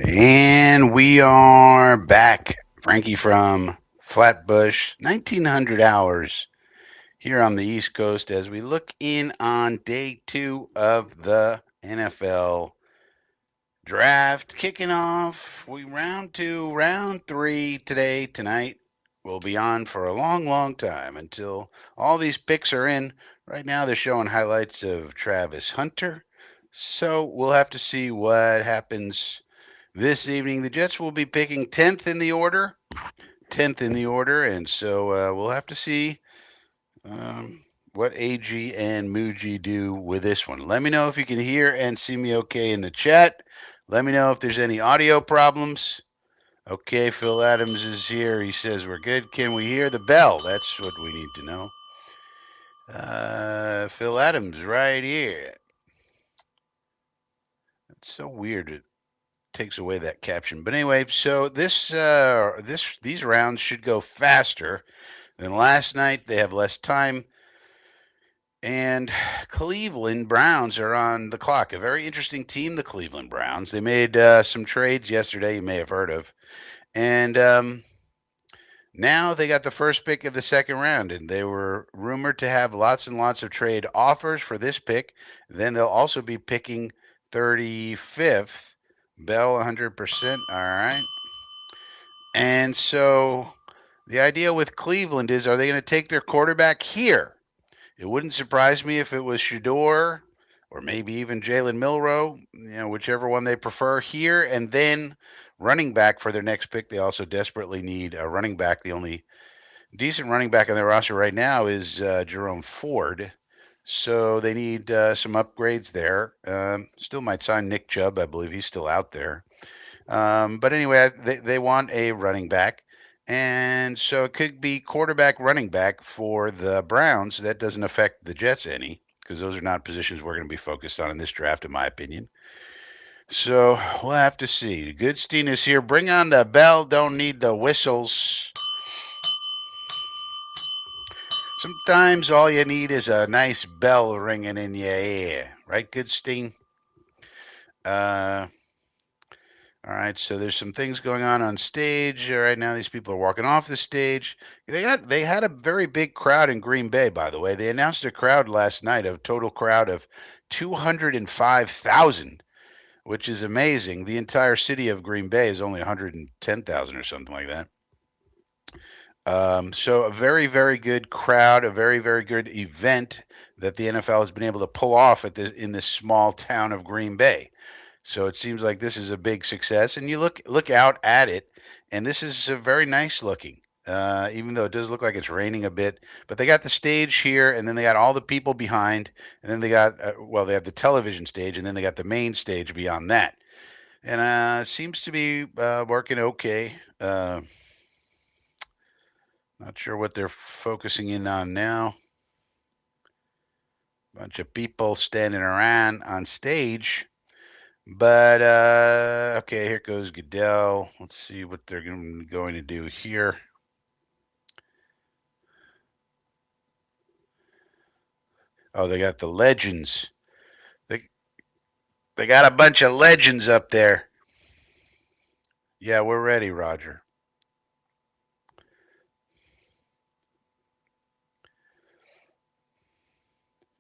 And we are back. Frankie from Flatbush, 1900 hours here on the East Coast as we look in on day two of the NFL draft. Kicking off, we round two, round three today, tonight. We'll be on for a long, long time until all these picks are in. Right now, they're showing highlights of Travis Hunter. So we'll have to see what happens this evening. The Jets will be picking 10th in the order. 10th in the order. And so we'll have to see what AG and Muji do with this one. Let me know if you can hear and see me okay in the chat. Let me know if there's any audio problems. Okay, Phil Adams is here. He says we're good. Can we hear the bell? That's what we need to know. Phil Adams right here. It's so weird. It takes away that caption. But anyway, so these rounds should go faster than last night. They have less time. And Cleveland Browns are on the clock. A very interesting team, the Cleveland Browns. They made some trades yesterday you may have heard of. And now they got the first pick of the second round. And they were rumored to have lots and lots of trade offers for this pick. Then they'll also be picking 35th. Bell 100%. All right. And so the idea with Cleveland is, are they going to take their quarterback here? It wouldn't surprise me if it was Shador or maybe even Jalen Milrow, whichever one they prefer here. And then running back for their next pick. They also desperately need a running back. The only decent running back on their roster right now is Jerome Ford. So they need some upgrades there. Still might sign Nick Chubb. I believe he's still out there. But anyway, they want a running back. And so it could be quarterback, running back for the Browns. That doesn't affect the Jets any because those are not positions we're going to be focused on in this draft, in my opinion. So we'll have to see. Goodstein is here. Bring on the bell. Don't need the whistles. Sometimes all you need is a nice bell ringing in your ear. Right, Goodstein? Uh, All right, so there's some things going on stage right now. These people are walking off the stage. They had a very big crowd in Green Bay, by the way. They announced a crowd last night, a total crowd of 205,000, which is amazing. The entire city of Green Bay is only 110,000 or something like that. So a very, very good crowd, a very, very good event that the NFL has been able to pull off in this small town of Green Bay. So it seems like this is a big success, and you look out at it, and this is very nice looking. Even though it does look like it's raining a bit, but they got the stage here, and then they got all the people behind, and then they got they have the television stage, and then they got the main stage beyond that, and it seems to be working okay. Not sure what they're focusing in on now. Bunch of people standing around on stage. But okay, here goes Goodell. Let's see what they're going to do here. Oh, they got the legends. They they got a bunch of legends up there. Yeah, we're ready, Roger.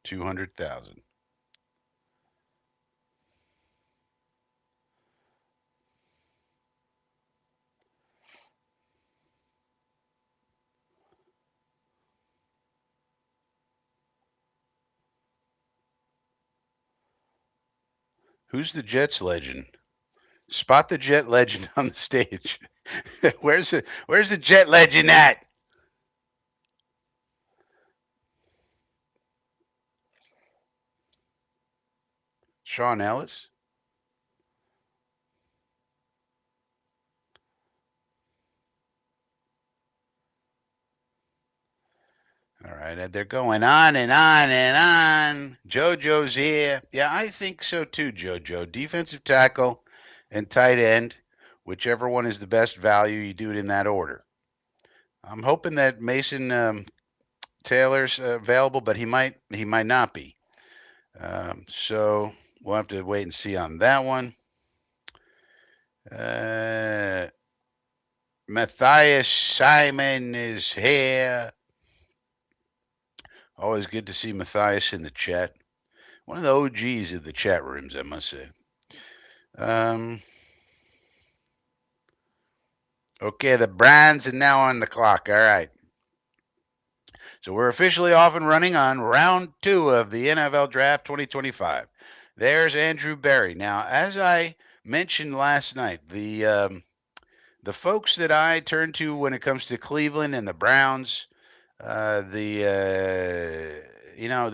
200,000. Who's the Jets legend? Spot the Jet legend on the stage. Where's the Jet legend at? Sean Ellis? All right, and they're going on and on and on. JoJo's here. Yeah, I think so too, JoJo. Defensive tackle and tight end, whichever one is the best value, you do it in that order. I'm hoping that Mason Taylor's available, but he might not be. So we'll have to wait and see on that one. Uh, Matthias Simon is here. Always good to see Matthias in the chat. One of the OGs of the chat rooms, I must say. Um, okay, the Browns are now on the clock. All right. So we're officially off and running on round 2 of the NFL Draft 2025. There's Andrew Berry. Now, as I mentioned last night, the folks that I turn to when it comes to Cleveland and the Browns, they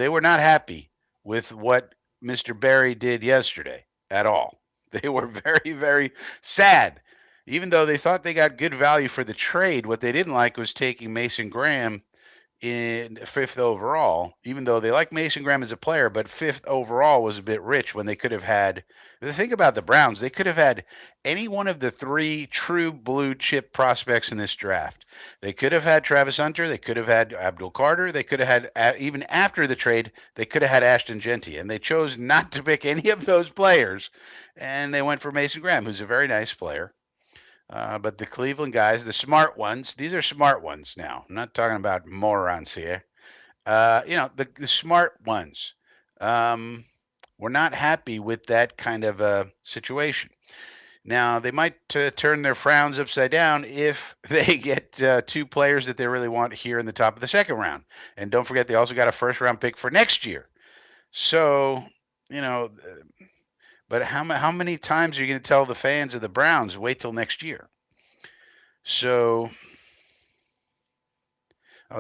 were not happy with what Mr. Berry did yesterday at all. They were very, very sad. Even though they thought they got good value for the trade, what they didn't like was taking Mason Graham in fifth overall, even though they like Mason Graham as a player, but fifth overall was a bit rich when they could have had. The thing about the Browns, they could have had any one of the 3 true blue chip prospects in this draft. They could have had Travis Hunter, they could have had Abdul Carter, they could have had, even after the trade, they could have had Ashton Genty, and they chose not to pick any of those players, and they went for Mason Graham, who's a very nice player. But the Cleveland guys, the smart ones, these are smart ones now. I'm not talking about morons here. The smart ones were not happy with that kind of situation. Now, they might turn their frowns upside down if they get 2 players that they really want here in the top of the second round. And don't forget, they also got a first round pick for next year. So, you know, but how many times are you going to tell the fans of the Browns, wait till next year? So,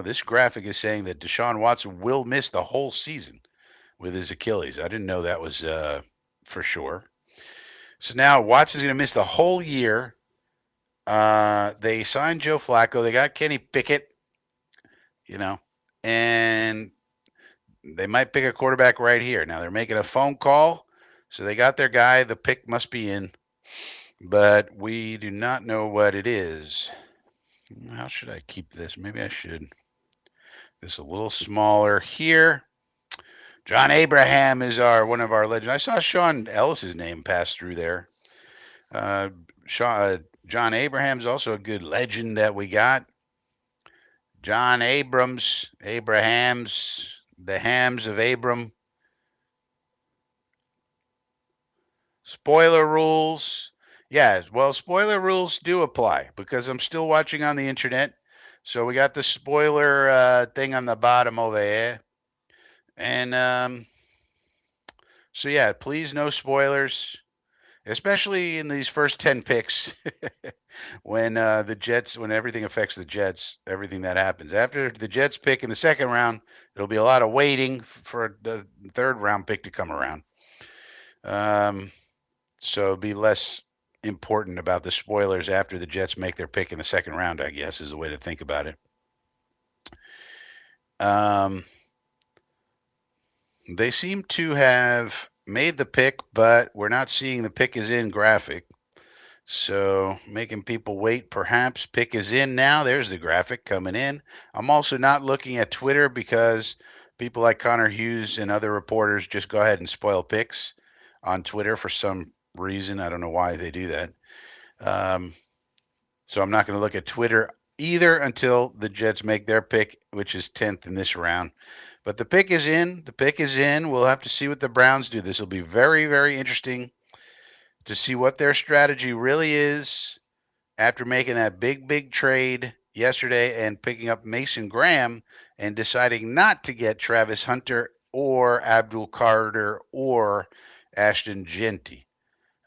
this graphic is saying that Deshaun Watson will miss the whole season with his Achilles. I didn't know that was for sure. So now Watson's going to miss the whole year. They signed Joe Flacco. They got Kenny Pickett, and they might pick a quarterback right here. Now they're making a phone call, so they got their guy. The pick must be in, but we do not know what it is. How should I keep this? Maybe I should this a little smaller here. John Abraham is one of our legends. I saw Sean Ellis's name pass through there. John Abraham's also a good legend that we got. John Abrahams, the Hams of Abram. Spoiler rules. Yeah, well, spoiler rules do apply because I'm still watching on the internet. So we got the spoiler thing on the bottom over there. And so, yeah, please no spoilers, especially in these first 10 picks when when everything affects the Jets, everything that happens. After the Jets pick in the second round, there'll be a lot of waiting for the third round pick to come around. So it'll be less important about the spoilers after the Jets make their pick in the second round, I guess, is the way to think about it. They seem to have made the pick, but we're not seeing the pick is in graphic. So making people wait, perhaps. Pick is in now. There's the graphic coming in. I'm also not looking at Twitter because people like Connor Hughes and other reporters just go ahead and spoil picks on Twitter for some reason. I don't know why they do that. So I'm not going to look at Twitter either until the Jets make their pick, which is 10th in this round. But the pick is in. The pick is in. We'll have to see what the Browns do. This will be very, very interesting to see what their strategy really is after making that big, big trade yesterday and picking up Mason Graham and deciding not to get Travis Hunter or Abdul Carter or Ashton Genty.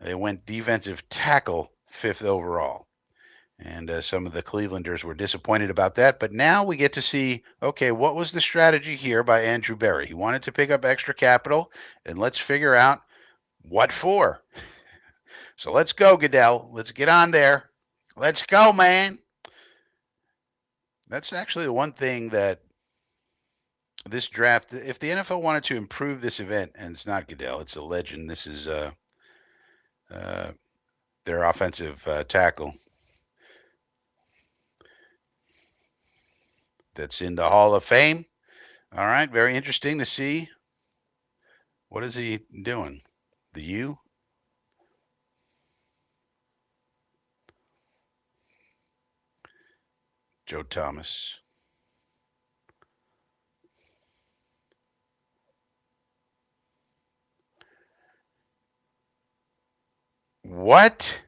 They went defensive tackle 5th overall. And some of the Clevelanders were disappointed about that. But now we get to see, okay, what was the strategy here by Andrew Berry? He wanted to pick up extra capital, and let's figure out what for. So let's go, Goodell. Let's get on there. Let's go, man. That's actually the one thing that this draft, if the NFL wanted to improve this event, and it's not Goodell, it's a legend. This is their offensive tackle that's in the Hall of Fame. All right, very interesting to see. What is he doing? The U? Joe Thomas. What?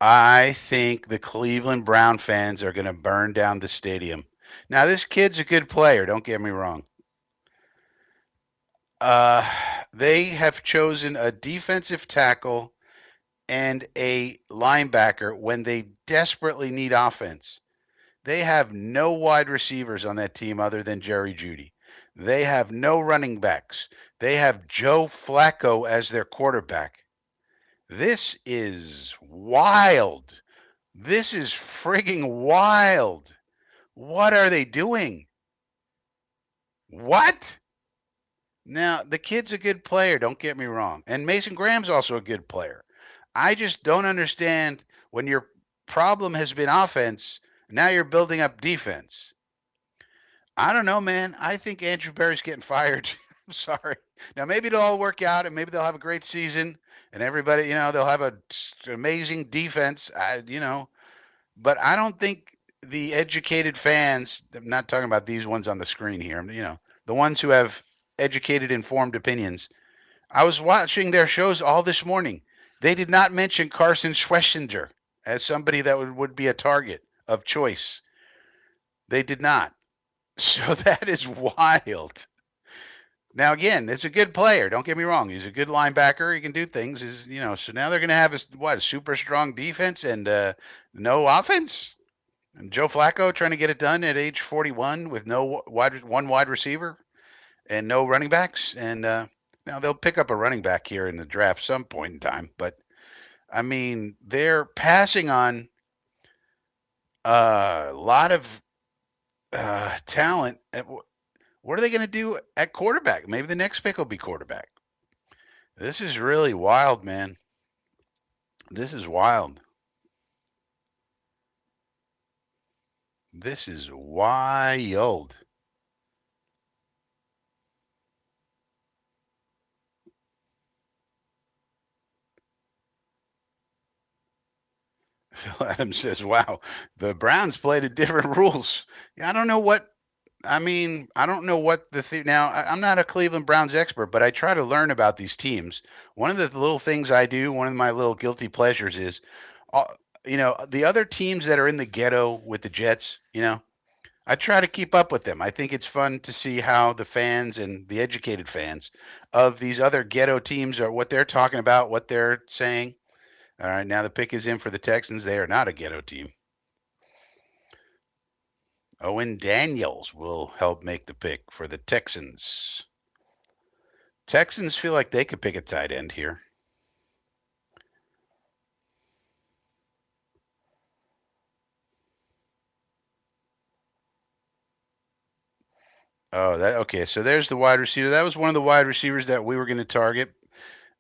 I think the Cleveland Brown fans are going to burn down the stadium. Now, this kid's a good player, don't get me wrong. Uh, they have chosen a defensive tackle and a linebacker when they desperately need offense. They have no wide receivers on that team other than Jerry Jeudy. They have no running backs. They have Joe Flacco as their quarterback. This is wild. This is frigging wild. What are they doing? What? Now, the kid's a good player, don't get me wrong. And Mason Graham's also a good player. I just don't understand when your problem has been offense, now you're building up defense. I don't know, man. I think Andrew Berry's getting fired. I'm sorry. Now, maybe it'll all work out and maybe they'll have a great season and everybody, they'll have an amazing defense, but I don't think the educated fans, I'm not talking about these ones on the screen here, the ones who have educated, informed opinions. I was watching their shows all this morning. They did not mention Carson Schwessinger as somebody that would be a target of choice. They did not. So that is wild. Now again, it's a good player. Don't get me wrong. He's a good linebacker. He can do things. So now they're going to have a super strong defense and no offense. And Joe Flacco trying to get it done at age 41 with no one wide receiver and no running backs. And now they'll pick up a running back here in the draft some point in time. But I mean, they're passing on a lot of talent. What are they going to do at quarterback? Maybe the next pick will be quarterback. This is really wild, man. This is wild. This is wild. Phil Adams says, "Wow, the Browns played at different rules." Yeah, I don't know what. I mean, I don't know what now. I'm not a Cleveland Browns expert, but I try to learn about these teams. One of the little things I do, one of my little guilty pleasures is, uh, the other teams that are in the ghetto with the Jets. I try to keep up with them. I think it's fun to see how the fans and the educated fans of these other ghetto teams are what they're talking about, what they're saying. All right, now the pick is in for the Texans. They are not a ghetto team. Owen Daniels will help make the pick for the Texans. Texans feel like they could pick a tight end here. Oh, that okay. So there's the wide receiver. That was one of the wide receivers that we were going to target.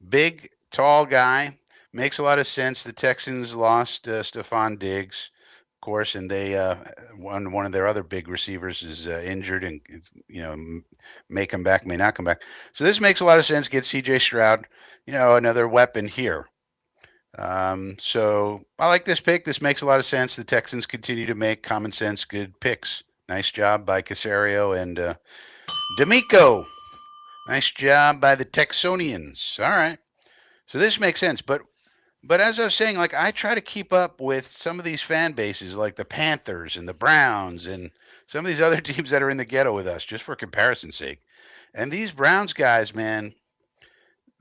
Big, tall guy. Makes a lot of sense. The Texans lost Stephon Diggs, of course, and they one of their other big receivers is injured, and may come back, may not come back. So this makes a lot of sense. Get C.J. Stroud, another weapon here. So I like this pick. This makes a lot of sense. The Texans continue to make common sense, good picks. Nice job by Casario and D'Amico. Nice job by the Texonians. All right. So this makes sense. But as I was saying, like I try to keep up with some of these fan bases, like the Panthers and the Browns and some of these other teams that are in the ghetto with us, just for comparison's sake. And these Browns guys, man,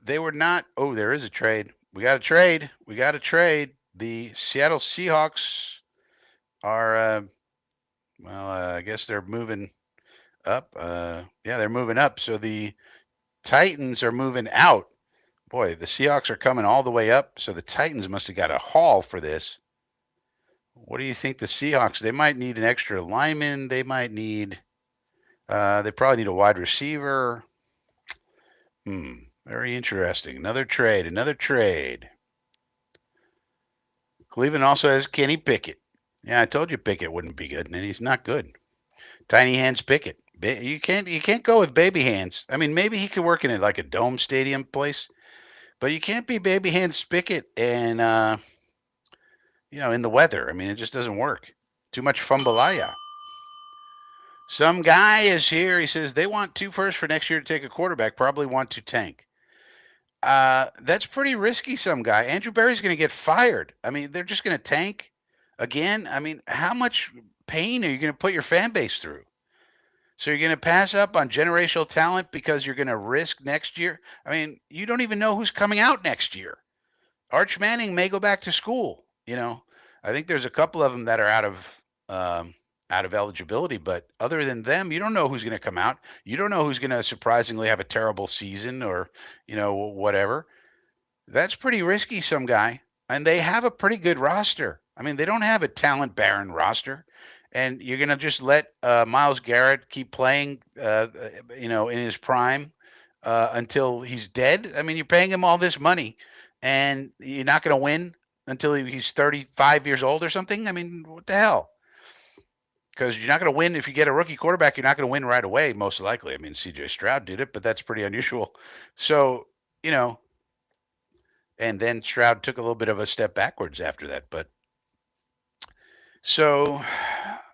they were not. Oh, there is a trade. We got a trade. We got a trade. The Seattle Seahawks are, I guess they're moving up. Yeah, they're moving up. So the Titans are moving out. Boy, the Seahawks are coming all the way up. So the Titans must have got a haul for this. What do you think the Seahawks? They might need an extra lineman. They might need. They probably need a wide receiver. Very interesting. Another trade. Another trade. Cleveland also has Kenny Pickett. Yeah, I told you Pickett wouldn't be good, and he's not good. Tiny Hands Pickett. You can't go with baby hands. I mean, maybe he could work in like a dome stadium place, but you can't be baby hands Pickett and in the weather. I mean, it just doesn't work. Too much fumbalaya. Some guy is here. He says they want 2 firsts for next year to take a quarterback. Probably want to tank. That's pretty risky. Some guy. Andrew Berry's going to get fired. I mean, they're just going to tank again. I mean, how much pain are you going to put your fan base through? So you're going to pass up on generational talent because you're going to risk next year? I mean, you don't even know who's coming out next year. Arch Manning may go back to school. I think there's a couple of them that are um, out of eligibility, but other than them, you don't know who's going to come out. You don't know who's going to surprisingly have a terrible season or whatever. That's pretty risky, some guy. And they have a pretty good roster. I mean, they don't have a talent barren roster. And you're going to just let Myles Garrett keep playing, in his prime until he's dead. I mean, you're paying him all this money and you're not going to win until he's 35 years old or something. I mean, what the hell? Because you're not going to win if you get a rookie quarterback. You're not going to win right away, most likely. I mean, C.J. Stroud did it, but that's pretty unusual. So, and then Stroud took a little bit of a step backwards after that. But so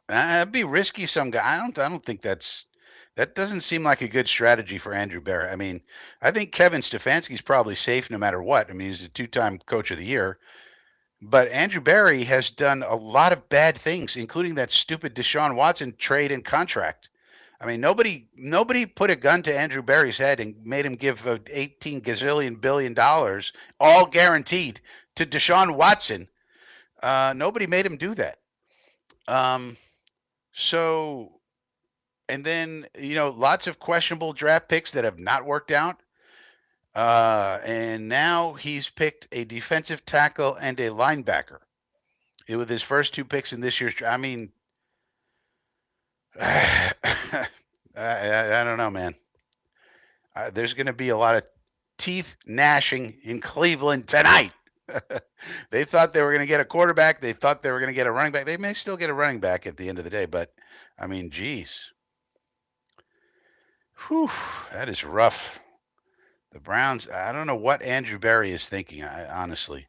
that'd be risky. Some guy. I don't think that doesn't seem like a good strategy for Andrew Berry. I mean, I think Kevin Stefanski's probably safe no matter what. I mean, he's a 2-time Coach of the Year. But Andrew Berry has done a lot of bad things, including that stupid Deshaun Watson trade and contract. I mean, nobody put a gun to Andrew Berry's head and made him give 18 gazillion billion dollars, all guaranteed, to Deshaun Watson. Nobody made him do that. Um, so, and then lots of questionable draft picks that have not worked out. And now he's picked a defensive tackle and a linebacker with his first 2 picks in this year's. I mean, I don't know, man. There's going to be a lot of teeth gnashing in Cleveland tonight. They thought they were going to get a quarterback. They thought they were going to get a running back. They may still get a running back at the end of the day, but I mean, geez. Whew, that is rough. The Browns, I don't know what Andrew Berry is thinking, honestly.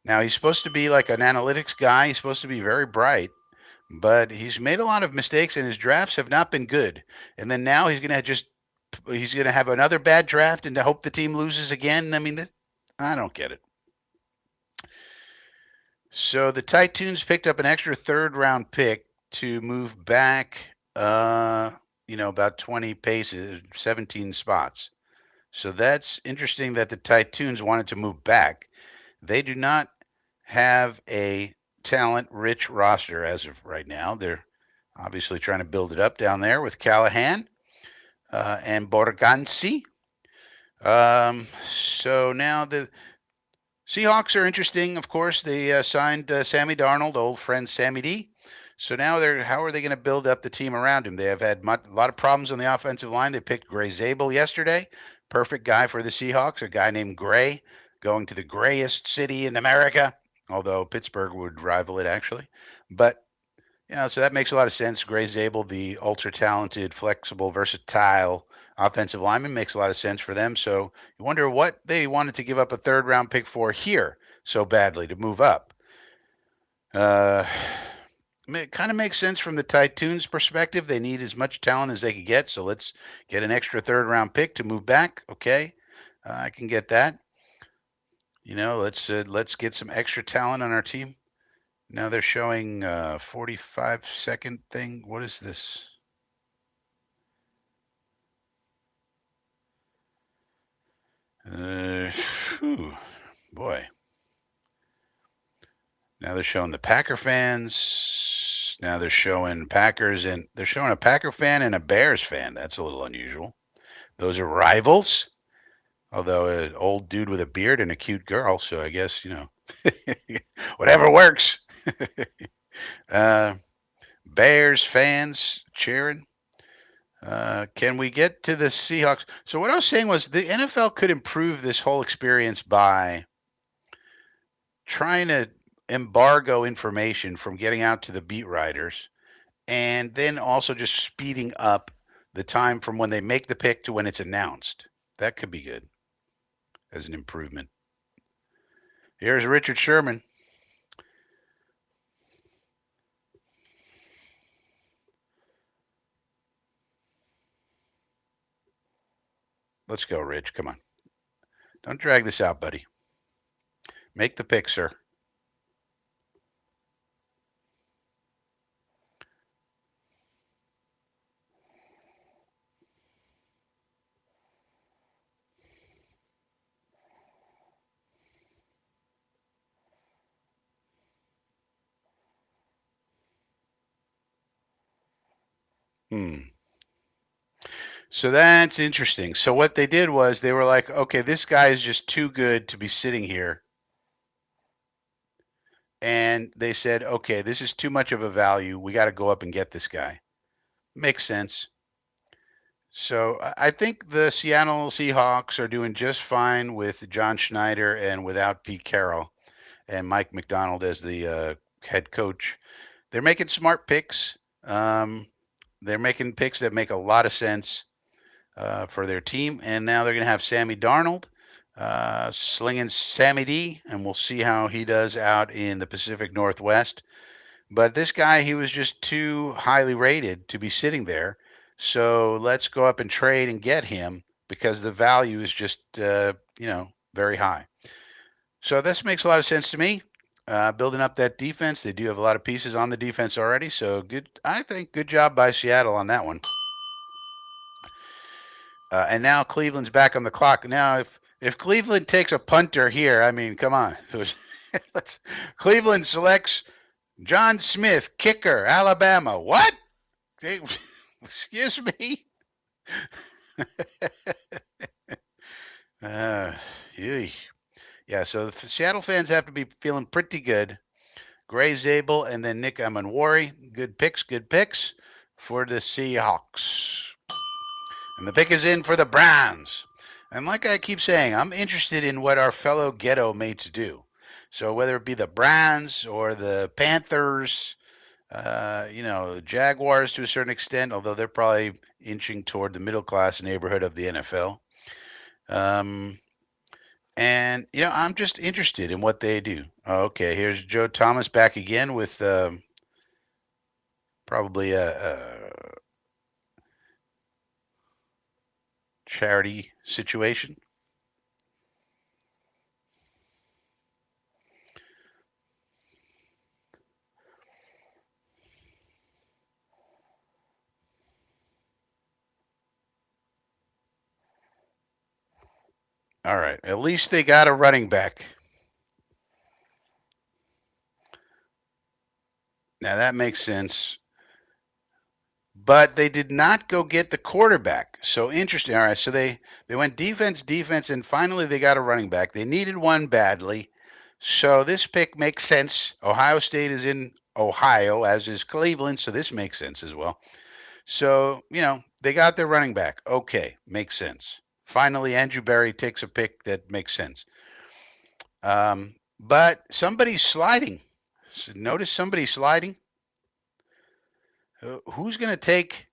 Now, he's supposed to be like an analytics guy. He's supposed to be very bright, but he's made a lot of mistakes and his drafts have not been good. And then now he's going to have another bad draft and to hope the team loses again. I mean, I don't get it. So the Titans picked up an extra 3rd-round pick to move back, about 20 paces, 17 spots. So that's interesting that the Titans wanted to move back. They do not have a talent-rich roster as of right now. They're obviously trying to build it up down there with Callahan and Borganzi. So now the Seahawks are interesting. Of course, they signed Sammy Darnold, old friend Sammy D. So now how are they going to build up the team around him? They have had a lot of problems on the offensive line. They picked Gray Zabel yesterday. Perfect guy for the Seahawks, a guy named Gray, going to the grayest city in America, although Pittsburgh would rival it actually. But, so that makes a lot of sense. Gray Zabel, the ultra-talented, flexible, versatile offensive lineman, makes a lot of sense for them. So you wonder what they wanted to give up a 3rd-round pick for here so badly to move up. It kind of makes sense from the Titans' perspective. They need as much talent as they could get, so let's get an extra 3rd-round pick to move back. Okay, I can get that. Let's get some extra talent on our team. Now they're showing 45-second thing. What is this? Boy. Now they're showing the Packer fans. Now they're showing Packers, and they're showing a Packer fan and a Bears fan. That's a little unusual. Those are rivals, although an old dude with a beard and a cute girl. So I guess, whatever works. Bears fans cheering. Can we get to the Seahawks? So what I was saying was the NFL could improve this whole experience by trying to embargo information from getting out to the beat writers, and then also just speeding up the time from when they make the pick to when it's announced. That could be good as an improvement. Here's Richard Sherman. Let's go, Rich. Come on. Don't drag this out, buddy. Make the pick, sir. Hmm. So that's interesting. So what they did was they were like, okay, this guy is just too good to be sitting here. And they said, okay, this is too much of a value. We got to go up and get this guy. Makes sense. So I think the Seattle Seahawks are doing just fine with John Schneider and without Pete Carroll and Mike McDonald as the head coach. They're making smart picks. Um, they're making picks that make a lot of sense for their team. And now they're going to have Sammy Darnold slinging Sammy D, and we'll see how he does out in the Pacific Northwest. But this guy, he was just too highly rated to be sitting there. So let's go up and trade and get him because the value is just, very high. So this makes a lot of sense to me. Building up that defense, they do have a lot of pieces on the defense already. So good, I think, good job by Seattle on that one. And now Cleveland's back on the clock. Now, if Cleveland takes a punter here, I mean, come on. Cleveland selects John Smith, kicker, Alabama. What? Excuse me. uh, yeah. So the Seattle fans have to be feeling pretty good. Gray Zabel and then Nick Amanwari. Good picks. Good picks for the Seahawks. And the pick is in for the Browns. And like I keep saying, I'm interested in what our fellow ghetto mates do. So whether it be the Browns or the Panthers, Jaguars to a certain extent, although they're probably inching toward the middle class neighborhood of the NFL. And I'm just interested in what they do. Okay, here's Joe Thomas back again with probably a charity situation. All right, at least they got a running back. Now that makes sense. But they did not go get the quarterback. So interesting. All right, so they went defense, defense, and finally they got a running back. They needed one badly. So this pick makes sense. Ohio State is in Ohio, as is Cleveland, so this makes sense as well. So, they got their running back. Okay, makes sense. Finally, Andrew Berry takes a pick that makes sense. But somebody's sliding. So notice somebody's sliding. Who's going to take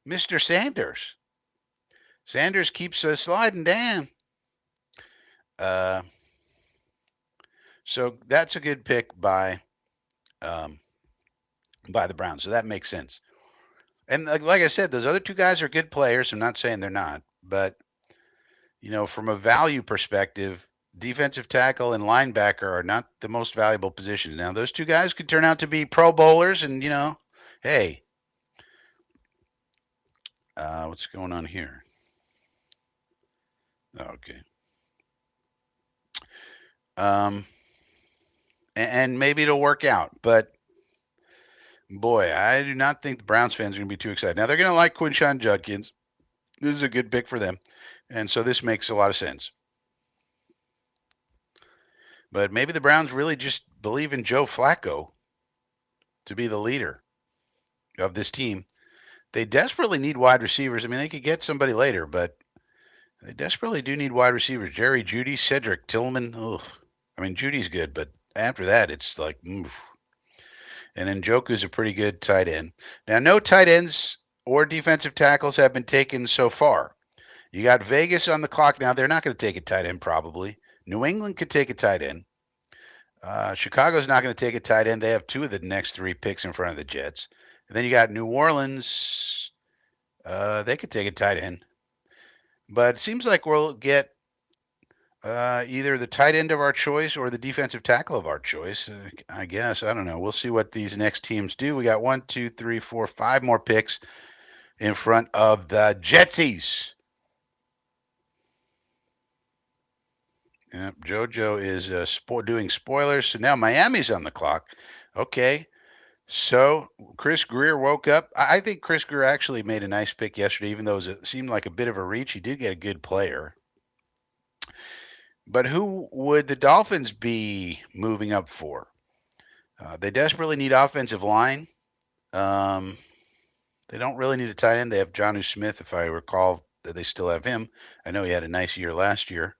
Mr. Sanders? Sanders keeps sliding down. So that's a good pick by the Browns. So that makes sense. And like I said, those other two guys are good players. I'm not saying they're not, but from a value perspective, defensive tackle and linebacker are not the most valuable positions. Now, those two guys could turn out to be Pro Bowlers, and hey, what's going on here? Okay. And maybe it'll work out, but boy, I do not think the Browns fans are going to be too excited. Now they're going to like Quinshawn Judkins. This is a good pick for them, and so this makes a lot of sense. But maybe the Browns really just believe in Joe Flacco to be the leader of this team. They desperately need wide receivers. I mean, they could get somebody later, but they desperately do need wide receivers. Jerry Jeudy, Cedric Tillman. Ugh. I mean, Judy's good, but after that, it's like, oof. And Njoku's a pretty good tight end. Now, no tight ends or defensive tackles have been taken so far. You got Vegas on the clock now. They're not going to take a tight end probably. New England could take a tight end. Chicago's not going to take a tight end. They have two of the next three picks in front of the Jets. And then you got New Orleans. They could take a tight end. But it seems like we'll get either the tight end of our choice or the defensive tackle of our choice. I guess. I don't know. We'll see what these next teams do. We got 1, 2, 3, 4, 5 more picks in front of the Jetsies. Yep, JoJo is doing spoilers. So now Miami's on the clock. Okay. So Chris Greer woke up. I think Chris Greer actually made a nice pick yesterday, even though it seemed like a bit of a reach. He did get a good player. But who would the Dolphins be moving up for? They desperately need offensive line. Um, they don't really need a tight end. They have Jonnu Smith, if I recall that they still have him. I know he had a nice year last year.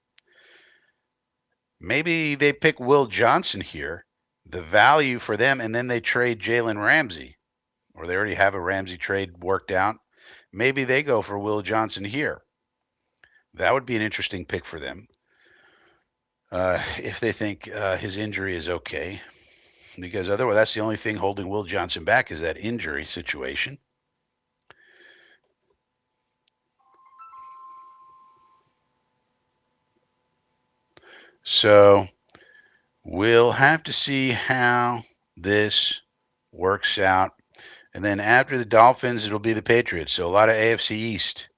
Maybe they pick Will Johnson here, the value for them, and then they trade Jalen Ramsey, or they already have a Ramsey trade worked out. Maybe they go for Will Johnson here. That would be an interesting pick for them if they think his injury is okay, because otherwise that's the only thing holding Will Johnson back is that injury situation. So we'll have to see how this works out. And then after the Dolphins, it'll be the Patriots. So a lot of AFC East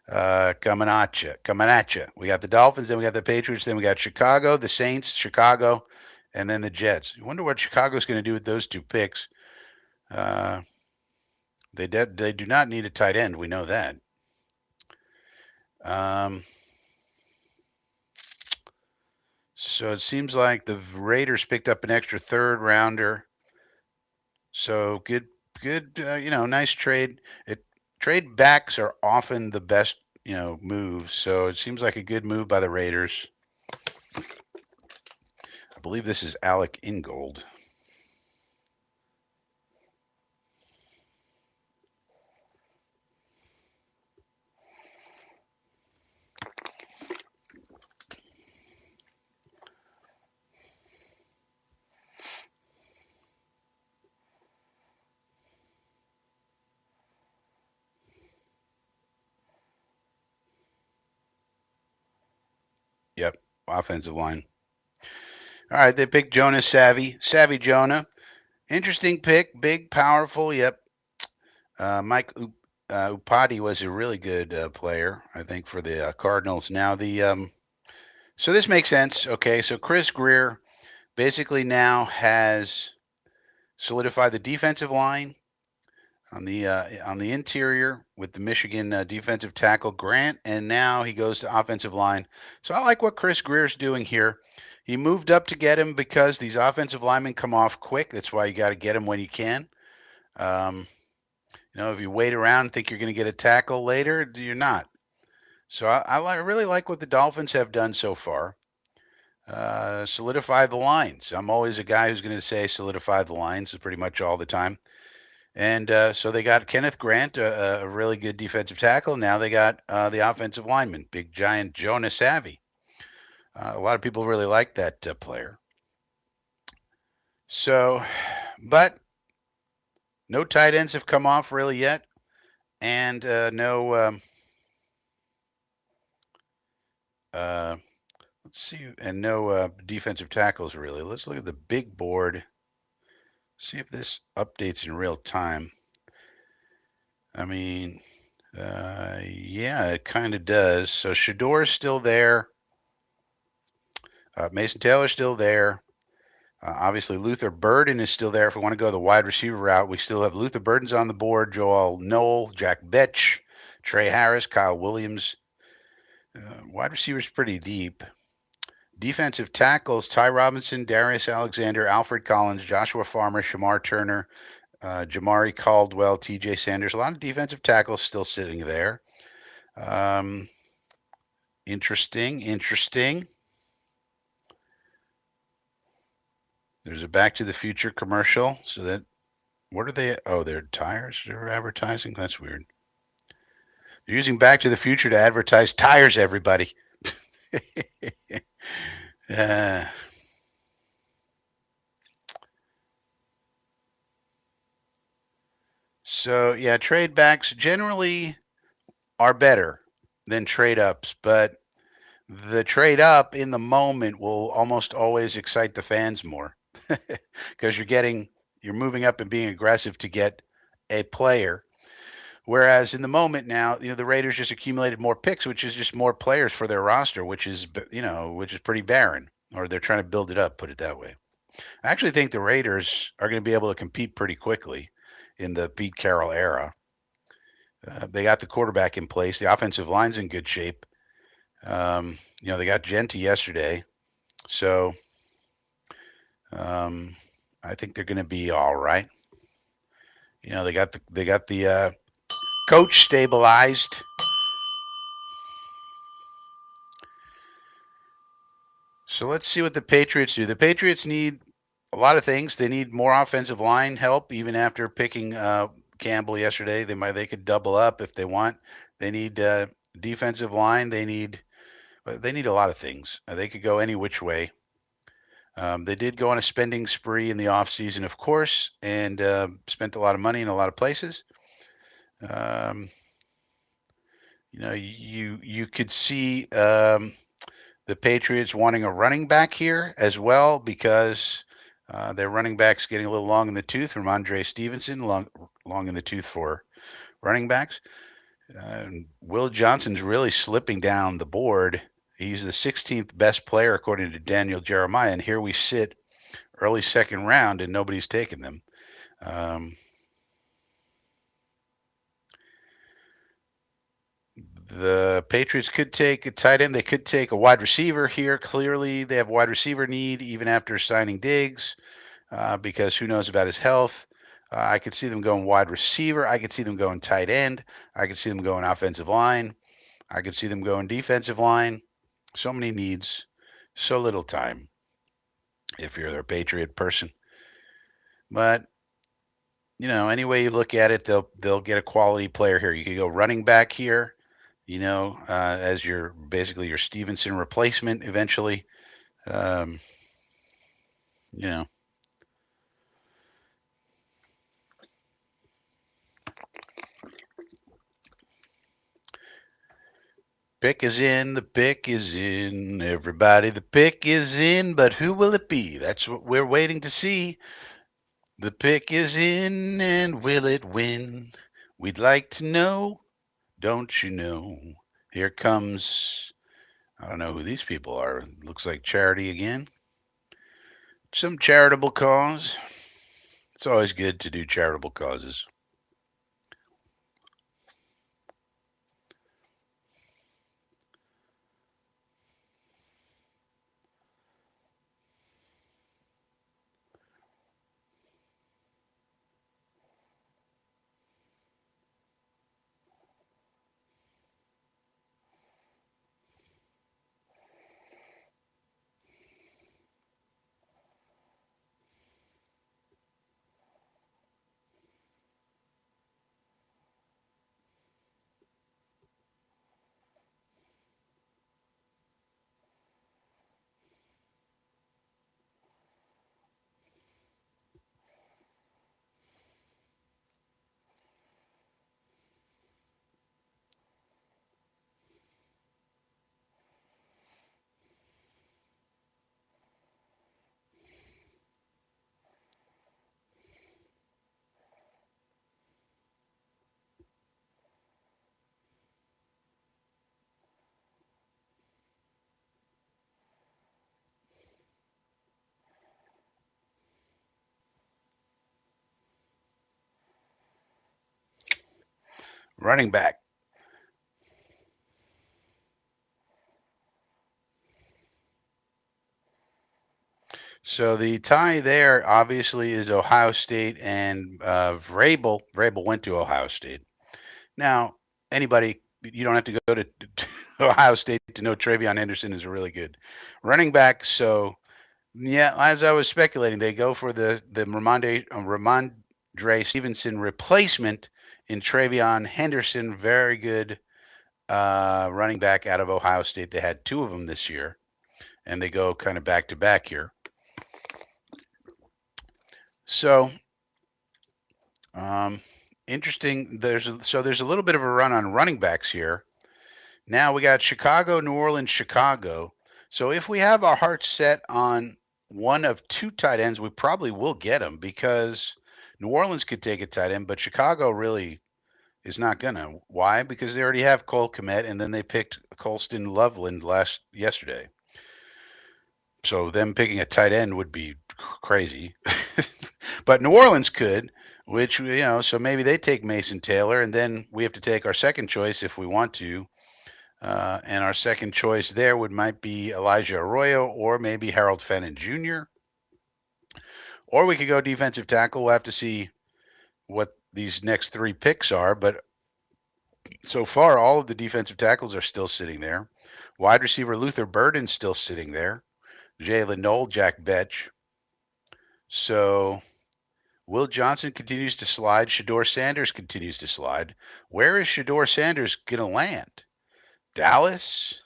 coming at you, coming at you. We got the Dolphins, then we got the Patriots, then we got Chicago, the Saints, Chicago, and then the Jets. You wonder what Chicago's going to do with those two picks. Uh, they do not need a tight end. We know that. Um, so it seems like the Raiders picked up an extra third rounder. So good. Nice trade. Trade backs are often the best, moves. So it seems like a good move by the Raiders. I believe this is Alec Ingold. Yep, offensive line. All right, they picked Jonah Savvy Jonah. Interesting pick, big, powerful. Yep. Mike Upati was a really good player, I think, for the Cardinals. Now so this makes sense. Okay, so Chris Greer basically now has solidified the defensive line on the interior with the Michigan defensive tackle Grant, and now he goes to offensive line. So I like what Chris Greer's doing here. He moved up to get him because these offensive linemen come off quick. That's why you got to get them when you can. Um, if you wait around and think you're going to get a tackle later, you're not. So I really like what the Dolphins have done so far. Solidify the lines. I'm always a guy who's going to say solidify the lines pretty much all the time. And so they got Kenneth Grant, a really good defensive tackle. Now they got the offensive lineman, big giant Jonah Savvy. A lot of people really like that player. So, but no tight ends have come off really yet, and no. Let's see, and no defensive tackles really. Let's look at the big board. See if this updates in real time. I mean, yeah, it kind of does. So Shador's still there. Mason Taylor's still there. Obviously, Luther Burden is still there. If we want to go the wide receiver route, we still have Luther Burden's on the board, Joel Knoll, Jack Betch, Trey Harris, Kyle Williams. Wide receivers pretty deep. Defensive tackles, Ty Robinson, Darius Alexander, Alfred Collins, Joshua Farmer, Shamar Turner, Jamari Caldwell, TJ Sanders. A lot of defensive tackles still sitting there. Interesting. There's a Back to the Future commercial. So that, what are they? Oh, they're tires they're advertising? That's weird. They're using Back to the Future to advertise tires, everybody. uh, so, yeah, trade backs generally are better. than trade ups, but the trade up in the moment will almost always excite the fans more because you're moving up and being aggressive to get a player. Whereas in the moment now, the Raiders just accumulated more picks, which is just more players for their roster, which is pretty barren, or they're trying to build it up, put it that way. I actually think the Raiders are going to be able to compete pretty quickly in the Pete Carroll era. They got the quarterback in place. The offensive line's in good shape. They got Genti yesterday, so um, I think they're going to be all right. They got the coach stabilized. So let's see what the Patriots do. The Patriots need a lot of things. They need more offensive line help, even after picking Campbell yesterday. They could double up if they want. They need defensive line. They need a lot of things. They could go any which way. They did go on a spending spree in the offseason, of course, and spent a lot of money in a lot of places. Um, you could see the Patriots wanting a running back here as well because their running back's getting a little long in the tooth from Andre Stevenson, long in the tooth for running backs. Will Johnson's really slipping down the board. He's the 16th best player according to Daniel Jeremiah, and here we sit early second round and nobody's taken them. Um, the Patriots could take a tight end. They could take a wide receiver here. Clearly, they have wide receiver need even after signing Diggs because who knows about his health. I could see them going wide receiver. I could see them going tight end. I could see them going offensive line. I could see them going defensive line. So many needs, so little time if you're a Patriot person. But any way you look at it, they'll get a quality player here. You could go running back here, as basically your Stevenson replacement eventually. Um, you know, pick is in, the pick is in, everybody, the pick is in, but who will it be? That's what we're waiting to see. The pick is in, and will it win? We'd like to know, don't you know? Here comes, I don't know who these people are. Looks like charity again. Some charitable cause. It's always good to do charitable causes. Running back. So the tie there obviously is Ohio State and Vrabel. Vrabel went to Ohio State. Now, you don't have to go to Ohio State to know Travion Henderson is a really good running back. So, yeah, as I was speculating, they go for the Ramondre Stevenson replacement in Travion Henderson. Very good running back out of Ohio State. They had two of them this year, and they go kind of back to back here. So, interesting. There's a little bit of a run on running backs here. Now we got Chicago, New Orleans, Chicago. So if we have our hearts set on one of two tight ends, we probably will get them because New Orleans could take a tight end, but Chicago really is not gonna. Why? Because they already have Cole Kmet, and then they picked Colston Loveland yesterday. So them picking a tight end would be crazy. But New Orleans could, which so maybe they take Mason Taylor, and then we have to take our second choice if we want to. And our second choice there might be Elijah Arroyo or maybe Harold Fenton Jr. Or we could go defensive tackle. We'll have to see what these next three picks are. But so far, all of the defensive tackles are still sitting there. Wide receiver Luther Burden's still sitting there. Jalen Knoll, Jack Betch. So Will Johnson continues to slide. Shedeur Sanders continues to slide. Where is Shedeur Sanders going to land? Dallas?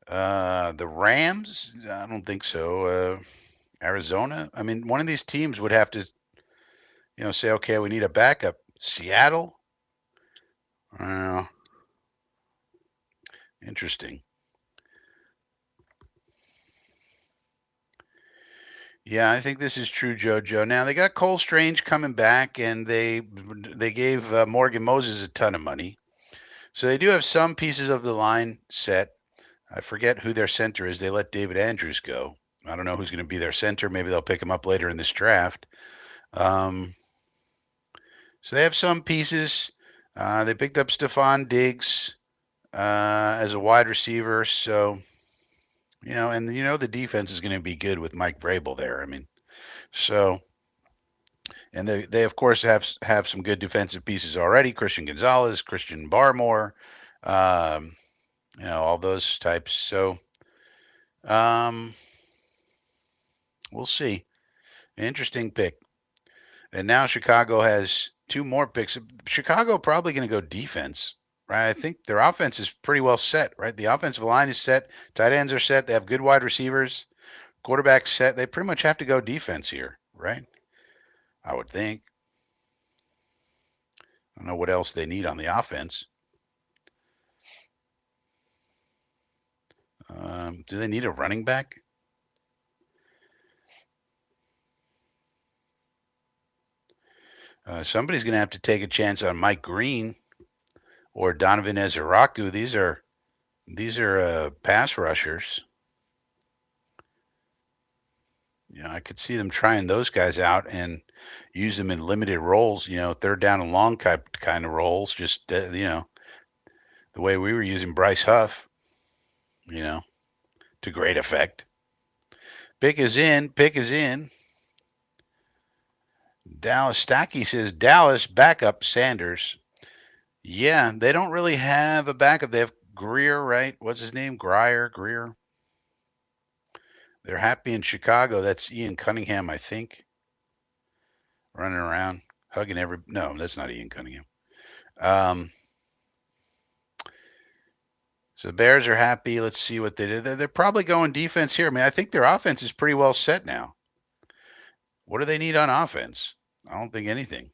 The Rams? I don't think so. Arizona? I mean, one of these teams would have to, say, okay, we need a backup. Seattle? Interesting. Yeah, I think this is true, JoJo. Now they got Cole Strange coming back, and they gave Morgan Moses a ton of money, so they do have some pieces of the line set. I forget who their center is. They let David Andrews go. I don't know who's going to be their center. Maybe they'll pick him up later in this draft. So they have some pieces. They picked up Stephon Diggs as a wide receiver. So, and the defense is going to be good with Mike Vrabel there. I mean, so, and they of course have some good defensive pieces already. Christian Gonzalez, Christian Barmore, all those types. So, we'll see. Interesting pick. And now Chicago has two more picks. Chicago probably going to go defense, right? I think their offense is pretty well set, right? The offensive line is set. Tight ends are set. They have good wide receivers. Quarterback set. They pretty much have to go defense here, right? I would think. I don't know what else they need on the offense. Do they need a running back? Somebody's going to have to take a chance on Mike Green or Donovan Ezeraku. These are pass rushers. I could see them trying those guys out and use them in limited roles. Third down and long kind of roles. Just the way we were using Bryce Huff. To great effect. Pick is in. Pick is in. Dallas Stacky says Dallas backup Sanders. Yeah, they don't really have a backup. They have Greer, right? What's his name? Greer. They're happy in Chicago. That's Ian Cunningham, I think. Running around, hugging every. No, that's not Ian Cunningham. So the Bears are happy. Let's see what they did. They're probably going defense here. I mean, I think their offense is pretty well set now. What do they need on offense? I don't think anything.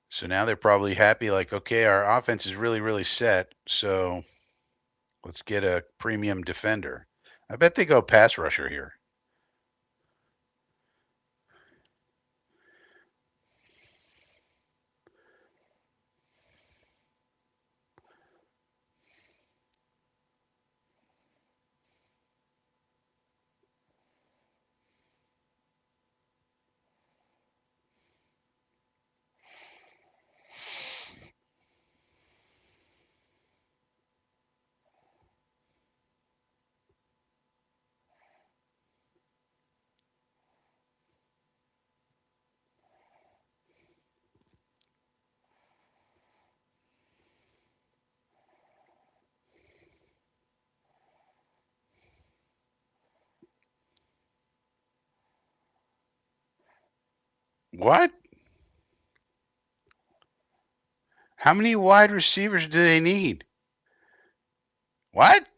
So now they're probably happy, like, okay, our offense is really, really set. So let's get a premium defender. I bet they go pass rusher here. What? How many wide receivers do they need? What?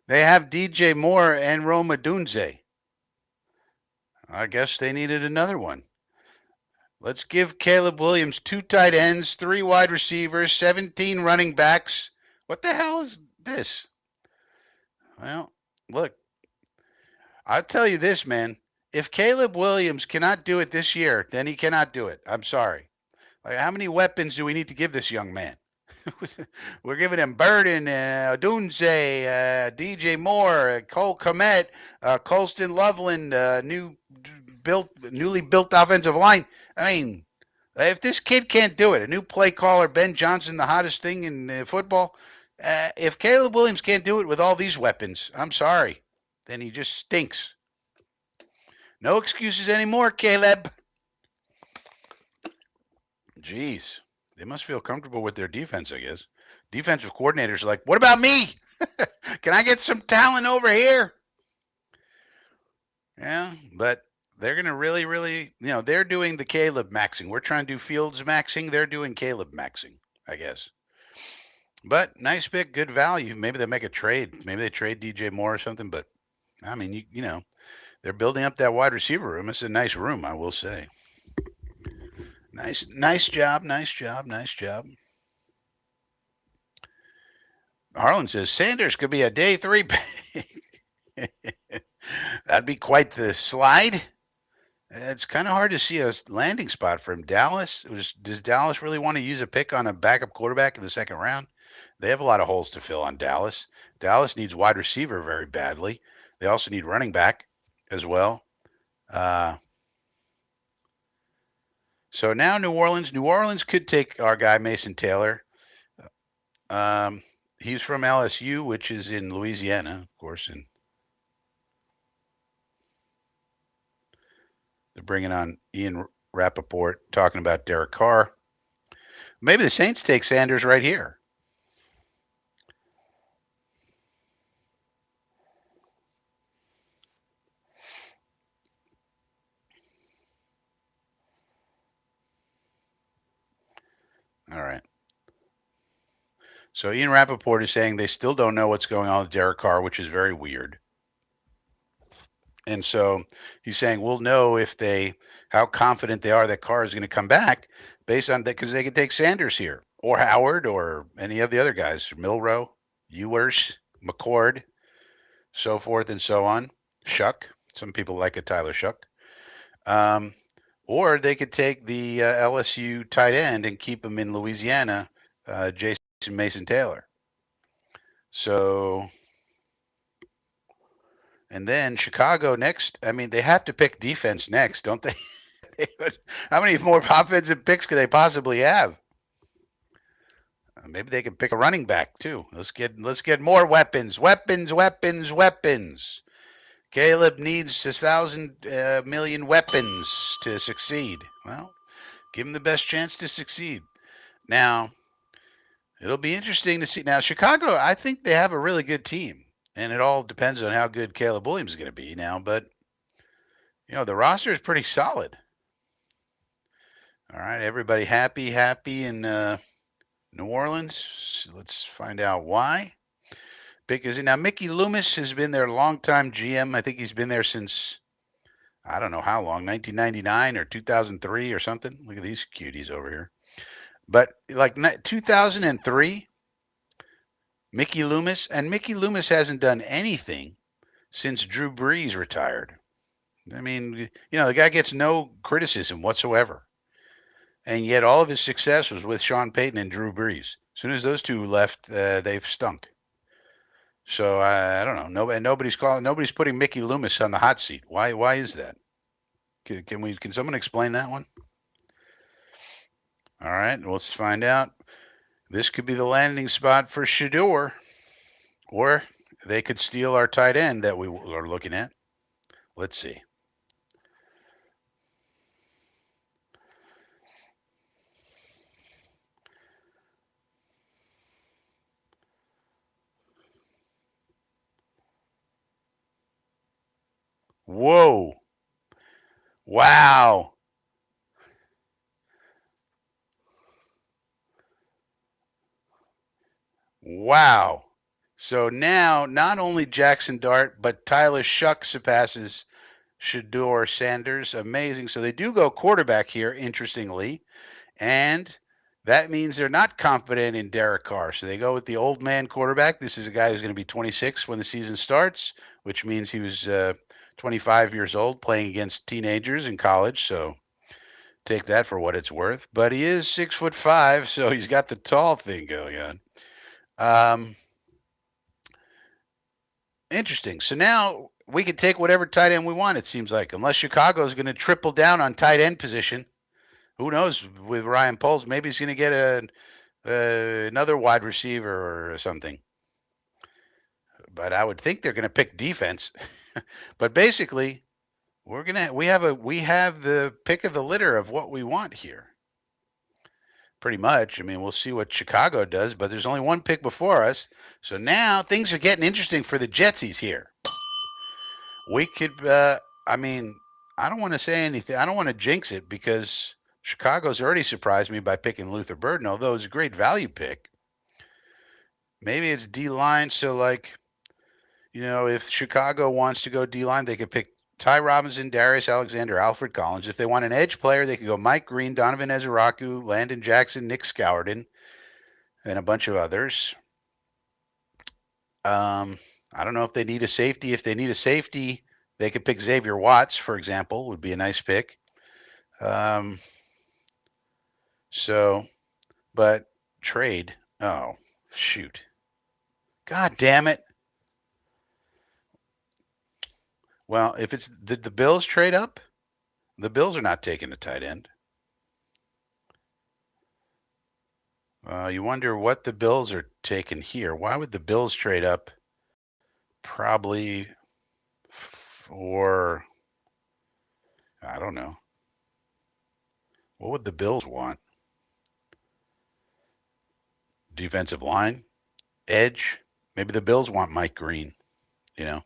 They have DJ Moore and Roma Dunze. I guess they needed another one. Let's give Caleb Williams 2 tight ends, 3 wide receivers, 17 running backs. What the hell is this? Well, look, I'll tell you this, man. If Caleb Williams cannot do it this year, then he cannot do it. I'm sorry. Like, how many weapons do we need to give this young man? We're giving him Burden, Dunze, DJ Moore, Cole Komet, Colston Loveland, newly built offensive line. I mean, if this kid can't do it, a new play caller, Ben Johnson, the hottest thing in football. If Caleb Williams can't do it with all these weapons, I'm sorry. Then he just stinks. No excuses anymore, Caleb. Jeez. They must feel comfortable with their defense, I guess. Defensive coordinators are like, what about me? Can I get some talent over here? Yeah, but they're going to really, really, they're doing the Caleb maxing. We're trying to do Fields maxing. They're doing Caleb maxing, I guess. But nice pick, good value. Maybe they make a trade. Maybe they trade DJ Moore or something. But I mean, they're building up that wide receiver room. It's a nice room, I will say. Nice job, nice job, nice job. Harlan says Sanders could be a day 3 pick. That'd be quite the slide. It's kind of hard to see a landing spot for him. Does Dallas really want to use a pick on a backup quarterback in the second round? They have a lot of holes to fill on Dallas. Dallas needs wide receiver very badly. They also need running back as well. So now New Orleans could take our guy Mason Taylor. He's from LSU, which is in Louisiana, of course. And they're bringing on Ian Rappaport, talking about Derek Carr. Maybe the Saints take Sanders right here. All right. So Ian Rappaport is saying they still don't know what's going on with Derek Carr, which is very weird. And so he's saying we'll know how confident they are that Carr is going to come back based on that, because they could take Sanders here or Howard or any of the other guys, Milrow, Ewers, McCord, so forth and so on. Shuck. Some people like a Tyler Shuck. Or they could take the LSU tight end and keep him in Louisiana, Jason Mason Taylor. So, and then Chicago next. I mean, they have to pick defense next, don't they? How many more offensive picks could they possibly have? Maybe they could pick a running back too. Let's get more weapons. Caleb needs 1,000 million weapons to succeed. Well, give him the best chance to succeed. Now, it'll be interesting to see. Now, Chicago, I think they have a really good team, and it all depends on how good Caleb Williams is going to be now. But the roster is pretty solid. All right, everybody happy in New Orleans. Let's find out why. Because now Mickey Loomis has been their longtime GM. I think he's been there since, I don't know how long, 1999 or 2003 or something. Look at these cuties over here. But like 2003, Mickey Loomis hasn't done anything since Drew Brees retired. I mean, the guy gets no criticism whatsoever. And yet all of his success was with Sean Payton and Drew Brees. As soon as those two left, they've stunk. So I don't know. Nobody's putting Mickey Loomis on the hot seat. Why is that? Can someone explain that one? All right, let's find out. This could be the landing spot for Shador, or they could steal our tight end that we are looking at. Let's see. Whoa. Wow. Wow. So now not only Jackson Dart, but Tyler Shuck surpasses Shador Sanders. Amazing. So they do go quarterback here, interestingly. And That means they're not confident in Derek Carr. So they go with the old man quarterback. This is a guy who's going to be 26 when the season starts, which means he was 25 years old playing against teenagers in college. So take that for what it's worth. But he is 6'5", so he's got the tall thing going on. Um, Interesting. So now we can take whatever tight end we want, it seems like, unless Chicago is going to triple down on tight end position. Who knows with Ryan Poles? Maybe he's going to get another wide receiver or something. But I would think they're going to pick defense. But basically, we have the pick of the litter of what we want here. Pretty much. I mean, we'll see what Chicago does, but there's only one pick before us. So now things are getting interesting for the Jetsies here. We could, I mean, I don't want to say anything. I don't want to jinx it because Chicago's already surprised me by picking Luther Burden, although it's a great value pick. Maybe it's D line. So, like, if Chicago wants to go D line, they could pick Ty Robinson, Darius Alexander, Alfred Collins. If they want an edge player, they could go Mike Green, Donovan Ezeraku, Landon Jackson, Nick Scouerden, and a bunch of others. I don't know if they need a safety. If they need a safety, they could pick Xavier Watts, for example, would be a nice pick. So, but trade. Oh, shoot. God damn it. Well, if it's did the Bills trade up? The Bills are not taking a tight end. You wonder what the Bills are taking here. Why would the Bills trade up? Probably for, I don't know. What would the Bills want? Defensive line? Edge? Maybe the Bills want Mike Green, you know.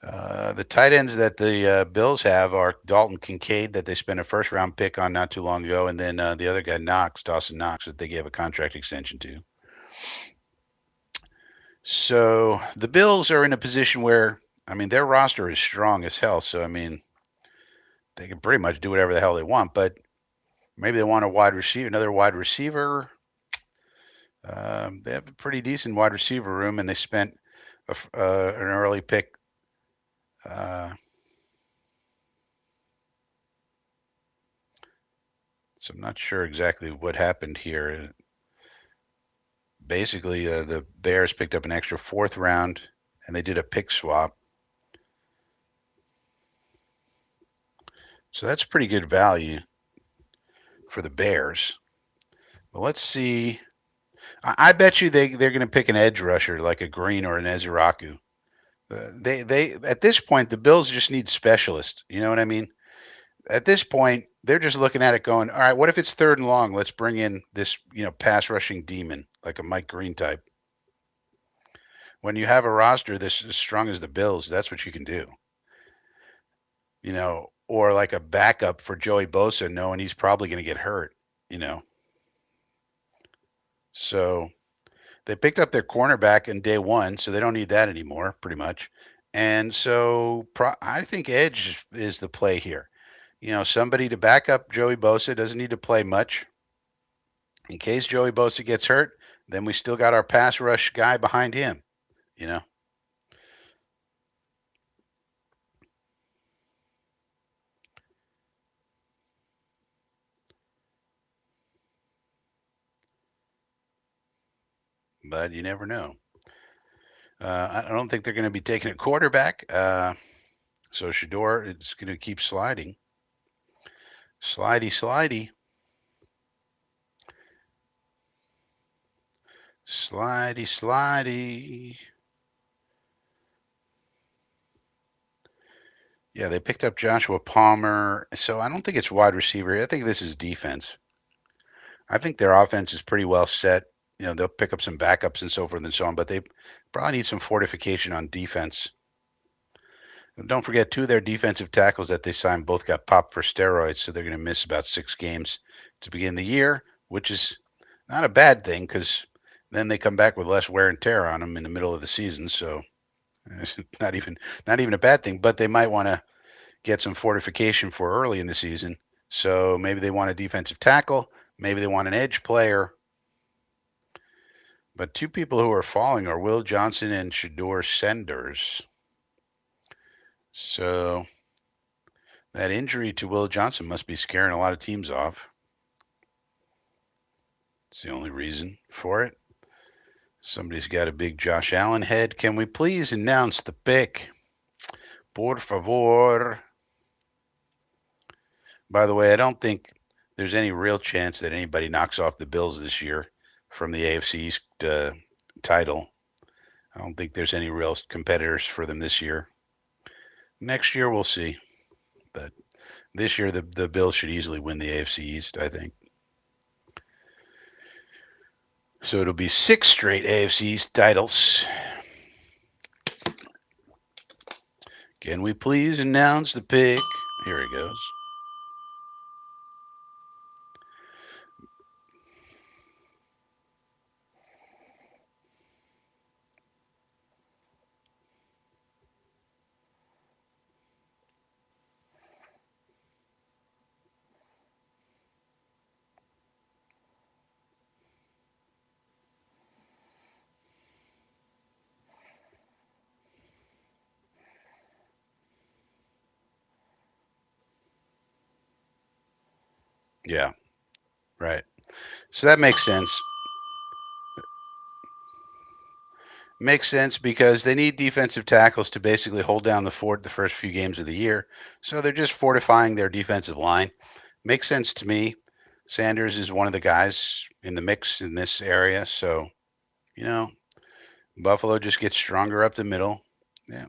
The tight ends that the Bills have are Dalton Kincaid, that they spent a first round pick on not too long ago, and then the other guy, Dawson Knox, that they gave a contract extension to. So the Bills are in a position where, I mean, their roster is strong as hell. So, I mean, they can pretty much do whatever the hell they want, but maybe they want another wide receiver. They have a pretty decent wide receiver room, and they spent an early pick. So I'm not sure exactly what happened here. Basically, the Bears picked up an extra fourth round, and they did a pick swap. So that's pretty good value for the Bears. But let's see. I bet you they're going to pick an edge rusher like a Green or an Ezeraku. They at this point the Bills just need specialists. You know what I mean? At this point, they're just looking at it going, all right, what if it's third and long? Let's bring in this, pass rushing demon like a Mike Green type. When you have a roster this as strong as the Bills, that's what you can do. Or like a backup for Joey Bosa, knowing he's probably going to get hurt. So they picked up their cornerback in day one, so they don't need that anymore, pretty much. And so I think edge is the play here. Somebody to back up Joey Bosa, doesn't need to play much. In case Joey Bosa gets hurt, then we still got our pass rush guy behind him, But you never know. I don't think they're going to be taking a quarterback. So Shador is going to keep sliding. Slidey, slidey. Slidey, slidey. Yeah, they picked up Joshua Palmer. So I don't think it's wide receiver. I think this is defense. I think their offense is pretty well set. They'll pick up some backups and so forth and so on, but they probably need some fortification on defense. Don't forget, two of their defensive tackles that they signed both got popped for steroids, so they're going to miss about 6 games to begin the year, which is not a bad thing because then they come back with less wear and tear on them in the middle of the season. So it's not even a bad thing, but they might want to get some fortification for early in the season. So maybe they want a defensive tackle. Maybe they want an edge player. But two people who are falling are Will Johnson and Shedeur Sanders. So that injury to Will Johnson must be scaring a lot of teams off. It's the only reason for it. Somebody's got a big Josh Allen head. Can we please announce the pick? Por favor. By the way, I don't think there's any real chance that anybody knocks off the Bills this year from the AFC East title. I don't think there's any real competitors for them this year. Next year, we'll see. But this year, the Bills should easily win the AFC East, I think. So it'll be 6 straight AFC East titles. Can we please announce the pick? Here he goes. Yeah, right. So that makes sense. Makes sense because they need defensive tackles to basically hold down the fort the first few games of the year. So they're just fortifying their defensive line. Makes sense to me. Sanders is one of the guys in the mix in this area. So, you know, Buffalo just gets stronger up the middle. Yeah.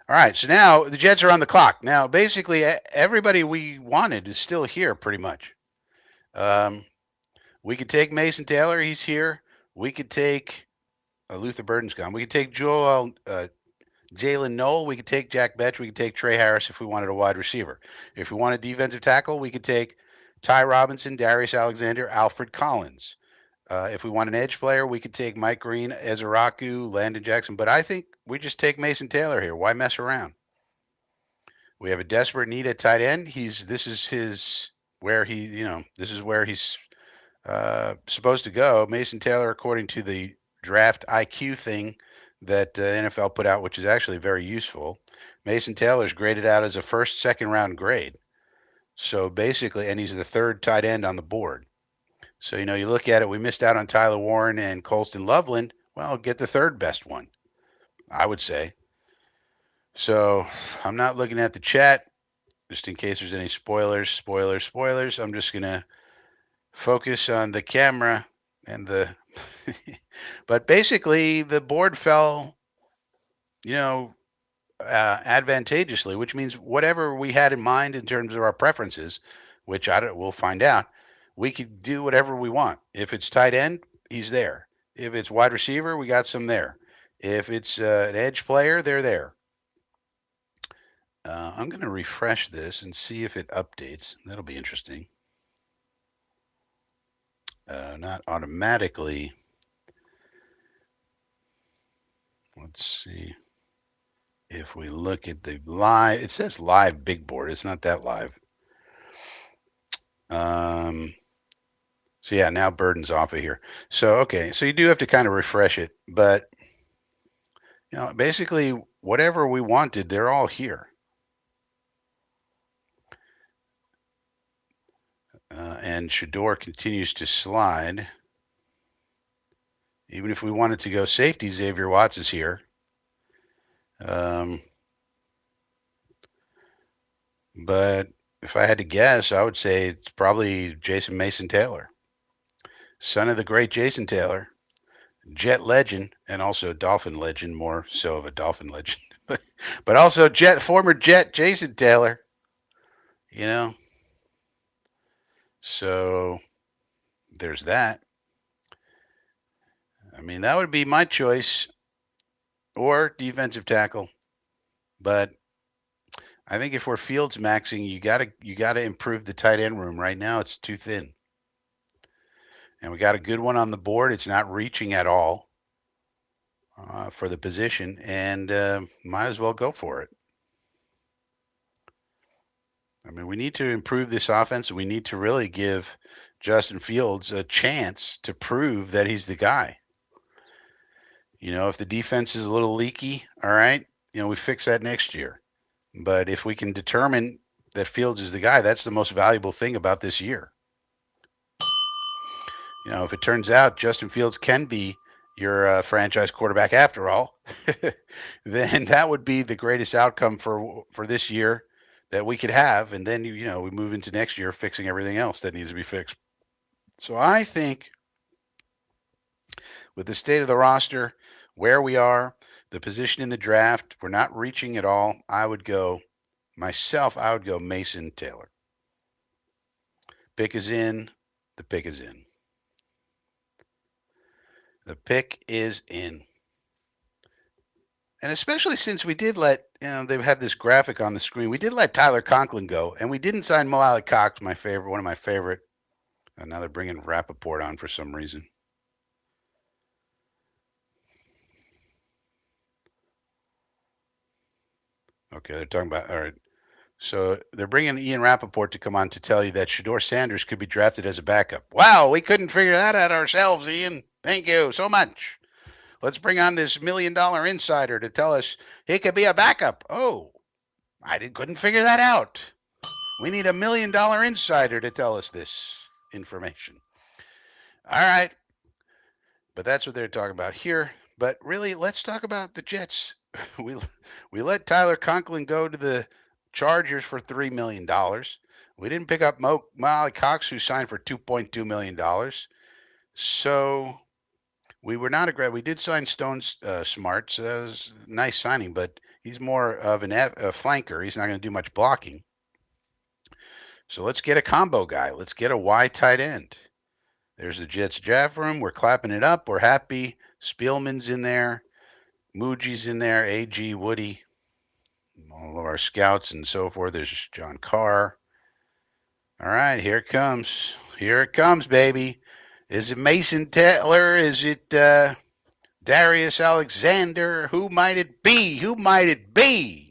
All right. So now the Jets are on the clock. Now, basically, everybody we wanted is still here pretty much. We could take Mason Taylor. He's here. We could take Luther Burden's gone. We could take Jalen Noel. We could take Jack Betch. We could take Trey Harris if we wanted a wide receiver. If we wanted defensive tackle, we could take Ty Robinson, Darius Alexander, Alfred Collins. If we want an edge player, we could take Mike Green, Ezeraku, Landon Jackson. But I think we just take Mason Taylor here. Why mess around? We have a desperate need at tight end. This is where he's supposed to go. Mason Taylor, according to the draft IQ thing that NFL put out, which is actually very useful. Mason Taylor's graded out as a first, second round grade. So basically, and he's the third tight end on the board. So, you look at it, we missed out on Tyler Warren and Colston Loveland. Well, get the third best one, I would say. So I'm not looking at the chat just in case there's any spoilers. I'm just going to focus on the camera and the. But basically, the board fell, advantageously, which means whatever we had in mind in terms of our preferences, which we'll find out, we could do whatever we want. If it's tight end, he's there. If it's wide receiver, we got some there. If it's an edge player, they're there. I'm going to refresh this and see if it updates. That'll be interesting. Not automatically. Let's see. If we look at the live, it says live big board. It's not that live. So yeah, now Burden's off of here. So, okay. So you do have to kind of refresh it, but basically whatever we wanted, they're all here. And Shedeur continues to slide. Even if we wanted to go safety, Xavier Watts is here. But if I had to guess, I would say it's probably Jason Mason Taylor, son of the great Jason Taylor, Jet legend, and also Dolphin legend, more so of a Dolphin legend, but also former Jet Jason Taylor. So there's that. I mean, that would be my choice, or defensive tackle. But I think if we're Fields maxing, you gotta improve the tight end room. Right now, it's too thin, and we got a good one on the board. It's not reaching at all for the position, and might as well go for it. I mean, we need to improve this offense. We need to really give Justin Fields a chance to prove that he's the guy. If the defense is a little leaky, all right, we fix that next year. But if we can determine that Fields is the guy, that's the most valuable thing about this year. If it turns out Justin Fields can be your franchise quarterback after all, then that would be the greatest outcome for this year that we could have. And then we move into next year fixing everything else that needs to be fixed. So I think with the state of the roster, where we are, the position in the draft, we're not reaching at all. I would go Mason Taylor. Pick is in. The pick is in. The pick is in. And especially since we did let, they have this graphic on the screen. We did let Tyler Conklin go, and we didn't sign Mo Alley Cox, one of my favorite. And now they're bringing Rappaport on for some reason. Okay, they're talking about, all right. So they're bringing Ian Rappaport to come on to tell you that Shedeur Sanders could be drafted as a backup. Wow, we couldn't figure that out ourselves, Ian. Thank you so much. Let's bring on this $1 million insider to tell us he could be a backup. Oh, couldn't figure that out. We need $1 million insider to tell us this information. All right. But that's what they're talking about here. But really, let's talk about the Jets. We let Tyler Conklin go to the Chargers for $3 million. We didn't pick up Molly Cox, who signed for $2.2 million. So we were not aggressive. We did sign Stone Smart, so that was a nice signing, but he's more of a flanker. He's not going to do much blocking. So let's get a combo guy. Let's get a wide tight end. There's the Jets draft room. We're clapping it up. We're happy. Spielman's in there. Muji's in there. AG, Woody, all of our scouts and so forth. There's John Carr. All right, here it comes. Here it comes, baby. Is it Mason Taylor? Is it Darius Alexander? Who might it be? Who might it be?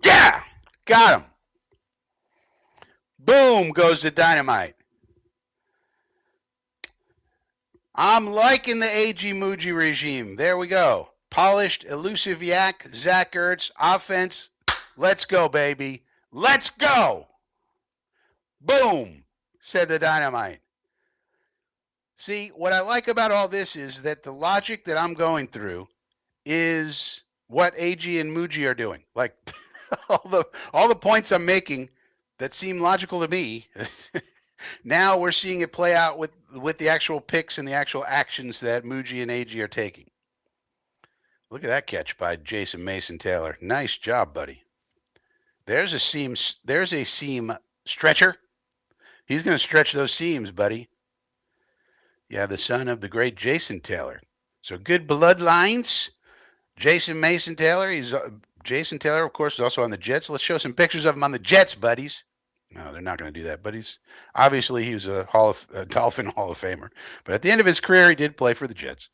Yeah, got him. Boom goes the dynamite. I'm liking the AG Muji regime. There we go. Polished, elusive yak, Zach Ertz, offense. Let's go, baby. Let's go. Boom, said the dynamite. See, what I like about all this is that the logic that I'm going through is what AG and Muji are doing. Like all the points I'm making that seem logical to me, now we're seeing it play out with the actual picks and the actual actions that Muji and AG are taking. Look at that catch by Jason Mason Taylor. Nice job, buddy. There's a seam stretcher. He's going to stretch those seams, buddy. Yeah, the son of the great Jason Taylor. So good bloodlines. Jason Mason Taylor. Jason Taylor, of course, is also on the Jets. Let's show some pictures of him on the Jets, buddies. No, they're not going to do that. But he was a Dolphin Hall of Famer. But at the end of his career, he did play for the Jets.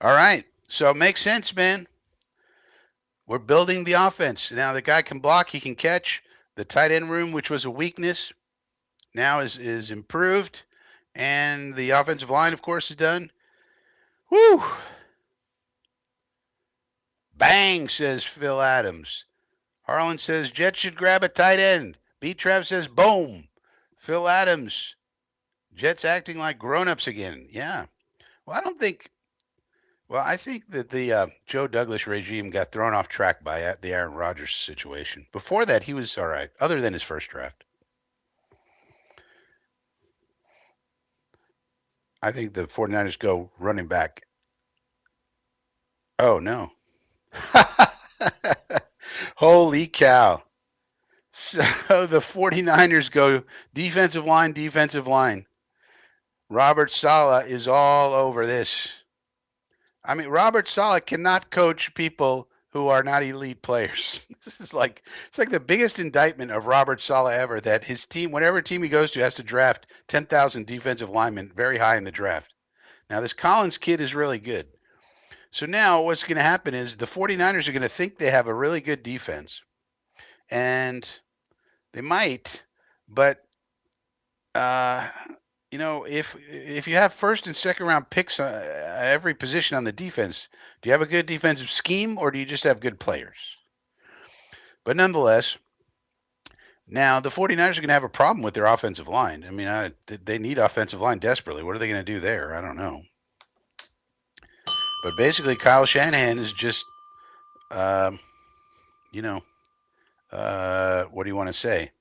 All right. So it makes sense, man. We're building the offense. Now the guy can block, he can catch. The tight end room, which was a weakness, now is improved. And the offensive line, of course, is done. Woo! Bang, says Phil Adams. Harlan says Jets should grab a tight end. B-Trav says boom. Phil Adams. Jets acting like grown-ups again. Yeah. Well, I think that the Joe Douglas regime got thrown off track by the Aaron Rodgers situation. Before that, he was all right, other than his first draft. I think the 49ers go running back. Oh, no. Holy cow. So the 49ers go defensive line. Robert Saleh is all over this. I mean, Robert Saleh cannot coach people who are not elite players. It's like the biggest indictment of Robert Saleh ever, that his team, whatever team he goes to, has to draft 10,000 defensive linemen very high in the draft. Now, this Collins kid is really good. So now what's going to happen is the 49ers are going to think they have a really good defense. And they might, but uh, if you have first and second round picks at every position on the defense, do you have a good defensive scheme or do you just have good players? But nonetheless, now the 49ers are going to have a problem with their offensive line. I mean, they need offensive line desperately. What are they going to do there? I don't know. But basically, Kyle Shanahan is just, um, you know, what do you want to say?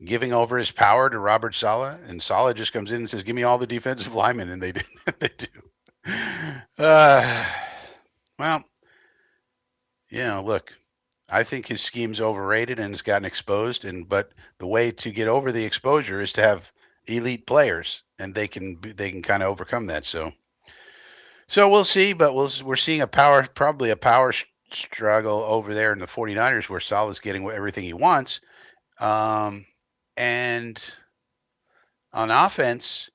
Giving over his power to Robert Saleh, and Saleh just comes in and says, "Give me all the defensive linemen," and they do. They do. Uh, well, look, I think his scheme's overrated and has gotten exposed. But the way to get over the exposure is to have elite players, and they can kind of overcome that. So we'll see, but we're seeing probably a power struggle over there in the 49ers where Saleh's getting everything he wants. Um, and on offense,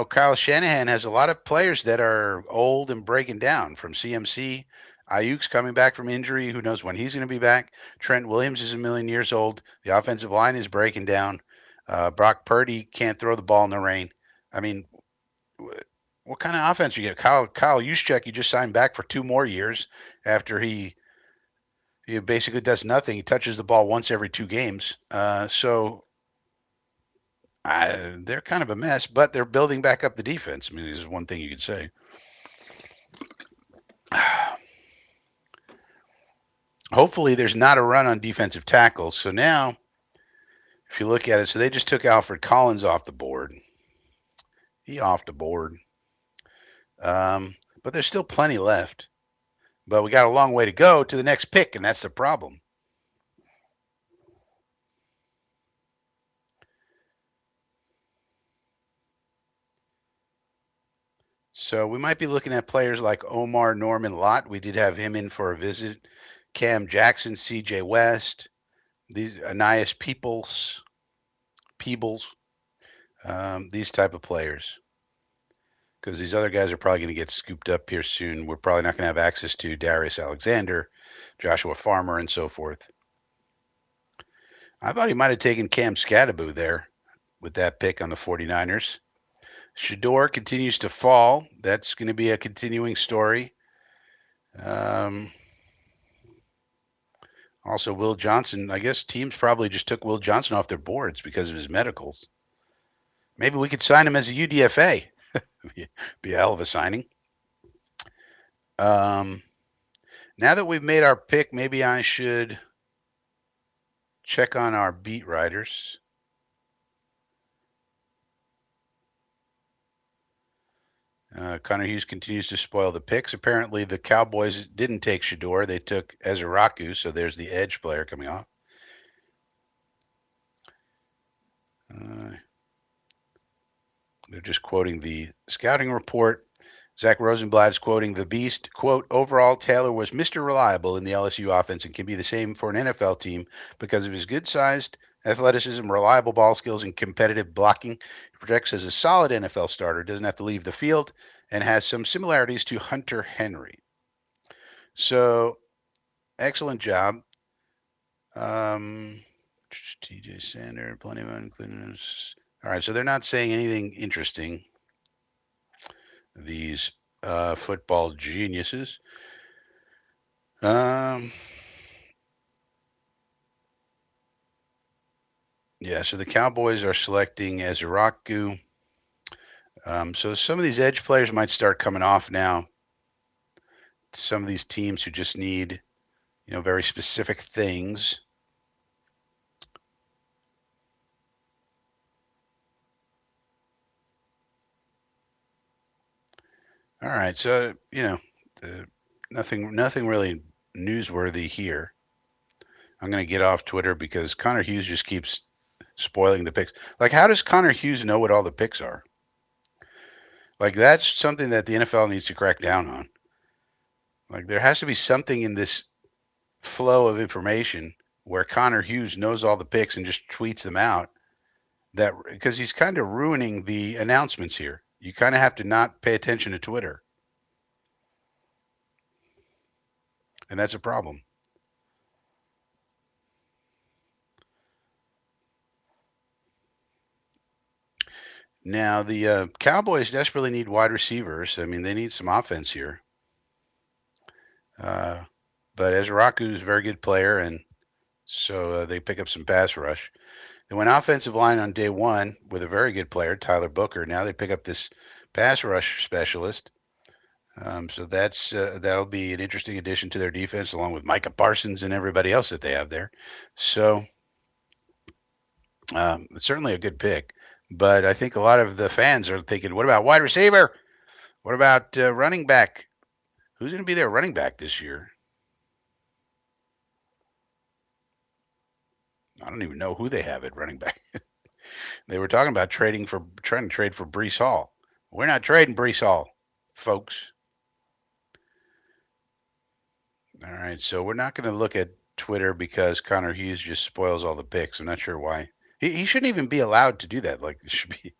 Kyle Shanahan has a lot of players that are old and breaking down from CMC. Ayuk's coming back from injury. Who knows when he's going to be back? Trent Williams is a million years old. The offensive line is breaking down. Brock Purdy can't throw the ball in the rain. I mean, what kind of offense you get? Kyle Juszczyk, you just signed back for 2 more years after he basically does nothing. He touches the ball once every 2 games. They're kind of a mess, but they're building back up the defense. I mean, this is one thing you could say. Hopefully, there's not a run on defensive tackles. So now, if you look at it, so they just took Alfred Collins off the board. He off the board. But there's still plenty left. But we got a long way to go to the next pick, and that's the problem. So we might be looking at players like Omar Norman Lott. We did have him in for a visit. Cam Jackson, C.J. West, these Anais Peebles, these type of players. Because these other guys are probably going to get scooped up here soon. We're probably not going to have access to Darius Alexander, Joshua Farmer, and so forth. I thought he might have taken Cam Scatterbo there with that pick on the 49ers. Shador continues to fall. That's going to be a continuing story. Also, Will Johnson. I guess teams probably just took Will Johnson off their boards because of his medicals. Maybe we could sign him as a UDFA. Be a hell of a signing. Now that we've made our pick, maybe I should check on our beat writers. Connor Hughes continues to spoil the picks. Apparently, the Cowboys didn't take Shador. They took Ezeraku, so there's the edge player coming off. They're just quoting the scouting report. Zach Rosenblatt is quoting the Beast. Quote, overall, Taylor was Mr. Reliable in the LSU offense and can be the same for an NFL team because of his good-sized athleticism, reliable ball skills, and competitive blocking. He projects as a solid NFL starter, doesn't have to leave the field, and has some similarities to Hunter Henry. So, excellent job. TJ Sander, plenty of uncleanness. All right, so they're not saying anything interesting, these football geniuses. Yeah, so the Cowboys are selecting Ezeraku. So some of these edge players might start coming off now. Some of these teams who just need, very specific things. All right, so nothing really newsworthy here. I'm going to get off Twitter because Connor Hughes just keeps spoiling the picks. Like, how does Connor Hughes know what all the picks are? Like, that's something that the NFL needs to crack down on. Like, there has to be something in this flow of information where Connor Hughes knows all the picks and just tweets them out. That because he's kind of ruining the announcements here. You kind of have to not pay attention to Twitter, and that's a problem. Now, the Cowboys desperately need wide receivers. I mean, they need some offense here. Uh, but Ezraku is a very good player, and so they pick up some pass rush. They went offensive line on day one with a very good player, Tyler Booker. Now they pick up this pass rush specialist. So that'll be an interesting addition to their defense, along with Micah Parsons and everybody else that they have there. So it's certainly a good pick. But I think a lot of the fans are thinking, what about wide receiver? What about running back? Who's going to be their running back this year? I don't even know who they have at running back. They were talking about trying to trade for Brees Hall. We're not trading Brees Hall, folks. All right, so we're not going to look at Twitter because Connor Hughes just spoils all the picks. I'm not sure why. He shouldn't even be allowed to do that. Like, it should be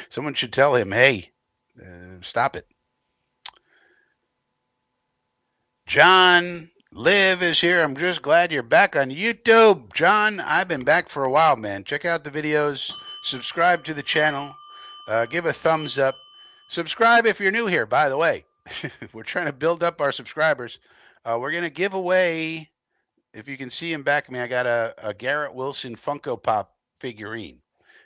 someone should tell him, hey, stop it. John Liv is here. I'm just glad you're back on YouTube. John, I've been back for a while, man. Check out the videos. Subscribe to the channel. Give a thumbs up. Subscribe if you're new here, by the way. We're trying to build up our subscribers. We're going to give away, if you can see in back of me, I got a Garrett Wilson Funko Pop figurine.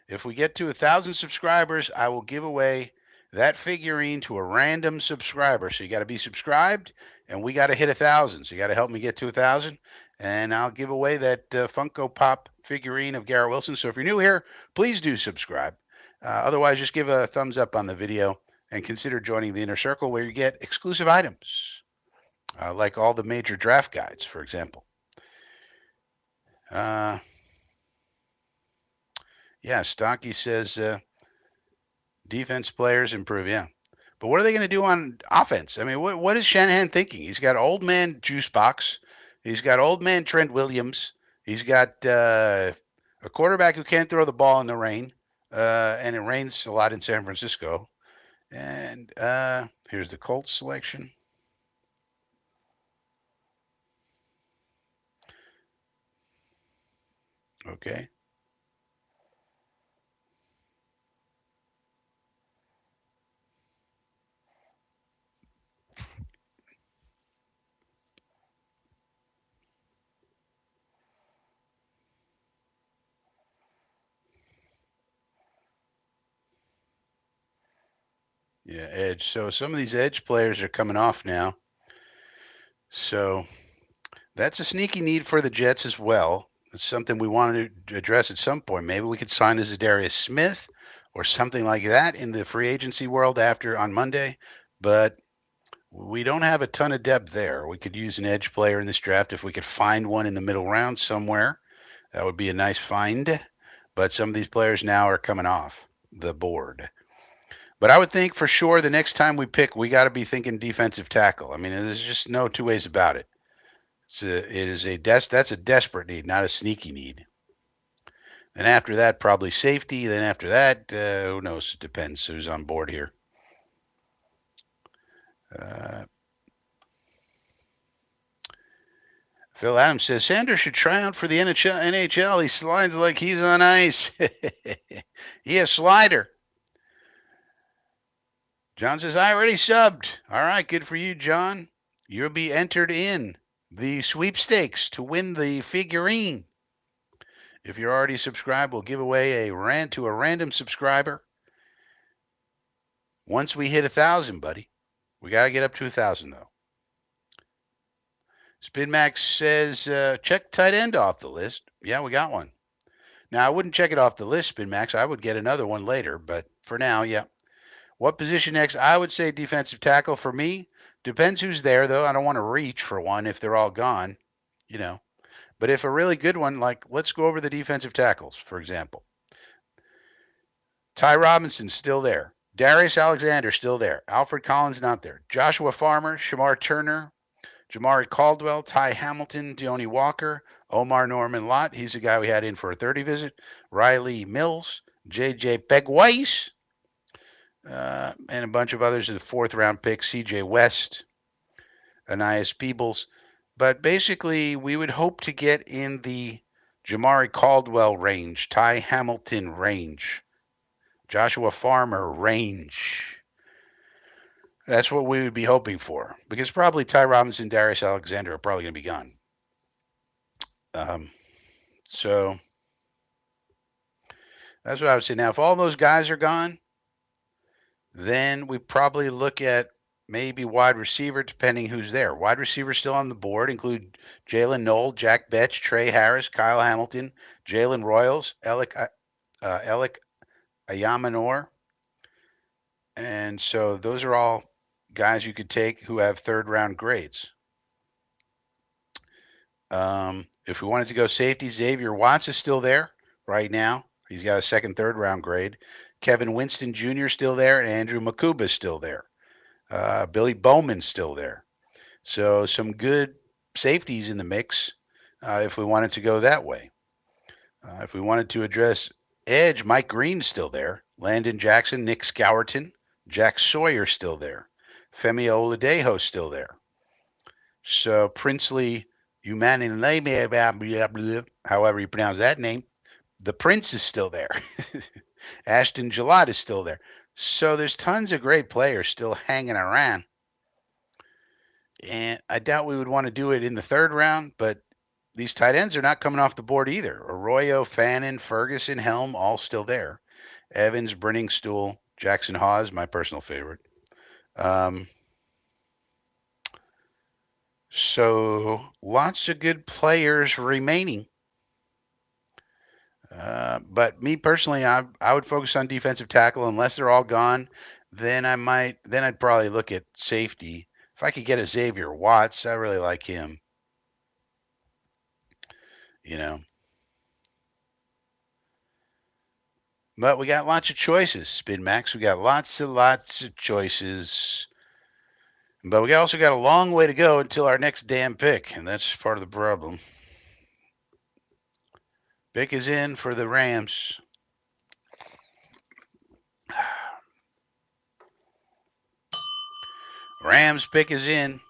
If we get to 1,000 subscribers, I will give away that figurine to a random subscriber. So you got to be subscribed, and we got to hit 1,000. So you got to help me get to 1,000, and I'll give away that Funko Pop figurine of Garrett Wilson. So if you're new here, please do subscribe. Otherwise, just give a thumbs up on the video and consider joining the Inner Circle, where you get exclusive items, like all the major draft guides, for example. Yeah, Stocky says defense players improve. Yeah. But what are they going to do on offense? I mean, what is Shanahan thinking? He's got old man Juice Box. He's got old man Trent Williams. He's got a quarterback who can't throw the ball in the rain. And it rains a lot in San Francisco. And here's the Colts selection. Okay. Yeah, edge. So some of these edge players are coming off now. So that's a sneaky need for the Jets as well. It's something we wanted to address at some point. Maybe we could sign a Zadarius Smith or something like that in the free agency world after on Monday. But we don't have a ton of depth there. We could use an edge player in this draft if we could find one in the middle round somewhere. That would be a nice find. But some of these players now are coming off the board. But I would think for sure the next time we pick, we got to be thinking defensive tackle. I mean, there's just no two ways about it. That's a desperate need, not a sneaky need. And after that, probably safety. Then after that, who knows? It depends who's on board here. Phil Adams says Sanders should try out for the NHL. He slides like he's on ice. He a slider. John says, I already subbed. All right, good for you, John. You'll be entered in the sweepstakes to win the figurine. If you're already subscribed, we'll give away a random subscriber. Once we hit 1,000, buddy. We got to get up to 1,000, though. SpinMax says, check tight end off the list. Yeah, we got one. Now, I wouldn't check it off the list, SpinMax. I would get another one later, but for now, yeah. What position next? I would say defensive tackle for me. Depends who's there, though. I don't want to reach for one if they're all gone, you know. But if a really good one, like let's go over the defensive tackles, for example. Ty Robinson's still there. Darius Alexander still there. Alfred Collins not there. Joshua Farmer, Shamar Turner, Jamari Caldwell, Ty Hamilton, Deone Walker, Omar Norman Lott. He's the guy we had in for a 30 visit. Riley Mills, J.J. Pegwise, and a bunch of others in the fourth round pick, C.J. West, Anais Peebles. But basically, we would hope to get in the Jamari Caldwell range, Ty Hamilton range, Joshua Farmer range. That's what we would be hoping for because probably Ty Robinson, Darius Alexander are probably going to be gone. Um, so that's what I would say. Now, if all those guys are gone, then we probably look at maybe wide receiver, depending who's there. Wide receiver still on the board include Jalen Knoll, Jack Betch, Trey Harris, Kyle Hamilton, Jalen Royals, Alec Ayamanor. And so those are all guys you could take who have third round grades. If we wanted to go safety, Xavier Watts is still there right now. He's got a second, third round grade. Kevin Winston Jr. still there, and Andrew Makuba is still there. Billy Bowman's still there. So some good safeties in the mix if we wanted to go that way. If we wanted to address edge, Mike Green's still there. Landon Jackson, Nick Scourton, Jack Sawyer's still there. Femi Oladejo's still there. So Princely Umanileme, however you pronounce that name, the Prince is still there. Ashton Gillott is still there. So there's tons of great players still hanging around. And I doubt we would want to do it in the third round, but these tight ends are not coming off the board either. Arroyo, Fannin, Ferguson, Helm, all still there. Evans, Brenningstool, Jackson Hawes, my personal favorite. So lots of good players remaining. But me personally, I would focus on defensive tackle unless they're all gone. Then I'd probably look at safety. If I could get a Xavier Watts, I really like him. You know. But we got lots of choices, Spin Max. We got lots of choices. But we also got a long way to go until our next damn pick, and that's part of the problem. Pick is in for the Rams. Rams pick is in.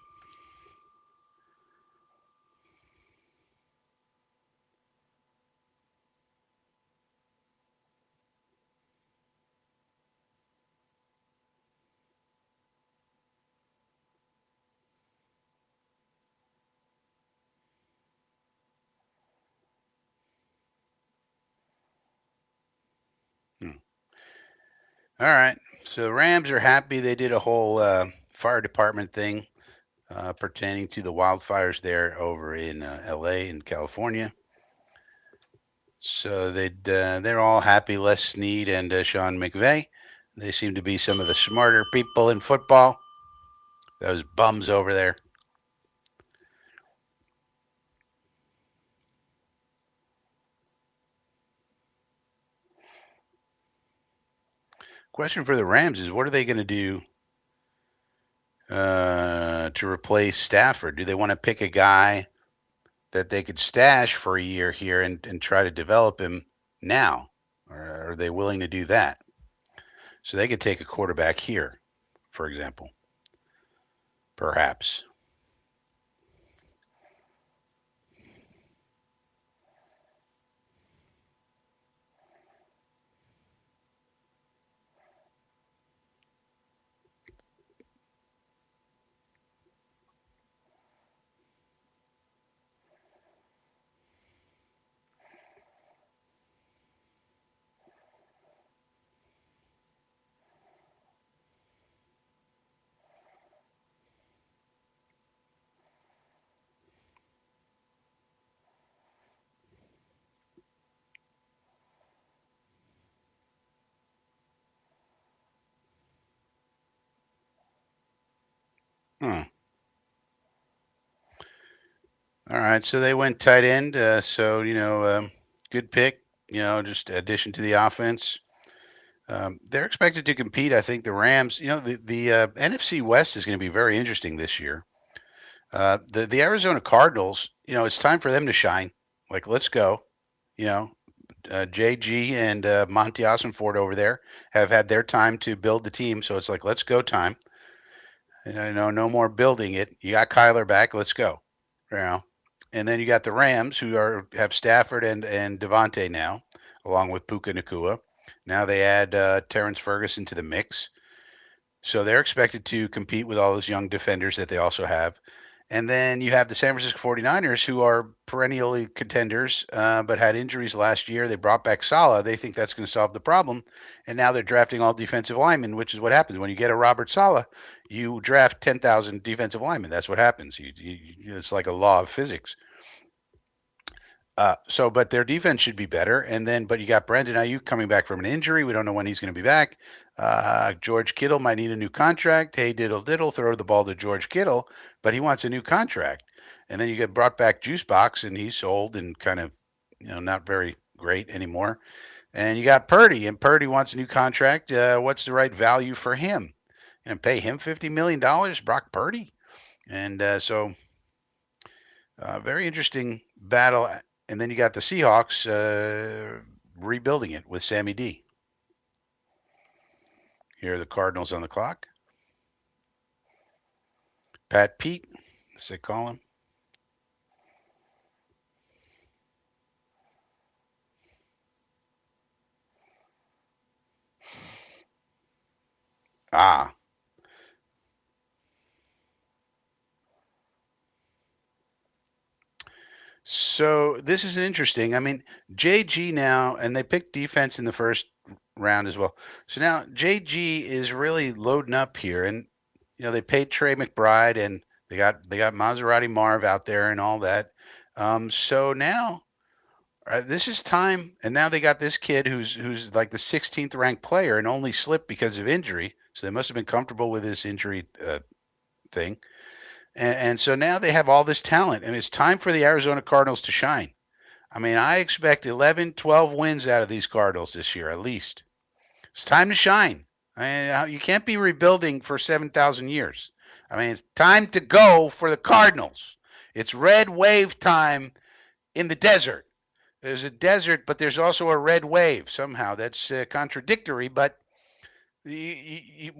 All right. So the Rams are happy they did a whole fire department thing pertaining to the wildfires there over in L.A. in California. So they're all happy. Les Snead and Sean McVay. They seem to be some of the smarter people in football. Those bums over there. Question for the Rams is, what are they going to do to replace Stafford? Do they want to pick a guy that they could stash for a year here and try to develop him now? Or are they willing to do that? So they could take a quarterback here, for example, perhaps. Hmm. All right, so they went tight end. So good pick. Just addition to the offense. They're expected to compete. I think the Rams. The NFC West is going to be very interesting this year. The Arizona Cardinals. It's time for them to shine. Like, let's go. You know, JG and Monty Ossenford over there have had their time to build the team. So it's like, let's go time. No more building it. You got Kyler back. Let's go. You know, and then you got the Rams who have Stafford and Devontae now, along with Puka Nakua. Now they add Terrence Ferguson to the mix. So they're expected to compete with all those young defenders that they also have. And then you have the San Francisco 49ers, who are perennially contenders, but had injuries last year. They brought back Saleh. They think that's going to solve the problem. And now they're drafting all defensive linemen, which is what happens. When you get a Robert Saleh, you draft 10,000 defensive linemen. That's what happens. It's like a law of physics. But their defense should be better. But you got Brandon Ayuk coming back from an injury. We don't know when he's going to be back. George Kittle might need a new contract. Hey, diddle diddle, throw the ball to George Kittle, but he wants a new contract. And then you get brought back Juice Box, and he's sold and kind of, not very great anymore. And you got Purdy, and Purdy wants a new contract. What's the right value for him? And pay him $50 million, Brock Purdy? And very interesting battle. And then you got the Seahawks rebuilding it with Sammy D. Here are the Cardinals on the clock. Pat Pete, as they call him. Ah. So this is interesting. I mean, JG now, and they picked defense in the first round as well. So now JG is really loading up here, and they paid Trey McBride, and they got Maserati Marv out there and all that. So now this is time, and now they got this kid who's like the 16th ranked player and only slipped because of injury. So they must have been comfortable with this injury thing. And so now they have all this talent, and it's time for the Arizona Cardinals to shine. I mean, I expect 11, 12 wins out of these Cardinals this year, at least. It's time to shine. I mean, you can't be rebuilding for 7,000 years. I mean, it's time to go for the Cardinals. It's red wave time in the desert. There's a desert, but there's also a red wave. Somehow that's contradictory, but they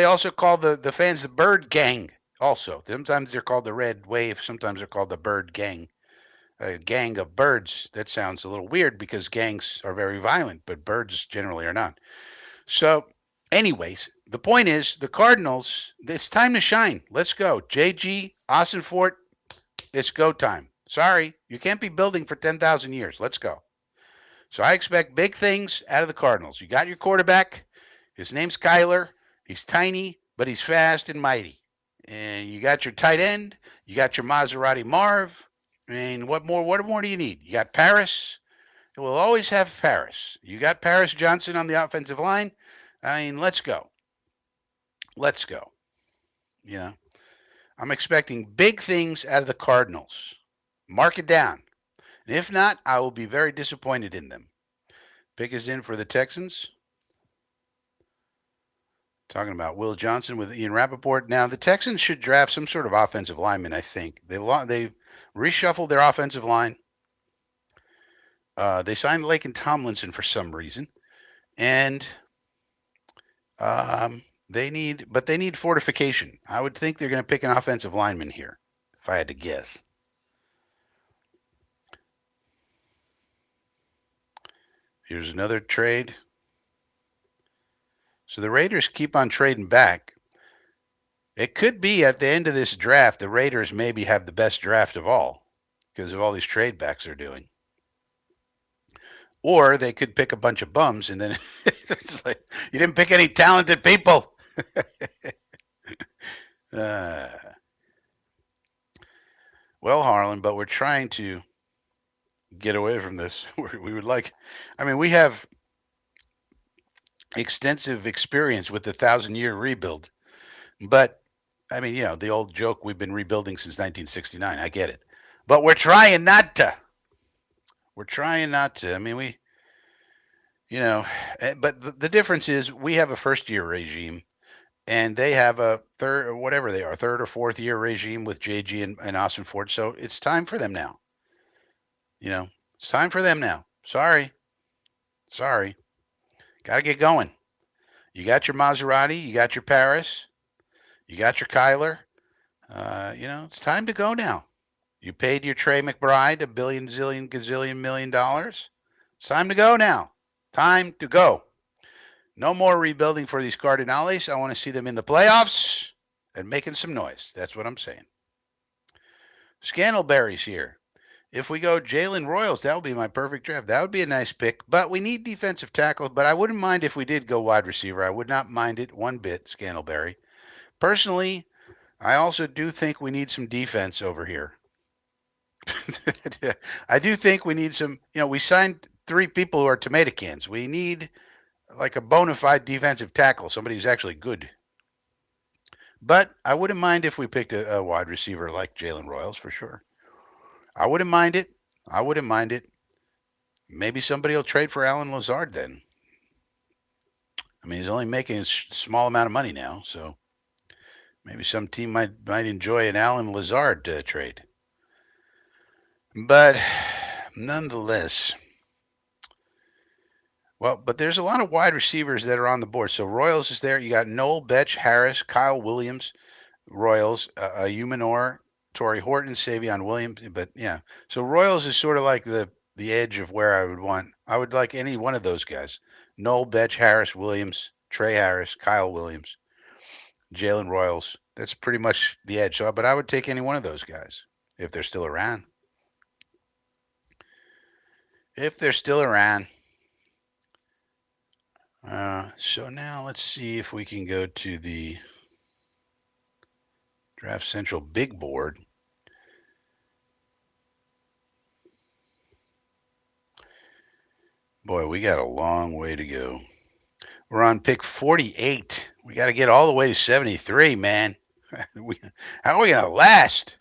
also call the fans the Bird Gang. Also, sometimes they're called the Red Wave. Sometimes they're called the Bird Gang. A gang of birds. That sounds a little weird because gangs are very violent, but birds generally are not. So, anyways, the point is the Cardinals. It's time to shine. Let's go, JG Austin Fort. It's go time. Sorry, you can't be building for 10,000 years. Let's go. So I expect big things out of the Cardinals. You got your quarterback. His name's Kyler. He's tiny, but he's fast and mighty. And you got your tight end. You got your Maserati Marv. I mean, what more? What more do you need? You got Paris. We'll always have Paris. You got Paris Johnson on the offensive line. I mean, let's go. Let's go. You know, I'm expecting big things out of the Cardinals. Mark it down. And if not, I will be very disappointed in them. Pick is in for the Texans. Talking about Will Johnson with Ian Rappaport. Now, the Texans should draft some sort of offensive lineman, I think. They reshuffled their offensive line. They signed Laken Tomlinson for some reason. And they need fortification. I would think they're going to pick an offensive lineman here, if I had to guess. Here's another trade. So the Raiders keep on trading back. It could be at the end of this draft, the Raiders maybe have the best draft of all because of all these trade backs they're doing. Or they could pick a bunch of bums and then it's like, you didn't pick any talented people. Well, Harlan, but we're trying to get away from this. We would like, I mean, we have extensive experience with the 1,000-year rebuild, but I mean, the old joke, we've been rebuilding since 1969. I get it, but we're trying not to. We're trying not to. I mean, but the difference is we have a first-year regime, and they have a third, or whatever they are, third or fourth year regime with JG and Austin Ford. So it's time for them now. It's time for them now. Sorry. Sorry. Got to get going. You got your Maserati. You got your Paris. You got your Kyler. It's time to go now. You paid your Trey McBride a billion, zillion, gazillion, $1 million. It's time to go now. Time to go. No more rebuilding for these Cardinals. I want to see them in the playoffs and making some noise. That's what I'm saying. Scandalberry's here. If we go Jalen Royals, that would be my perfect draft. That would be a nice pick, but we need defensive tackle. But I wouldn't mind if we did go wide receiver. I would not mind it one bit, Scandalberry. Personally, I also do think we need some defense over here. I do think we need some, we signed 3 people who are tomato cans. We need like a bona fide defensive tackle, somebody who's actually good. But I wouldn't mind if we picked a wide receiver like Jalen Royals for sure. I wouldn't mind it. I wouldn't mind it. Maybe somebody will trade for Alan Lazard then. I mean, he's only making a small amount of money now, so maybe some team might enjoy an Alan Lazard trade. But nonetheless, but there's a lot of wide receivers that are on the board. So Royals is there. You got Noel Betch, Harris, Kyle Williams, Royals, Umanor, Torrey Horton, Savion Williams. But yeah, so Royals is sort of like the edge of where I would want. I would like any one of those guys: Noel Betch, Harris, Williams, Trey Harris, Kyle Williams, Jalen Royals. That's pretty much the edge. So, but I would take any one of those guys if they're still around. If they're still around. So now let's see if we can go to the Draft Central big board. Boy, we got a long way to go. We're on pick 48. We got to get all the way to 73, man. How are we going to last?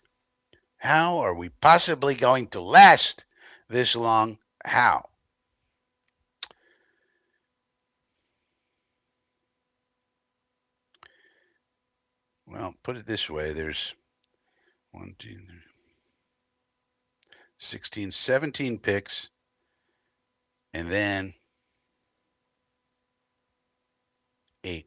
How are we possibly going to last this long? How? Well, put it this way. There's 1, 2, 3, 16, 17 picks. And then 8.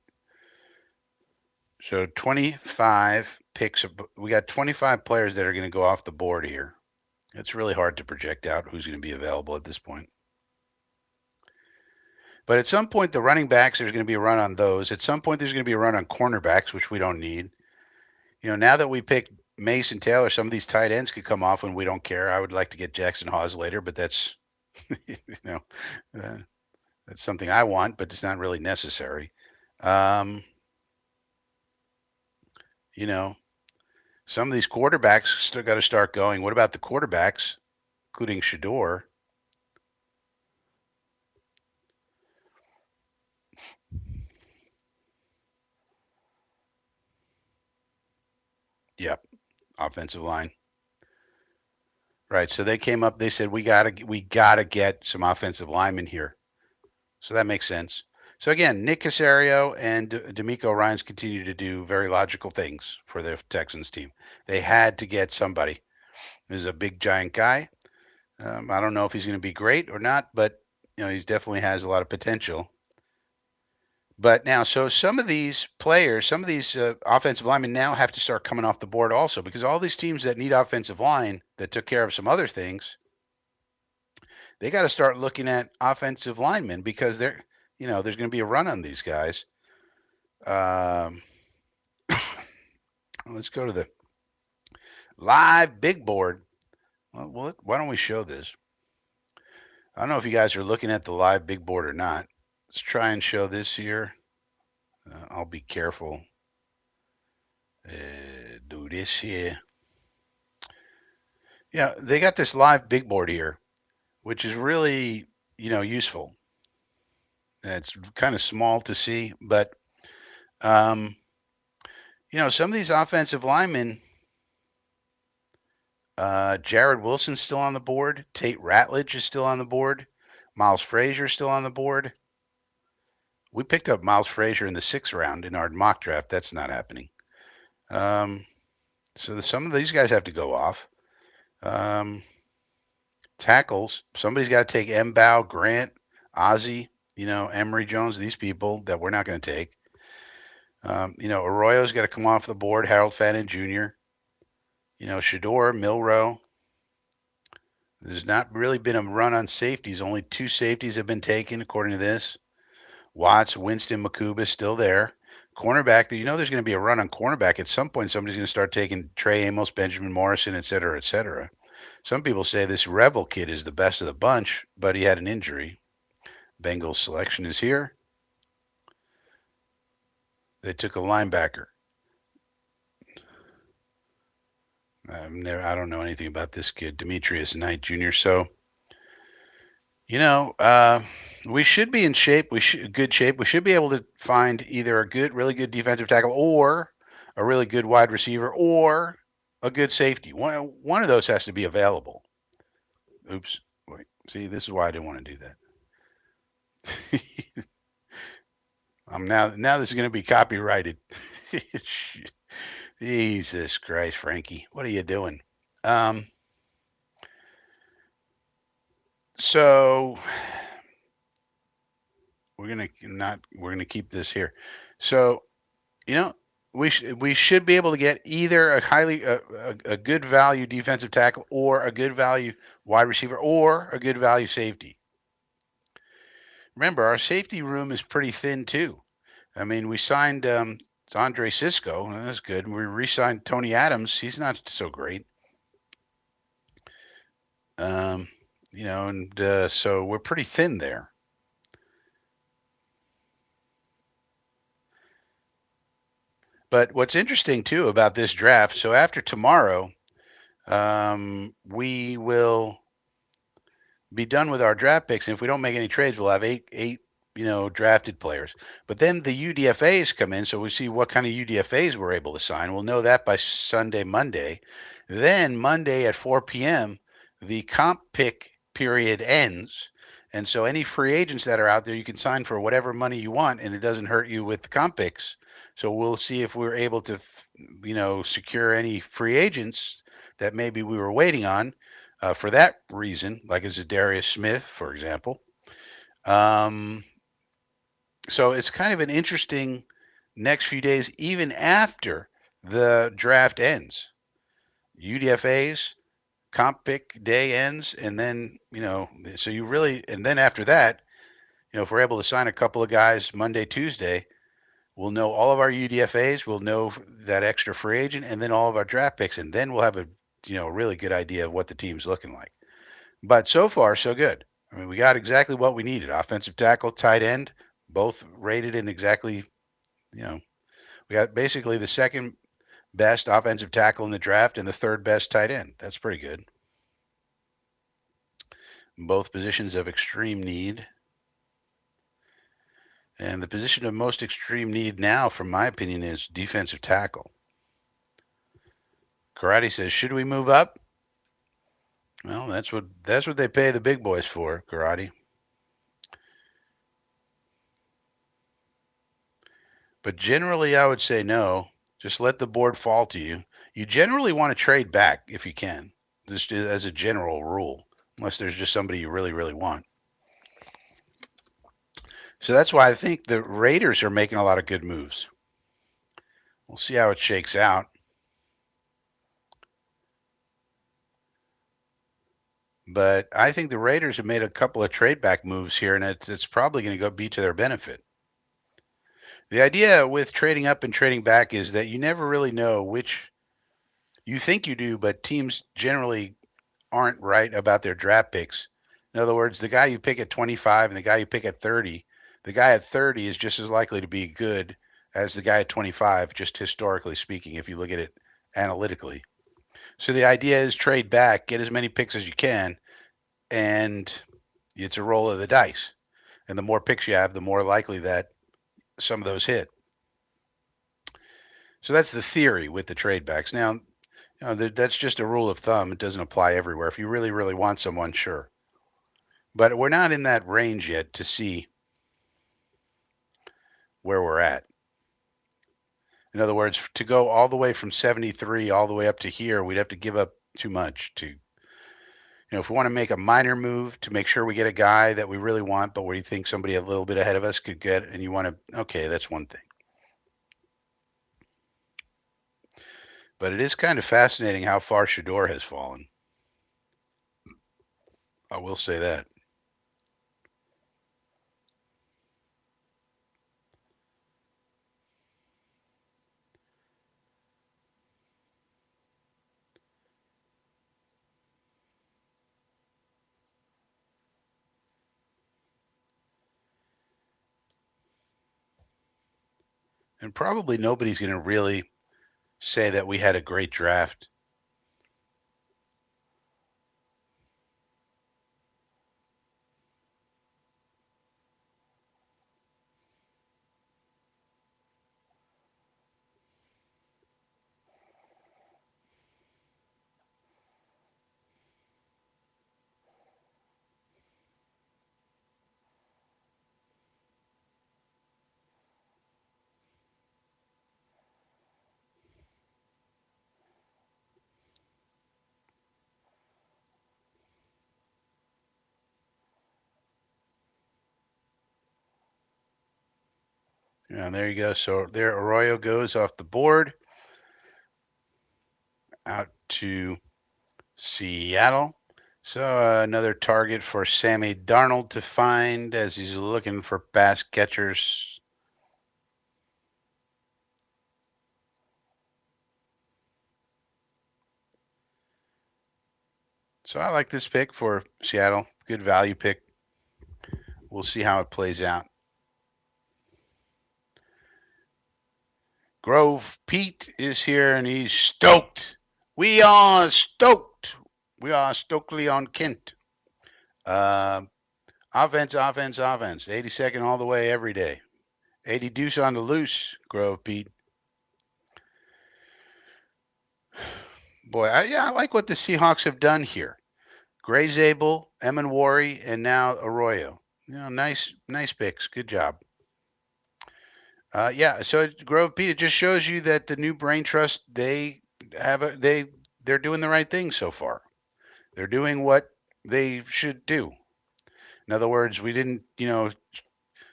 So 25 picks. We got 25 players that are going to go off the board here. It's really hard to project out who's going to be available at this point. But at some point, the running backs, there's going to be a run on those. At some point, there's going to be a run on cornerbacks, which we don't need. Now that we picked Mason Taylor, some of these tight ends could come off when we don't care. I would like to get Jackson Hawes later, but that's, that's something I want, but it's not really necessary. Some of these quarterbacks still got to start going. What about the quarterbacks, including Shador? Yep, offensive line. Right. So they came up. They said we gotta get some offensive linemen here. So that makes sense. So again, Nick Caserio and D'Amico Ryans continue to do very logical things for the Texans team. They had to get somebody. This is a big giant guy. I don't know if he's going to be great or not, but he definitely has a lot of potential. But now, so some of these players, some of these offensive linemen now have to start coming off the board also, because all these teams that need offensive line that took care of some other things, they got to start looking at offensive linemen, because there's going to be a run on these guys. Let's go to the live big board. Well, why don't we show this? I don't know if you guys are looking at the live big board or not. Let's try and show this here. I'll be careful. Do this here. Yeah, they got this live big board here, which is really, useful. It's kind of small to see, but, some of these offensive linemen, Jared Wilson's still on the board. Tate Ratledge is still on the board. Miles Frazier still on the board. We picked up Miles Frazier in the 6th round in our mock draft. That's not happening. So some of these guys have to go off. Tackles. Somebody's got to take M'Bow, Grant, Ozzy, Emery Jones, these people that we're not going to take. Arroyo's got to come off the board. Harold Fannin Jr. Shador, Milrow. There's not really been a run on safeties. Only 2 safeties have been taken, according to this. Watts, Winston, Makuba still there. Cornerback, there's going to be a run on cornerback. At some point, somebody's going to start taking Trey Amos, Benjamin Morrison, et cetera, et cetera. Some people say this Revel kid is the best of the bunch, but he had an injury. Bengals selection is here. They took a linebacker. I don't know anything about this kid, Demetrius Knight Jr. So, we should be in shape. Good shape. We should be able to find either a really good defensive tackle, or a really good wide receiver, or a good safety. One of those has to be available. Oops. Wait. See, this is why I didn't want to do that. Now this is going to be copyrighted. Jesus Christ, Frankie, what are you doing? So we're gonna keep this here. So we should be able to get either a good value defensive tackle, or a good value wide receiver, or a good value safety. Remember, our safety room is pretty thin too. I mean, we signed Andre Cisco. That's good. We re-signed Tony Adams. He's not so great. So we're pretty thin there. But what's interesting too about this draft, so after tomorrow, we will be done with our draft picks. And if we don't make any trades, we'll have eight drafted players. But then the UDFAs come in, so we see what kind of UDFAs we're able to sign. We'll know that by Sunday, Monday. Then Monday at 4 p.m., the comp pick period ends. And so any free agents that are out there, you can sign for whatever money you want, and it doesn't hurt you with the comp picks. So we'll see if we're able to, secure any free agents that maybe we were waiting on for that reason, like as a Darius Smith, for example. So it's kind of an interesting next few days, even after the draft ends. UDFAs, comp pick day ends, and then, so and then after that, if we're able to sign a couple of guys Monday, Tuesday, we'll know all of our UDFAs, we'll know that extra free agent, and then all of our draft picks, and then we'll have a really good idea of what the team's looking like. But so far, so good. I mean, we got exactly what we needed. Offensive tackle, tight end, both rated in exactly, we got basically the second best offensive tackle in the draft and the third best tight end. That's pretty good. Both positions of extreme need. And the position of most extreme need now, from my opinion, is defensive tackle. Karate says, should we move up? Well, that's what they pay the big boys for, Karate. But generally, I would say no. Just let the board fall to you. You generally want to trade back if you can, just as a general rule, unless there's just somebody you really, really want. So that's why I think the Raiders are making a lot of good moves. We'll see how it shakes out. But I think the Raiders have made a couple of trade back moves here, and it's probably going to be to their benefit. The idea with trading up and trading back is that you never really know which you think you do, but teams generally aren't right about their draft picks. In other words, the guy you pick at 25 and the guy you pick at 30, the guy at 30 is just as likely to be good as the guy at 25, just historically speaking, if you look at it analytically. So the idea is trade back, get as many picks as you can, and it's a roll of the dice. And the more picks you have, the more likely that some of those hit. So that's the theory with the trade backs. Now, that's just a rule of thumb. It doesn't apply everywhere. If you really, really want someone, sure. But we're not in that range yet to see where we're at. In other words, to go all the way from 73 all the way up to here, we'd have to give up too much to, If we want to make a minor move to make sure we get a guy that we really want, but where you think somebody a little bit ahead of us could get, and you want to, okay, that's one thing. But it is kind of fascinating how far Shador has fallen. I will say that. And probably nobody's going to really say that we had a great draft. And there you go. So there Arroyo goes off the board out to Seattle. So another target for Sammy Darnold to find as he's looking for pass catchers. So I like this pick for Seattle. Good value pick. We'll see how it plays out. Grove Pete is here and he's stoked. We are stoked. We are Stokely on Kent. Uh, offense, offense, offense. 82nd all the way every day. 80 deuce on the loose, Grove Pete. Boy, I like what the Seahawks have done here. Gray Zabel, Emanwari, and now Arroyo. Nice picks. Good job. Yeah, so Grove Pete, it just shows you that the new brain trust they're doing the right thing so far. They're doing what they should do. In other words, we didn't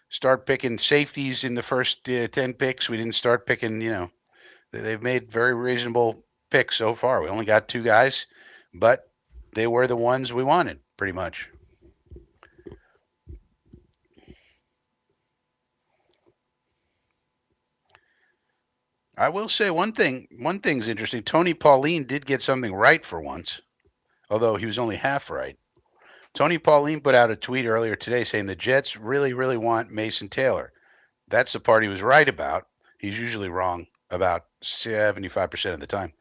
start picking safeties in the first 10 picks. We didn't start picking they've made very reasonable picks so far. We only got two guys, but they were the ones we wanted pretty much. I will say one thing. One thing's interesting. Tony Pauline did get something right for once, although he was only half right. Tony Pauline put out a tweet earlier today saying the Jets really, really want Mason Taylor. That's the part he was right about. He's usually wrong about 75% of the time.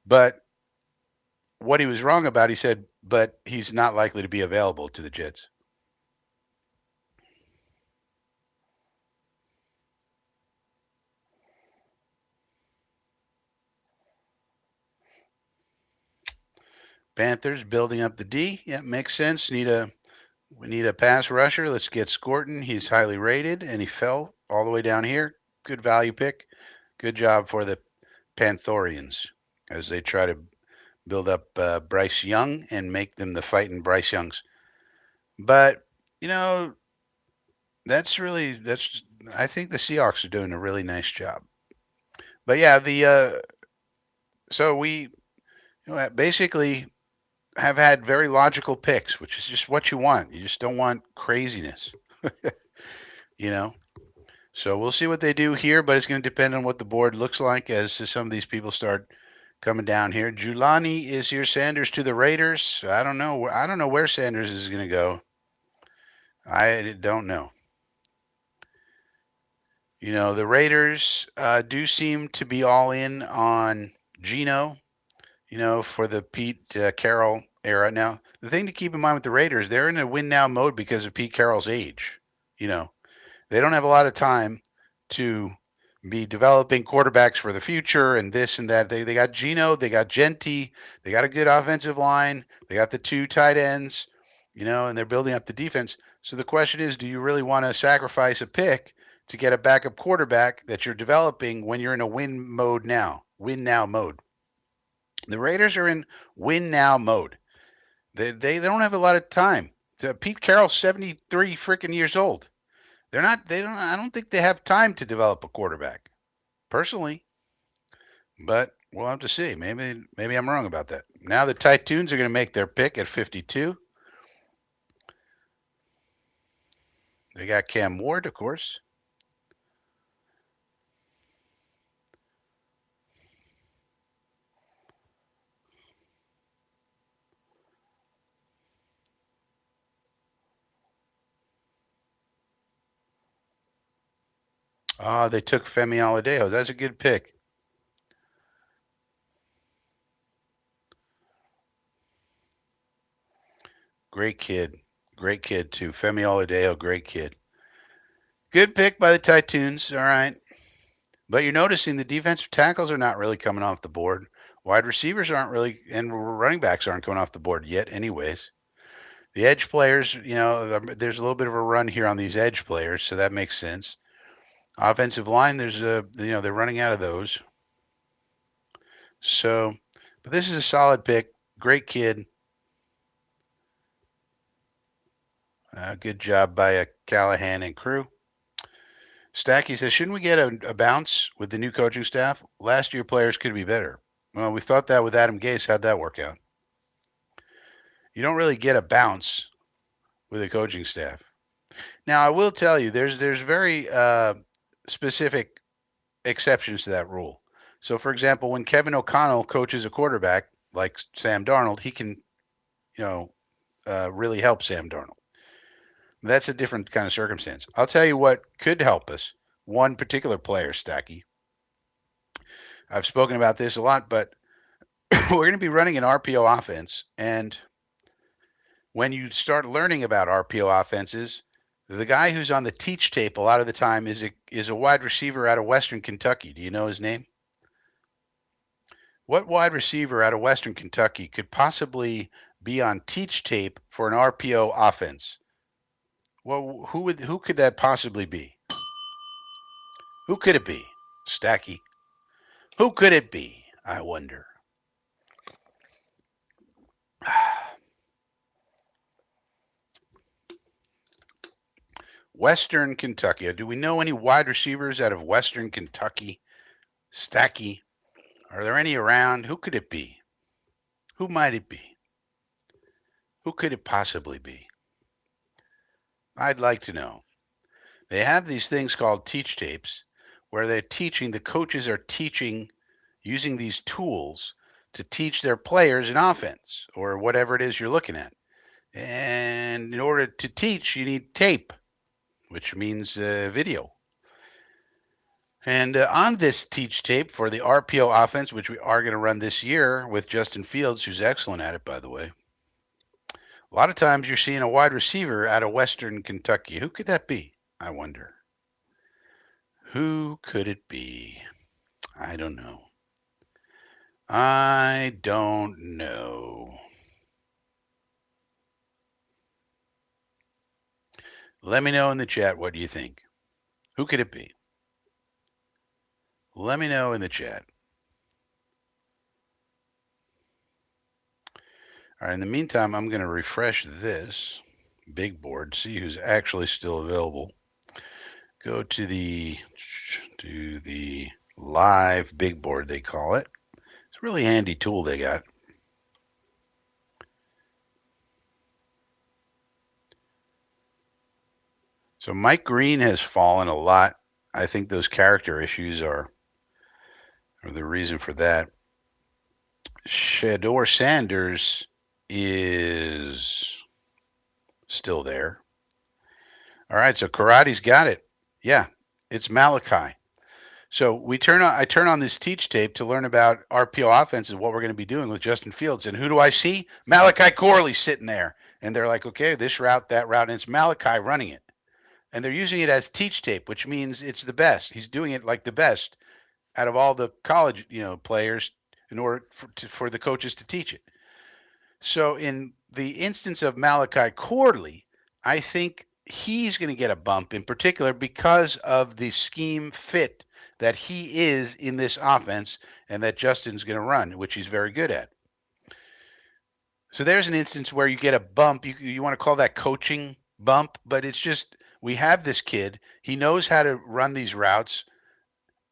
But what he was wrong about, he said, but he's not likely to be available to the Jets. Panthers building up the D. Yeah, makes sense. We need a pass rusher. Let's get Scorton. He's highly rated, and he fell all the way down here. Good value pick. Good job for the Panthorians as they try to build up Bryce Young and make them the fighting Bryce Youngs. But you know, that's. I think the Seahawks are doing a really nice job. But yeah, the so we basically have had very logical picks, which is just what you want. You just don't want craziness, you know. So we'll see what they do here, but it's going to depend on what the board looks like as some of these people start coming down here. Julani is here. Sanders to the Raiders. I don't know. I don't know where Sanders is going to go. I don't know. The Raiders do seem to be all in on Geno, for the Pete Carroll era. Now, the thing to keep in mind with the Raiders, they're in a win now mode because of Pete Carroll's age. You know, they don't have a lot of time to be developing quarterbacks for the future and this and that. They got Geno, they got Genti, they got a good offensive line, they got the two tight ends, and they're building up the defense. So the question is, do you really want to sacrifice a pick to get a backup quarterback that you're developing when you're in a win now mode? The Raiders are in win now mode. They don't have a lot of time. Pete Carroll's 73 freaking years old. They're not. They don't. I don't think they have time to develop a quarterback personally. But we'll have to see. Maybe I'm wrong about that. Now the Titans are going to make their pick at 52. They got Cam Ward, of course. Ah, they took Femi Aladejo. That's a good pick. Great kid. Great kid, too. Femi Aladejo, great kid. Good pick by the Titans. All right. But you're noticing the defensive tackles are not really coming off the board. Wide receivers aren't really, and running backs aren't coming off the board yet, anyways. The edge players, there's a little bit of a run here on these edge players, so that makes sense. Offensive line, they're running out of those. So, but this is a solid pick. Great kid. Good job by Callahan and crew. Stacky says, shouldn't we get a bounce with the new coaching staff? Last year players could be better. Well, we thought that with Adam Gase. How'd that work out? You don't really get a bounce with a coaching staff. Now, I will tell you, there's very specific exceptions to that rule. So, for example, when Kevin O'Connell coaches a quarterback like Sam Darnold, he can, really help Sam Darnold. That's a different kind of circumstance. I'll tell you what could help us. One particular player, Stacky. I've spoken about this a lot, but we're going to be running an RPO offense. And when you start learning about RPO offenses, the guy who's on the teach tape a lot of the time is a wide receiver out of Western Kentucky. Do you know his name? What wide receiver out of Western Kentucky could possibly be on teach tape for an RPO offense? Well, who could that possibly be? Who could it be? Stacky. Who could it be? I wonder. Western Kentucky. Do we know any wide receivers out of Western Kentucky? Stacky. Are there any around? Who could it be? Who might it be? Who could it possibly be? I'd like to know. They have these things called teach tapes where the coaches are teaching using these tools to teach their players an offense or whatever it is you're looking at. And in order to teach, you need tape, which means video. And on this teach tape for the RPO offense, which we are going to run this year with Justin Fields, who's excellent at it, by the way, a lot of times you're seeing a wide receiver out of Western Kentucky. Who could that be? I wonder. Who could it be? I don't know. I don't know. Let me know in the chat what do you think. Who could it be? Let me know in the chat. All right, in the meantime, I'm going to refresh this big board, see who's actually still available. Go to the live big board, they call it. It's a really handy tool they got. So Mike Green has fallen a lot. I think those character issues are the reason for that. Shedeur Sanders is still there. All right, so Karate's got it. Yeah, it's Malachi. So I turn on this teach tape to learn about RPO offenses, what we're going to be doing with Justin Fields. And who do I see? Malachi Corley sitting there. And they're like, okay, this route, that route, and it's Malachi running it. And they're using it as teach tape, which means it's the best. He's doing it like the best out of all the college, players in order for the coaches to teach it. So in the instance of Malachi Corley, I think he's going to get a bump in particular because of the scheme fit that he is in this offense and that Justin's going to run, which he's very good at. So there's an instance where you get a bump. You want to call that coaching bump, but it's just we have this kid. He knows how to run these routes,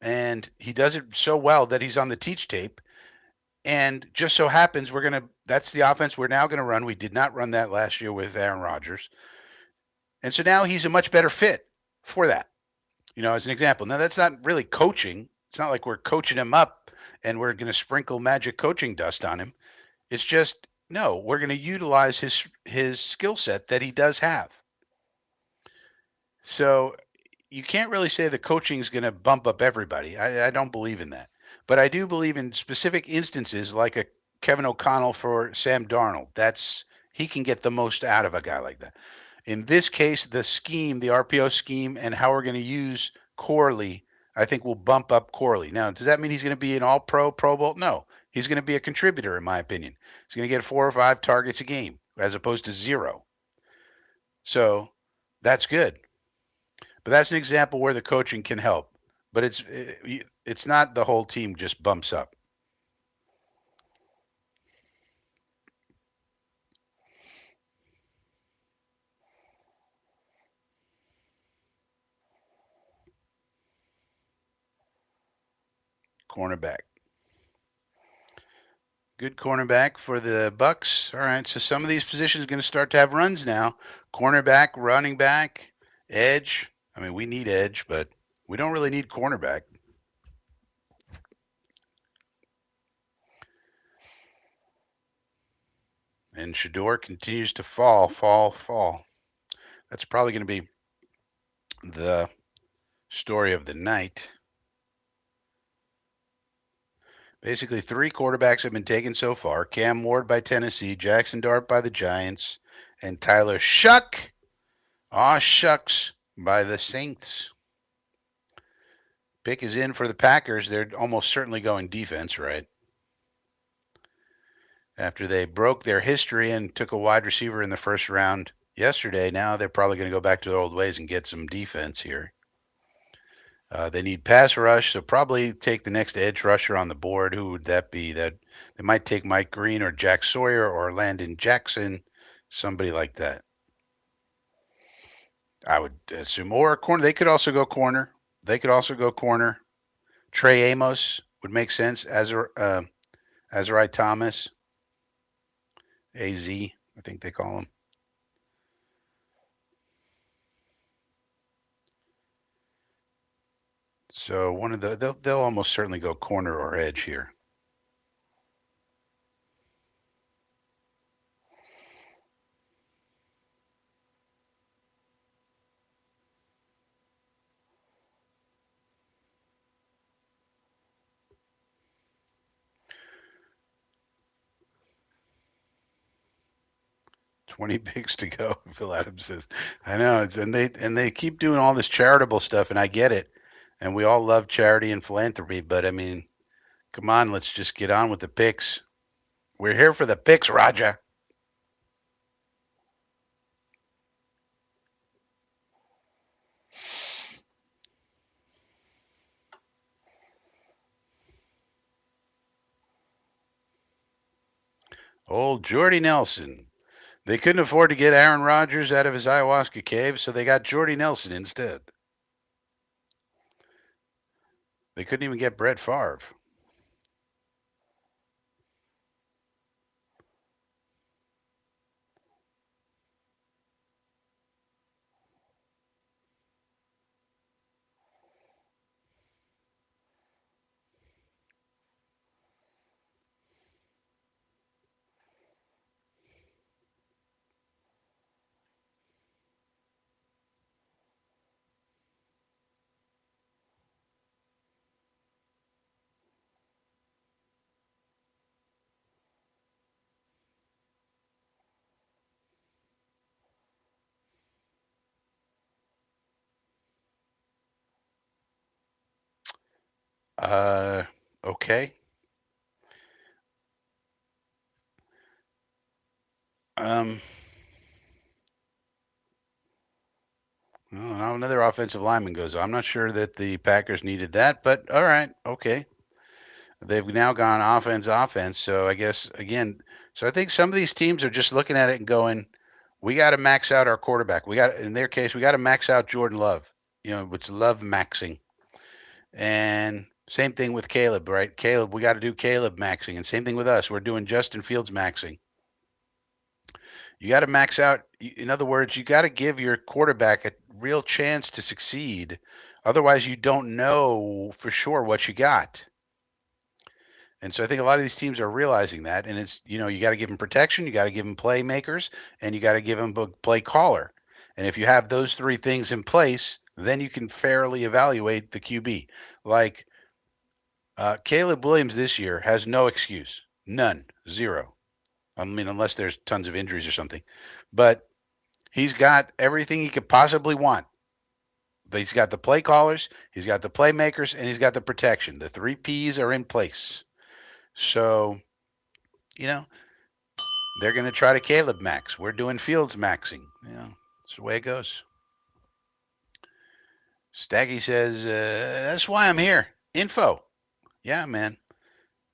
and he does it so well that he's on the teach tape. And just so happens that's the offense we're now gonna run. We did not run that last year with Aaron Rodgers. And so now he's a much better fit for that. As an example. Now that's not really coaching. It's not like we're coaching him up and we're gonna sprinkle magic coaching dust on him. It's just no, we're gonna utilize his skill set that he does have. So you can't really say the coaching is going to bump up everybody. I don't believe in that. But I do believe in specific instances like a Kevin O'Connell for Sam Darnold. He can get the most out of a guy like that. In this case, the scheme, the RPO scheme, and how we're going to use Corley, I think will bump up Corley. Now, does that mean he's going to be an all-pro, Pro Bowl? No. He's going to be a contributor, in my opinion. He's going to get 4 or 5 targets a game as opposed to 0. So that's good. But that's an example where the coaching can help. But it's not the whole team just bumps up. Cornerback. Good cornerback for the Bucks. All right, so some of these positions are going to start to have runs now. Cornerback, running back, edge. I mean, we need edge, but we don't really need cornerback. And Shador continues to fall. That's probably going to be the story of the night. Basically, 3 quarterbacks have been taken so far. Cam Ward by Tennessee, Jackson Dart by the Giants, and Tyler Shucks by the Saints. Pick is in for the Packers. They're almost certainly going defense, right? After they broke their history and took a wide receiver in the first round yesterday, now they're probably going to go back to their old ways and get some defense here. They need pass rush, so probably take the next edge rusher on the board. Who would that be? That they might take Mike Green or Jack Sawyer or Landon Jackson, somebody like that. I would assume, or corner. They could also go corner. They could also go corner. Trey Amos would make sense. Azarai Thomas, AZ, I think they call him. So one of they'll almost certainly go corner or edge here. 20 picks to go. Phil Adams says, "I know." And they keep doing all this charitable stuff, and I get it. And we all love charity and philanthropy, but I mean, come on, let's just get on with the picks. We're here for the picks, Raja. Old Jordy Nelson. They couldn't afford to get Aaron Rodgers out of his ayahuasca cave, so they got Jordy Nelson instead. They couldn't even get Brett Favre. Uh, okay. Um, Well, now another offensive lineman goes. I'm not sure that the Packers needed that, but all right, okay. They've now gone offense. So I guess again, so I think some of these teams are just looking at it and going, we got to max out our quarterback. We got, in their case, we got to max out Jordan Love. It's love maxing. And same thing with Caleb, right? Caleb, we got to do Caleb maxing. And same thing with us. We're doing Justin Fields maxing. You got to max out. In other words, you got to give your quarterback a real chance to succeed. Otherwise, you don't know for sure what you got. And so I think a lot of these teams are realizing that. And it's, you got to give them protection, you got to give them playmakers, and you got to give them a play caller. And if you have those three things in place, then you can fairly evaluate the QB. Like Caleb Williams this year has no excuse. None. Zero. I mean, unless there's tons of injuries or something. But he's got everything he could possibly want. But he's got the play callers, he's got the playmakers, and he's got the protection. The three P's are in place. So, you know, they're going to try to Caleb max. We're doing Fields maxing. That's the way it goes. Staggy says, that's why I'm here. Info. Yeah, man.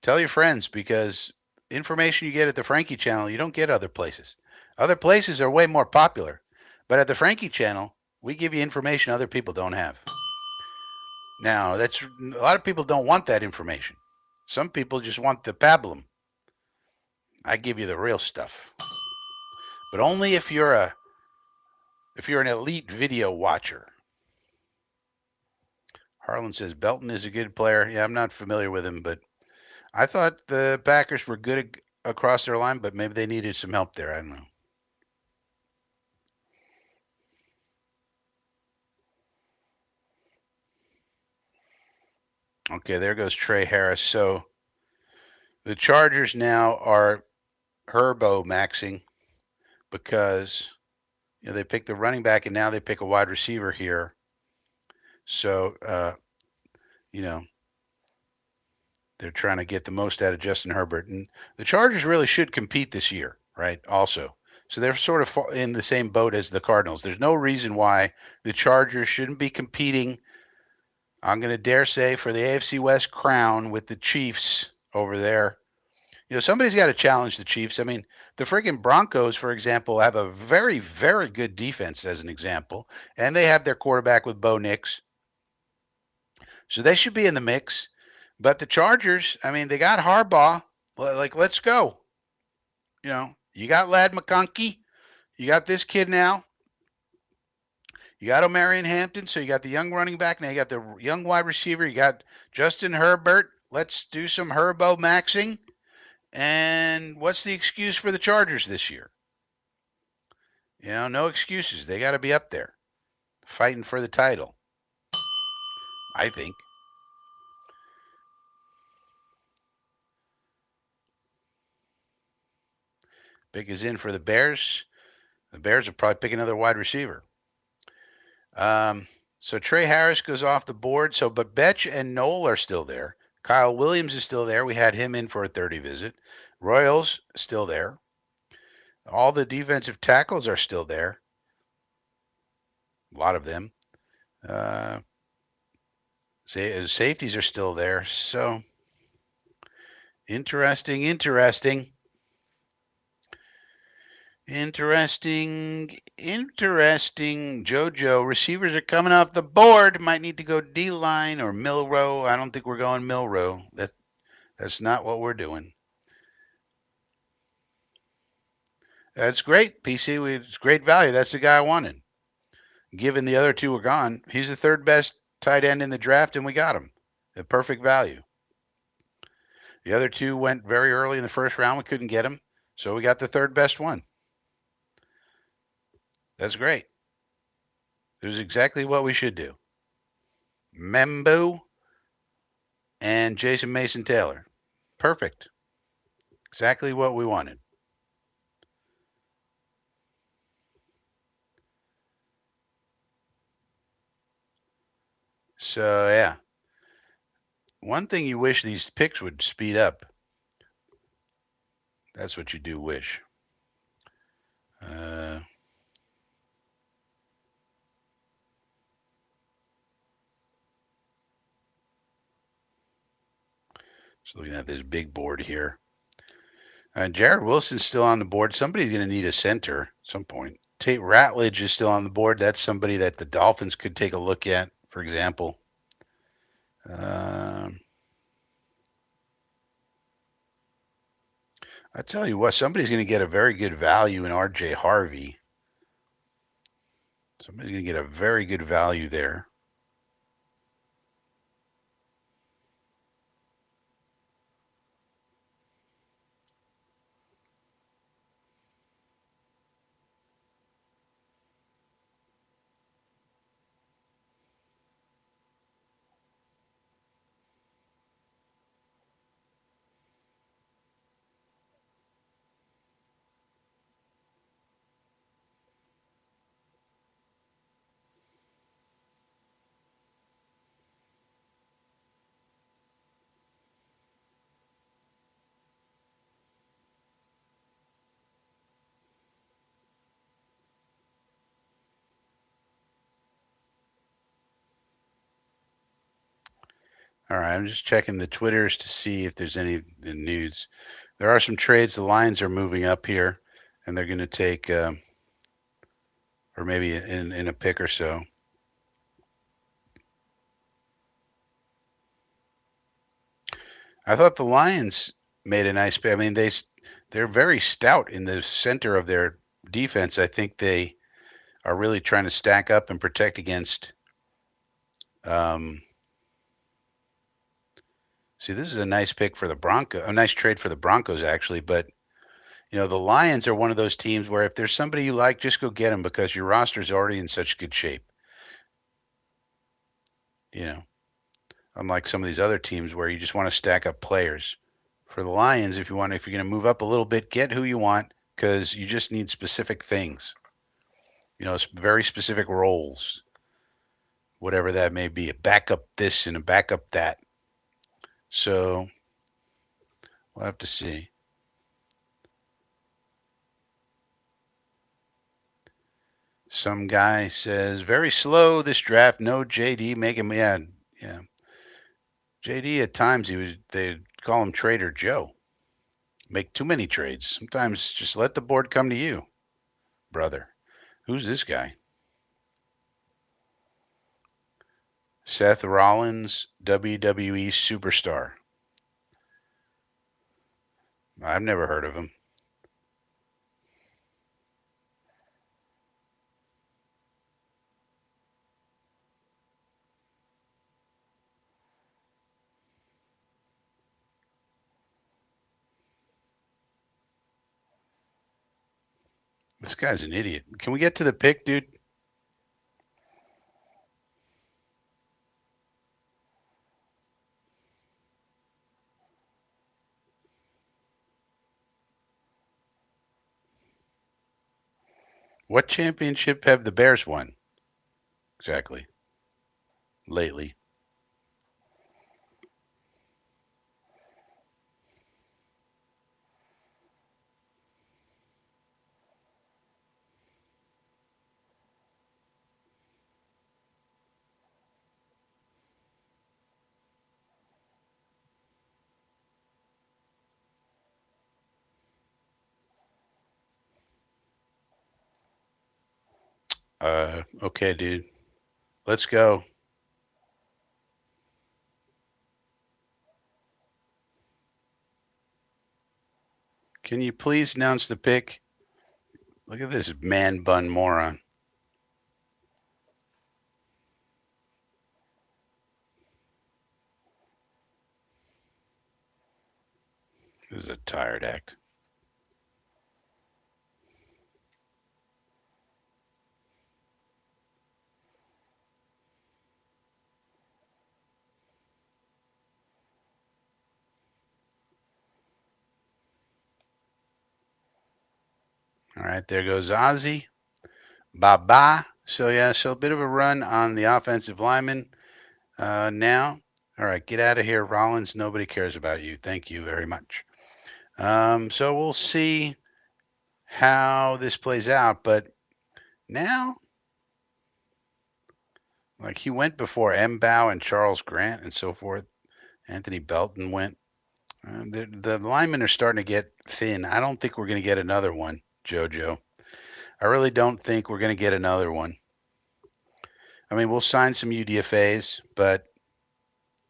Tell your friends because information you get at the Frankie channel, you don't get other places. Other places are way more popular. But at the Frankie channel, we give you information other people don't have. Now, that's a lot of people don't want that information. Some people just want the pablum. I give you the real stuff. But only if you're an elite video watcher. Harlan says Belton is a good player. Yeah, I'm not familiar with him, but I thought the Packers were good across their line, but maybe they needed some help there. I don't know. Okay, there goes Trey Harris. So the Chargers now are Herbo maxing because they pick the running back and now they pick a wide receiver here. So they're trying to get the most out of Justin Herbert, and the Chargers really should compete this year, right? Also, so they're sort of in the same boat as the Cardinals. There's no reason why the Chargers shouldn't be competing. I'm going to dare say for the AFC West crown with the Chiefs over there. Somebody's got to challenge the Chiefs. I mean, the friggin' Broncos, for example, have a very, very good defense as an example, and they have their quarterback with Bo Nix. So they should be in the mix. But the Chargers, I mean, they got Harbaugh. Like, let's go. You got Lad McConkey. You got this kid now. You got O'Marion Hampton. So you got the young running back. Now you got the young wide receiver. You got Justin Herbert. Let's do some Herbo maxing. And what's the excuse for the Chargers this year? No excuses. They got to be up there fighting for the title, I think. Pick is in for the Bears. The Bears will probably pick another wide receiver. So Trey Harris goes off the board. So, but Betch and Knoll are still there. Kyle Williams is still there. We had him in for a 30 visit. Royals still there. All the defensive tackles are still there. A lot of them. Safeties are still there. So interesting. JoJo, receivers are coming off the board. Might need to go D-line or Milrow. I don't think we're going Milrow. That's not what we're doing. That's great, PC. It's great value. That's the guy I wanted. Given the other two were gone, he's the third best tight end in the draft, and we got him at perfect value. The other two went very early in the first round. We couldn't get him, so we got the third best one. That's great. It was exactly what we should do. Membo and Jason Mason Taylor. Perfect. Exactly what we wanted. So, yeah. One thing you wish these picks would speed up. That's what you do wish. Just looking at this big board here. Jared Wilson's still on the board. Somebody's going to need a center at some point. Tate Ratledge is still on the board. That's somebody that the Dolphins could take a look at, for example. I tell you what, somebody's going to get a very good value in R.J. Harvey. Somebody's going to get a very good value there. All right, I'm just checking the Twitters to see if there's any news. There are some trades. The lines are moving up here, and they're going to take, or maybe in a pick or so. I thought the Lions made a nice pick. I mean, they're very stout in the center of their defense. I think they are really trying to stack up and protect against. See, this is a nice pick for the Broncos, a nice trade for the Broncos, actually. But the Lions are one of those teams where if there's somebody you like, just go get them because your roster is already in such good shape. Unlike some of these other teams where you just want to stack up players. For the Lions, if you're going to move up a little bit, get who you want because you just need specific things. Very specific roles, whatever that may be, a backup this and a backup that. So we'll have to see. Some guy says very slow this draft. No JD making yeah. JD at times they call him Trader Joe. Make too many trades. Sometimes just let the board come to you, brother. Who's this guy? Seth Rollins, WWE superstar. I've never heard of him. This guy's an idiot. Can we get to the pick, dude? What championship have the Bears won? Exactly. Lately. Okay, dude. Let's go. Can you please announce the pick? Look at this man bun moron. This is a tired act. All right, there goes Ozzy. Bye-bye. So, yeah, so a bit of a run on the offensive lineman now. All right, get out of here, Rollins. Nobody cares about you. Thank you very much. So we'll see how this plays out. But now, like he went before Mbow and Charles Grant and so forth. Anthony Belton went. The linemen are starting to get thin. I don't think we're going to get another one, JoJo. I really don't think we're going to get another one. I mean, we'll sign some UDFA's, but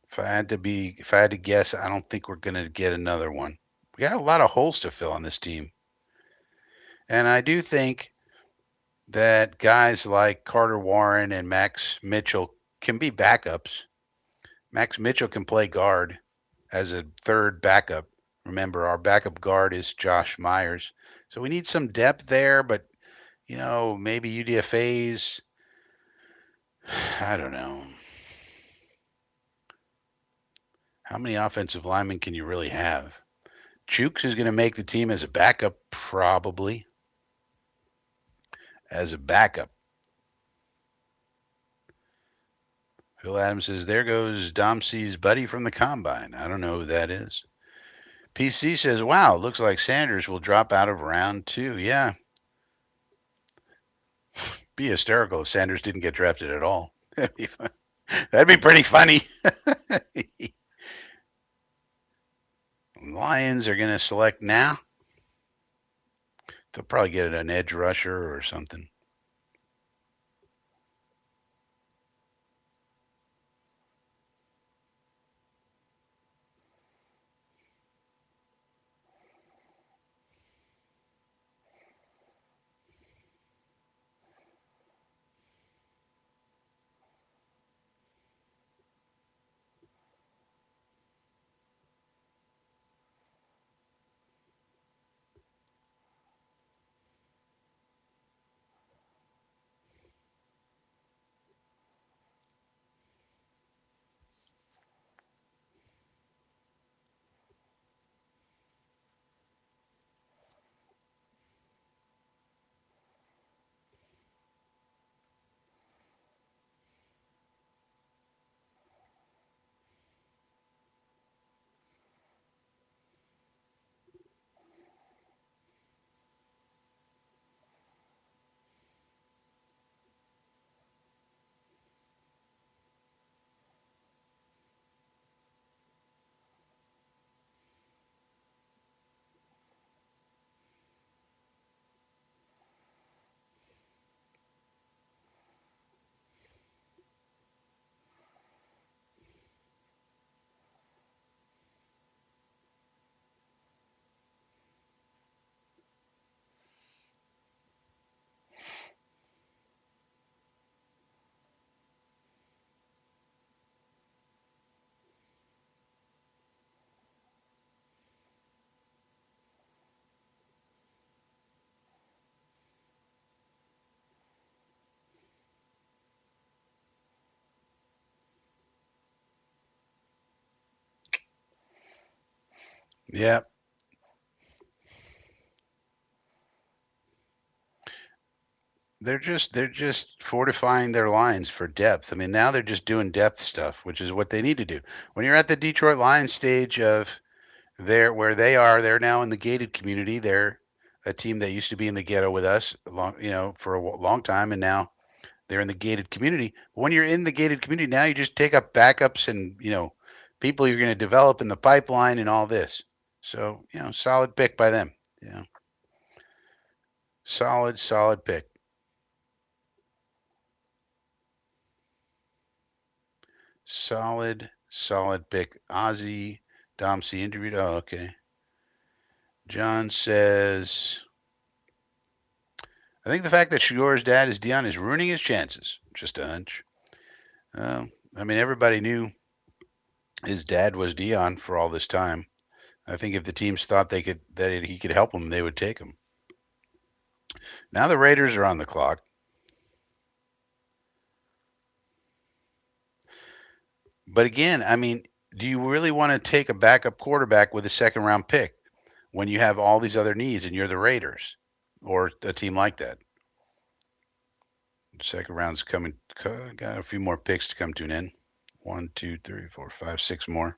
if I had to guess, I don't think we're going to get another one. We got a lot of holes to fill on this team. And I do think that guys like Carter Warren and Max Mitchell can be backups. Max Mitchell can play guard as a third backup. Remember, our backup guard is Josh Myers. So we need some depth there, but, maybe UDFA's. I don't know. How many offensive linemen can you really have? Chooks is going to make the team as a backup, probably. As a backup. Phil Adams says, there goes Domsey's buddy from the combine. I don't know who that is. PC says, wow, looks like Sanders will drop out of round 2. Yeah. Be hysterical if Sanders didn't get drafted at all. That'd be pretty funny. Lions are going to select now. They'll probably get an edge rusher or something. Yeah, they're just fortifying their lines for depth. I mean, now they're just doing depth stuff, which is what they need to do. When you're at the Detroit Lions stage of where they are, they're now in the gated community. They're a team that used to be in the ghetto with us for a long time, and now they're in the gated community. When you're in the gated community, now you just take up backups and people you're going to develop in the pipeline and all this. So solid pick by them. Yeah, solid pick. Solid pick. Ozzy Domsey interviewed. Oh, okay. John says, I think the fact that Shigura's dad is Dion is ruining his chances. Just a hunch. I mean, everybody knew his dad was Dion for all this time. I think if the teams thought he could help them, they would take him. Now the Raiders are on the clock. But again, I mean, do you really want to take a backup quarterback with a second round pick when you have all these other needs and you're the Raiders or a team like that? Second round's coming. Got a few more picks to come to an end. 1, 2, 3, 4, 5, 6 more.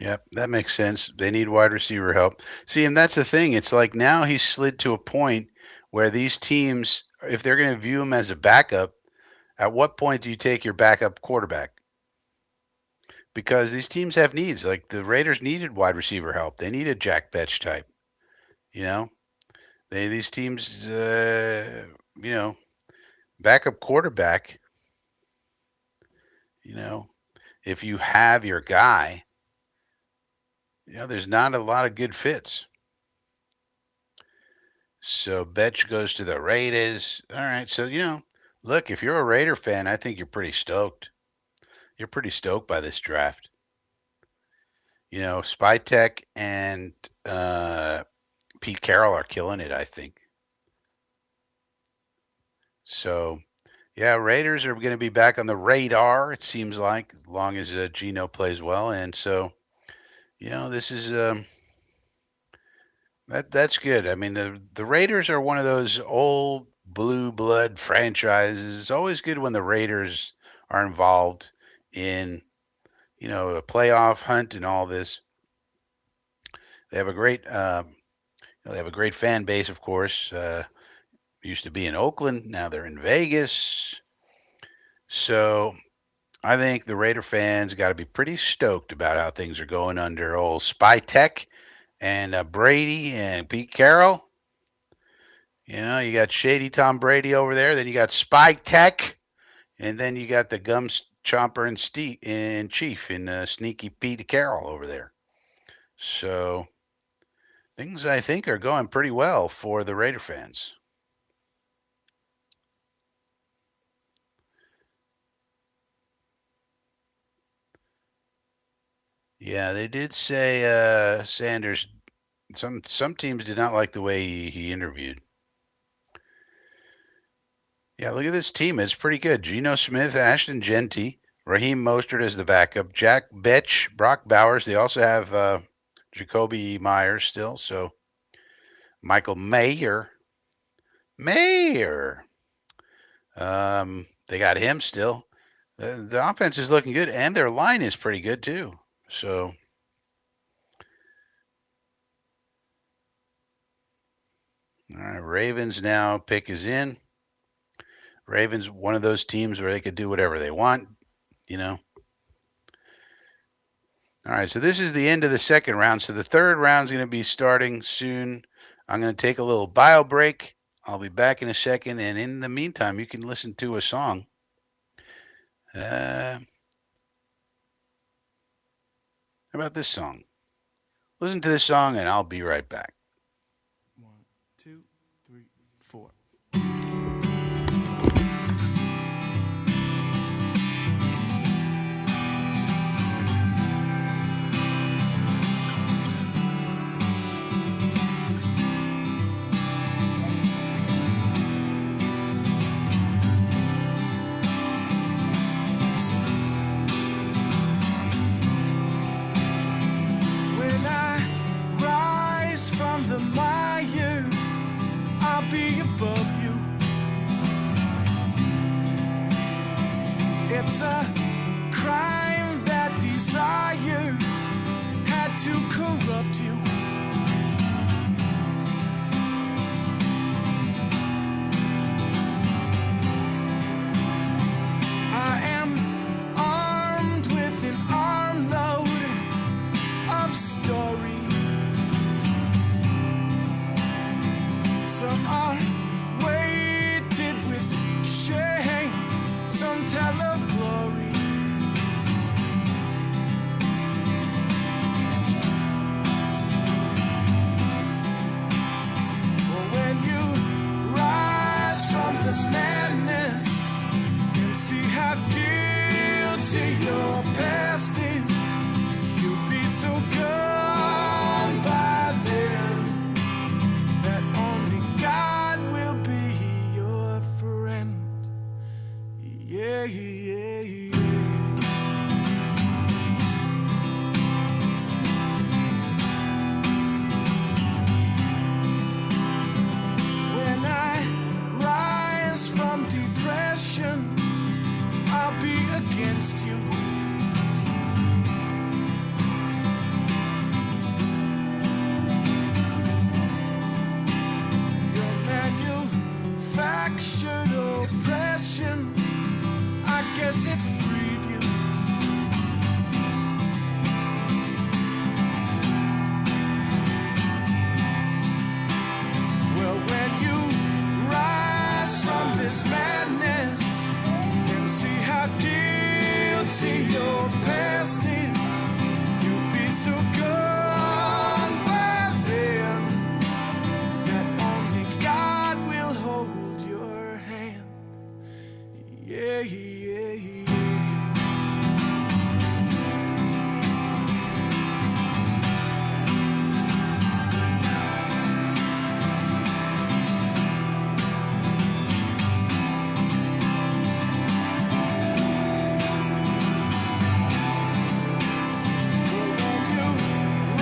Yep, that makes sense. They need wide receiver help. See, and that's the thing. It's like now he's slid to a point where these teams, if they're going to view him as a backup, at what point do you take your backup quarterback? Because these teams have needs. Like the Raiders needed wide receiver help. They needed Jack Betch type. You know, these teams, you know, backup quarterback. You know, if you have your guy, there's not a lot of good fits. So Betch goes to the Raiders. All right. So, look, if you're a Raider fan, I think you're pretty stoked. You're pretty stoked by this draft. Spytek and Pete Carroll are killing it, I think. So, yeah, Raiders are going to be back on the radar, it seems like, as long as Geno plays well. And so, this is that's good. I mean, the Raiders are one of those old blue blood franchises. It's always good when the Raiders are involved in, a playoff hunt and all this. They have a great, they have a great fan base, of course. Used to be in Oakland, now they're in Vegas. So I think the Raider fans got to be pretty stoked about how things are going under old Spy Tech and Brady and Pete Carroll. You got Shady Tom Brady over there. Then you got Spy Tech. And then you got the gum chomper and chief in Sneaky Pete Carroll over there. So things, I think, are going pretty well for the Raider fans. Yeah, they did say Sanders. Some teams did not like the way he interviewed. Yeah, look at this team. It's pretty good. Geno Smith, Ashton Genty, Raheem Mostert as the backup, Jack Betch, Brock Bowers. They also have Jacoby Myers still. So Michael Mayer. They got him still. The offense is looking good, and their line is pretty good too. So, all right, Ravens now pick is in. Ravens, one of those teams where they could do whatever they want, All right, so this is the end of the second round. So the third round is going to be starting soon. I'm going to take a little bio break. I'll be back in a second, and in the meantime, you can listen to a song. How about this song? Listen to this song, and I'll be right back. 1, 2, 3, 4. The mire, I'll be above you. It's a crime that desire had to corrupt you. I am armed with an armload of stories. Some are weighted with shame, some tell of glory. it freed you. Well, when you rise from this madness and see how guilty your past is, you'll be so gone by then that only God will hold your hand. Yeah, yeah, yeah. When you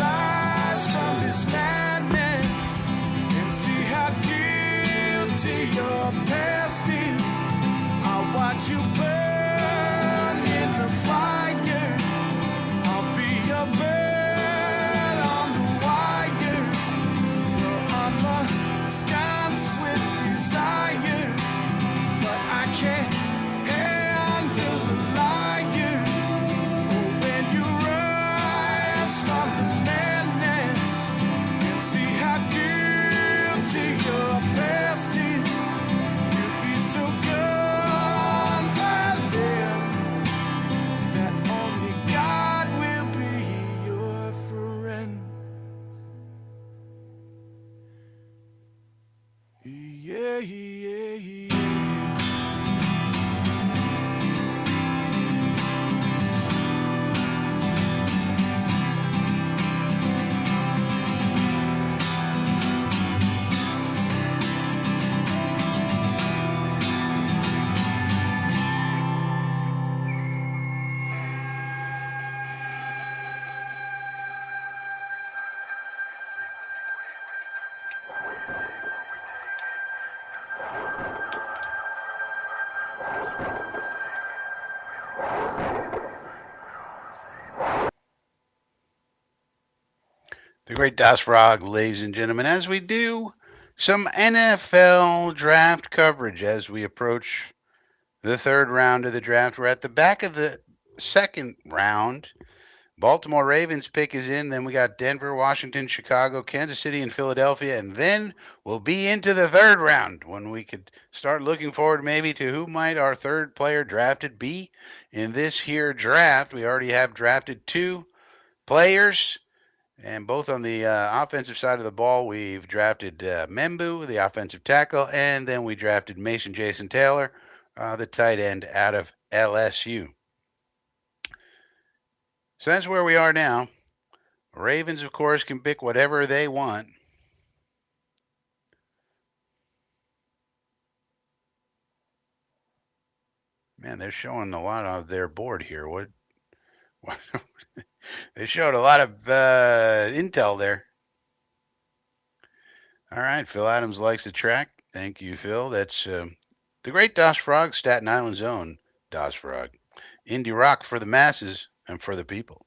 rise from this madness and see how guilty your past is, I'll watch you burn in the fire. I'll be your bird on the wire. Well, I'm ensconced with desire, but I can't handle the liar. Oh, when you rise from the madness and see how guilty your past is, you'll be so gone by then that only God will be your friend. Yeah, yeah, yeah. The great Das Frog, ladies and gentlemen, as we do some NFL draft coverage as we approach the third round of the draft. We're at the back of the second round. Baltimore Ravens pick is in. Then we got Denver, Washington, Chicago, Kansas City, and Philadelphia. And then we'll be into the third round when we could start looking forward maybe to who might our third player drafted be in this here draft. We already have drafted two players. And both on the offensive side of the ball, we've drafted Membu, the offensive tackle, and then we drafted Mason Jason Taylor, the tight end out of LSU. So that's where we are now. Ravens, of course, can pick whatever they want. Man, they're showing a lot of their board here. What they showed a lot of intel there. All right, Phil Adams likes the track. Thank you, Phil. That's the great Das Frog, Staten Island's own Das Frog. Indie rock for the masses and for the people.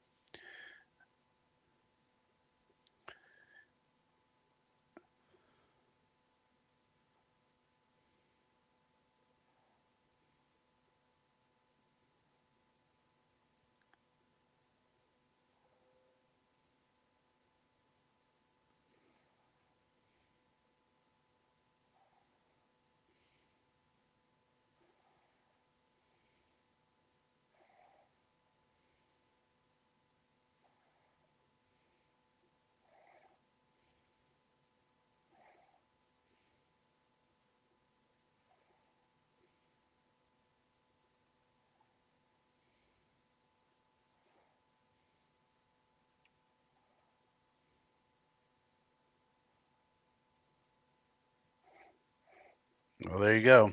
Well, there you go.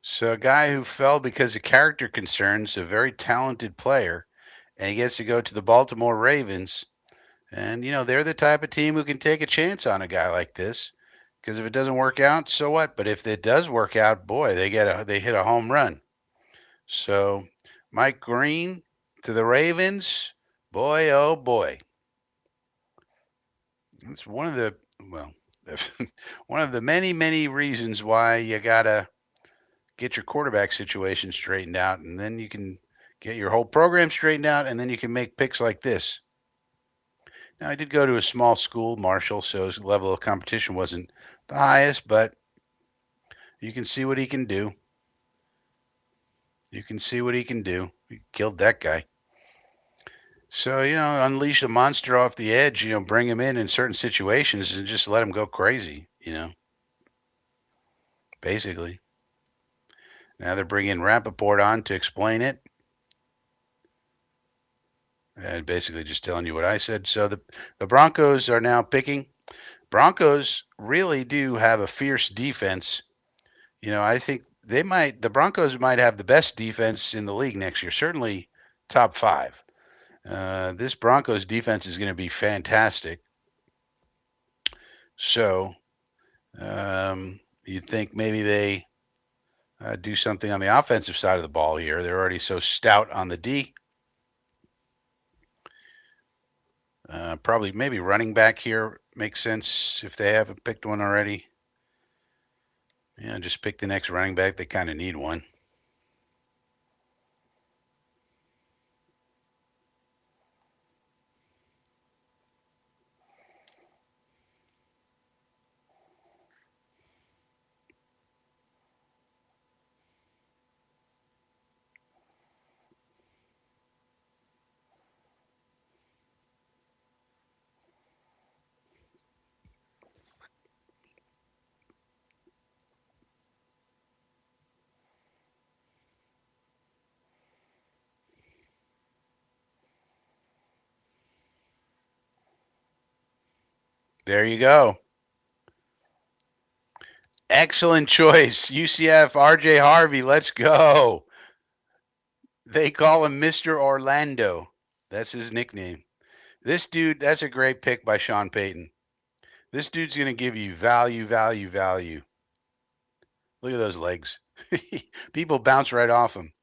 So, a guy who fell because of character concerns, a very talented player, and he gets to go to the Baltimore Ravens. And, they're the type of team who can take a chance on a guy like this. Because if it doesn't work out, so what? But if it does work out, boy, they hit a home run. So, Mike Green to the Ravens, boy, oh boy. That's one of the, well, one of the many, many reasons why you got to get your quarterback situation straightened out, and then you can get your whole program straightened out, and then you can make picks like this. Now, I did go to a small school, Marshall, so his level of competition wasn't the highest, but you can see what he can do. You can see what he can do. He killed that guy. So, unleash the monster off the edge, bring him in certain situations and just let him go crazy, basically. Now they're bringing Rappaport on to explain it. And basically just telling you what I said. So the Broncos are now picking. Broncos really do have a fierce defense. I think the Broncos might have the best defense in the league next year, certainly top five. This Broncos defense is going to be fantastic. So you'd think maybe they do something on the offensive side of the ball here. They're already so stout on the D. Probably maybe running back here makes sense if they haven't picked one already. Yeah, just pick the next running back. They kind of need one. There you go. Excellent choice. UCF, RJ Harvey, let's go. They call him Mr. Orlando. That's his nickname. This dude, that's a great pick by Sean Payton. This dude's going to give you value, value, value. Look at those legs. People bounce right off him.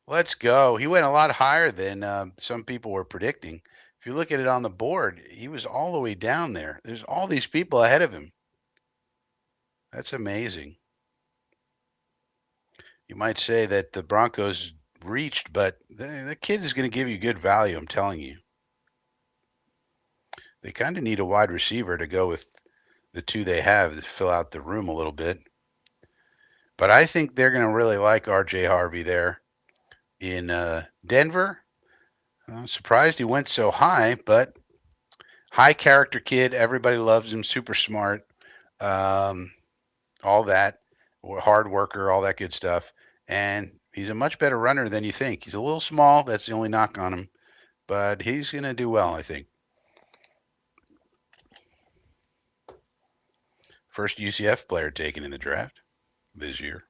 Let's go. He went a lot higher than some people were predicting. If you look at it on the board, he was all the way down there. There's all these people ahead of him. That's amazing. You might say that the Broncos reached, but the kid is going to give you good value, I'm telling you. They kind of need a wide receiver to go with the two they have to fill out the room a little bit. But I think they're going to really like RJ Harvey there in Denver. I'm surprised he went so high, but high character kid. Everybody loves him. Super smart. Um, all that. Hard worker. All that good stuff. And he's a much better runner than you think. He's a little small. That's the only knock on him. But he's going to do well, I think. First UCF player taken in the draft this year.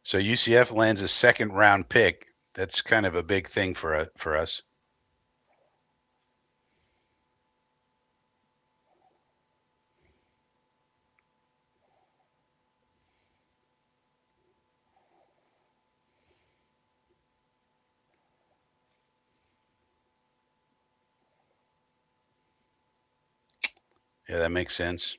So UCF lands a second round pick. That's kind of a big thing for us. Yeah, that makes sense.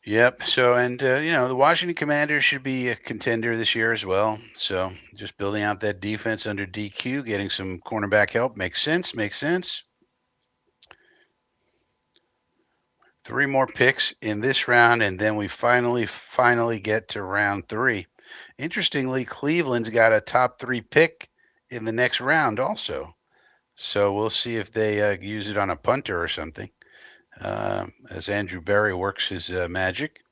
Yep. So, and the Washington Commanders should be a contender this year as well. So, just building out that defense under DQ, getting some cornerback help makes sense. Makes sense. 3 more picks in this round, and then we finally get to round 3. Interestingly, Cleveland's got a top 3 pick in the next round also. So we'll see if they use it on a punter or something. As Andrew Berry works his magic.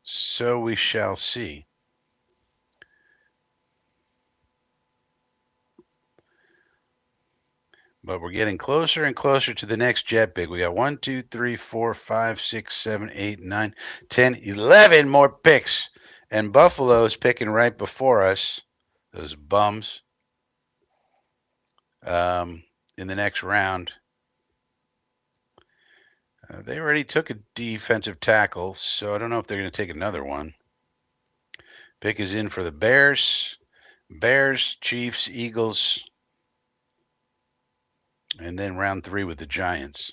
So we shall see. But we're getting closer and closer to the next jet pick. We got 1, 2, 3, 4, 5, 6, 7, 8, 9, 10, 11 more picks. And Buffalo's picking right before us. Those bums. In the next round. They already took a defensive tackle, so I don't know if they're going to take another one. Pick is in for the Bears. Bears, Chiefs, Eagles. And then round three with the Giants.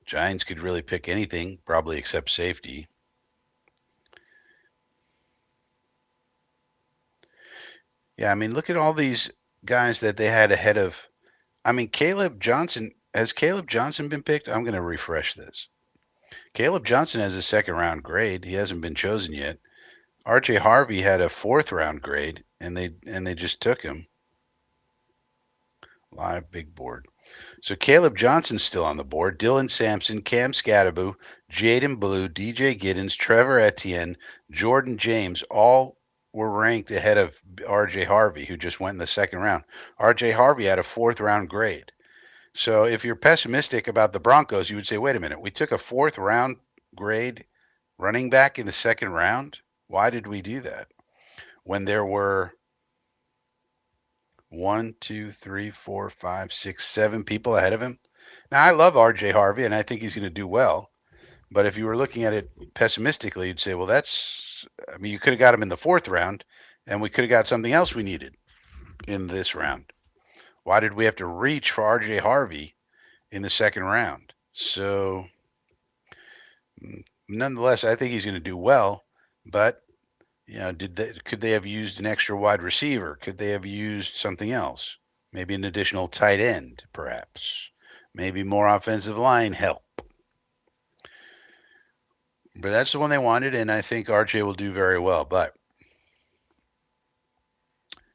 Giants could really pick anything, probably except safety. Yeah, I mean, look at all these guys that they had ahead of. I mean, Caleb Johnson. Has Caleb Johnson been picked? I'm going to refresh this. Caleb Johnson has a second round grade. He hasn't been chosen yet. RJ Harvey had a fourth round grade, and they just took him. Live big board. So Caleb Johnson's still on the board. Dylan Sampson, Cam Scatterbu, Jaden Blue, DJ Giddens, Trevor Etienne, Jordan James, all were ranked ahead of RJ Harvey, who just went in the second round. RJ Harvey had a fourth round grade. So if you're pessimistic about the Broncos, you would say, wait a minute, we took a fourth round grade running back in the second round? Why did we do that? When there were one, two, three, four, five, six, 7 people ahead of him. Now, I love RJ Harvey, and I think he's going to do well. But if you were looking at it pessimistically, you'd say, well, I mean, you could have got him in the fourth round, and we could have got something else we needed in this round. Why did we have to reach for RJ Harvey in the second round? So, nonetheless, I think he's going to do well. But could they have used an extra wide receiver? Could they have used something else? Maybe an additional tight end, perhaps. Maybe more offensive line help. But that's the one they wanted, and I think RJ will do very well. But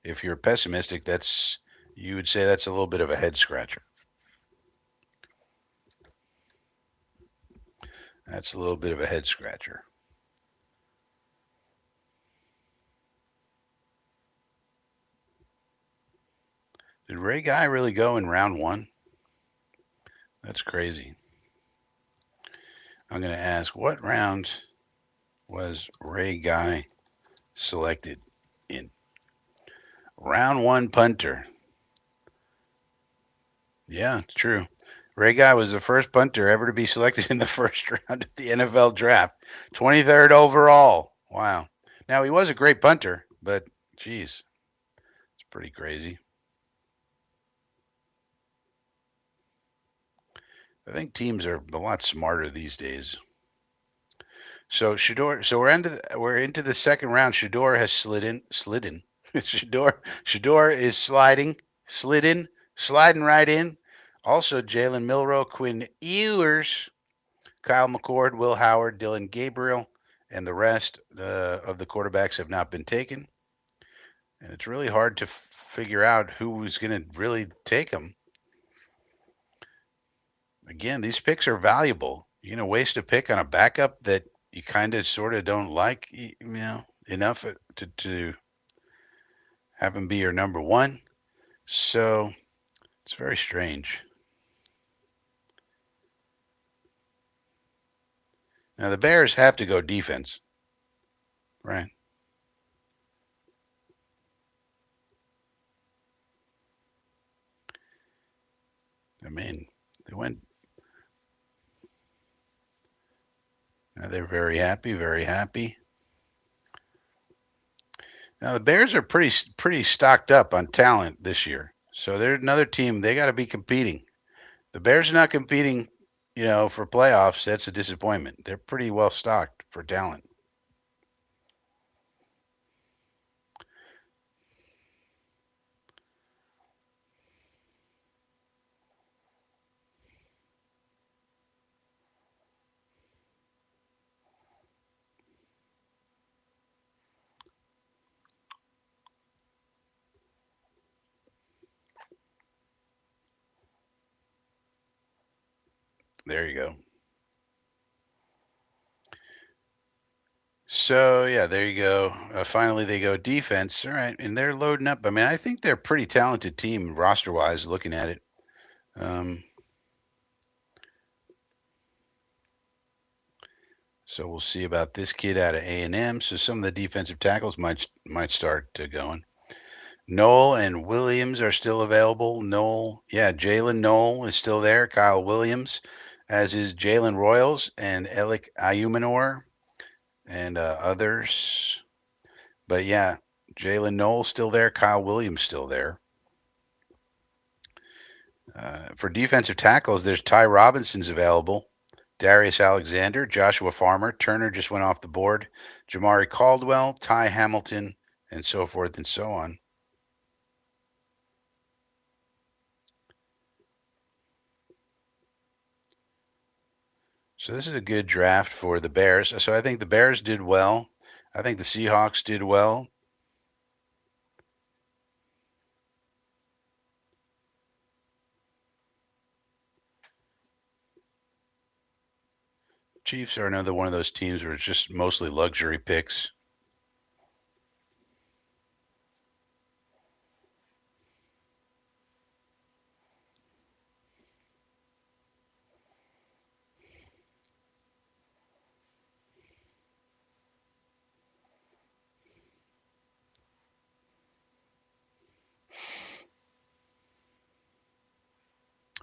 if you're pessimistic, you would say that's a little bit of a head scratcher. That's a little bit of a head scratcher. Did Ray Guy really go in round one? That's crazy. I'm going to ask, what round was Ray Guy selected in? Round one punter. Yeah, it's true. Ray Guy was the first punter ever to be selected in the first round of the NFL draft. 23rd overall. Wow. Now, he was a great punter, but geez, it's pretty crazy. I think teams are a lot smarter these days. So we're into the second round. Shador has slid in. Shador is sliding right in. Also, Jalen Milroe, Quinn Ewers, Kyle McCord, Will Howard, Dylan Gabriel, and the rest of the quarterbacks have not been taken. And it's really hard to figure out who's going to really take them. Again, these picks are valuable. You're going to waste a pick on a backup that you kind of sort of don't like, enough to have him be your number one. So it's very strange. Now, the Bears have to go defense, right? I mean, they went. Now they're very happy, very happy. Now the Bears are pretty stocked up on talent this year, so they're another team. They got to be competing. The Bears are not competing, for playoffs. That's a disappointment. They're pretty well stocked for talent. There you go. So yeah, there you go. Finally, they go defense. All right, and they're loading up. I mean, I think they're a pretty talented team roster wise. Looking at it, um, so we'll see about this kid out of A&M. So some of the defensive tackles might start going. Noel and Williams are still available. Jalen Noel is still there. Kyle Williams, as is Jalen Royals and Elik Ayumanor and others. But yeah, Jalen Noel still there. Kyle Williams still there. For defensive tackles, there's Ty Robinson's available, Darius Alexander, Joshua Farmer, Turner just went off the board, Jamari Caldwell, Ty Hamilton, and so forth and so on. So this is a good draft for the Bears. So I think the Bears did well. I think the Seahawks did well. Chiefs are another one of those teams where it's just mostly luxury picks.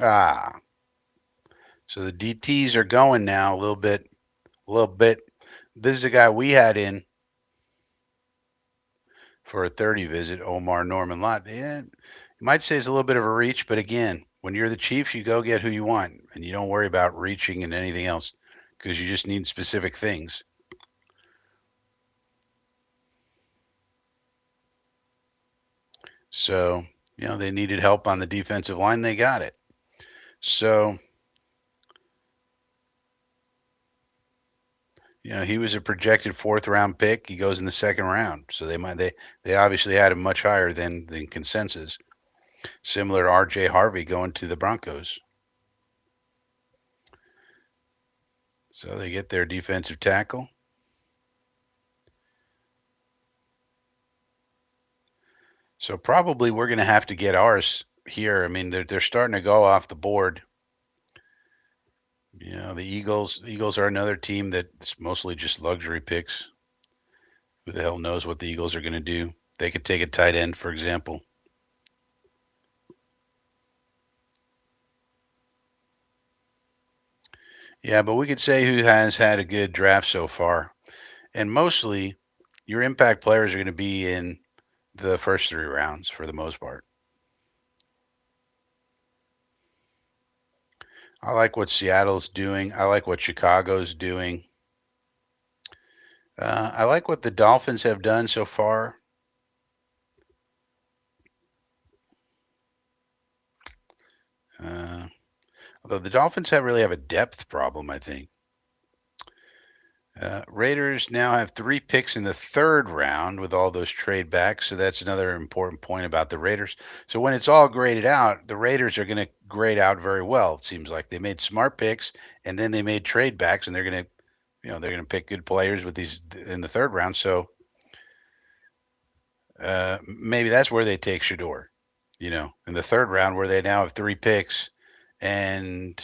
Ah, so the DTs are going now a little bit, a little bit. This is a guy we had in for a 30 visit, Omar Norman Lott. Yeah, you might say it's a little bit of a reach, but again, when you're the Chiefs, you go get who you want, and you don't worry about reaching and anything else because you just need specific things. So, they needed help on the defensive line, they got it. So, he was a projected fourth round pick. He goes in the second round. So they obviously had him much higher than consensus. Similar to RJ Harvey going to the Broncos. So they get their defensive tackle. So probably we're going to have to get ours here. I mean, they're starting to go off the board. The Eagles are another team that's mostly just luxury picks. Who the hell knows what the Eagles are going to do? They could take a tight end, for example. Yeah, but we could say who has had a good draft so far. And mostly your impact players are going to be in the first three rounds for the most part. I like what Seattle's doing. I like what Chicago's doing. I like what the Dolphins have done so far. Uh, Although the Dolphins really have a depth problem, I think. Raiders now have 3 picks in the third round with all those trade backs. So that's another important point about the Raiders. So when it's all graded out, the Raiders are going to grade out very well. It seems like they made smart picks and then they made trade backs, and they're going to, they're going to pick good players with these in the third round. So maybe that's where they take Shador. In the third round where they now have 3 picks, and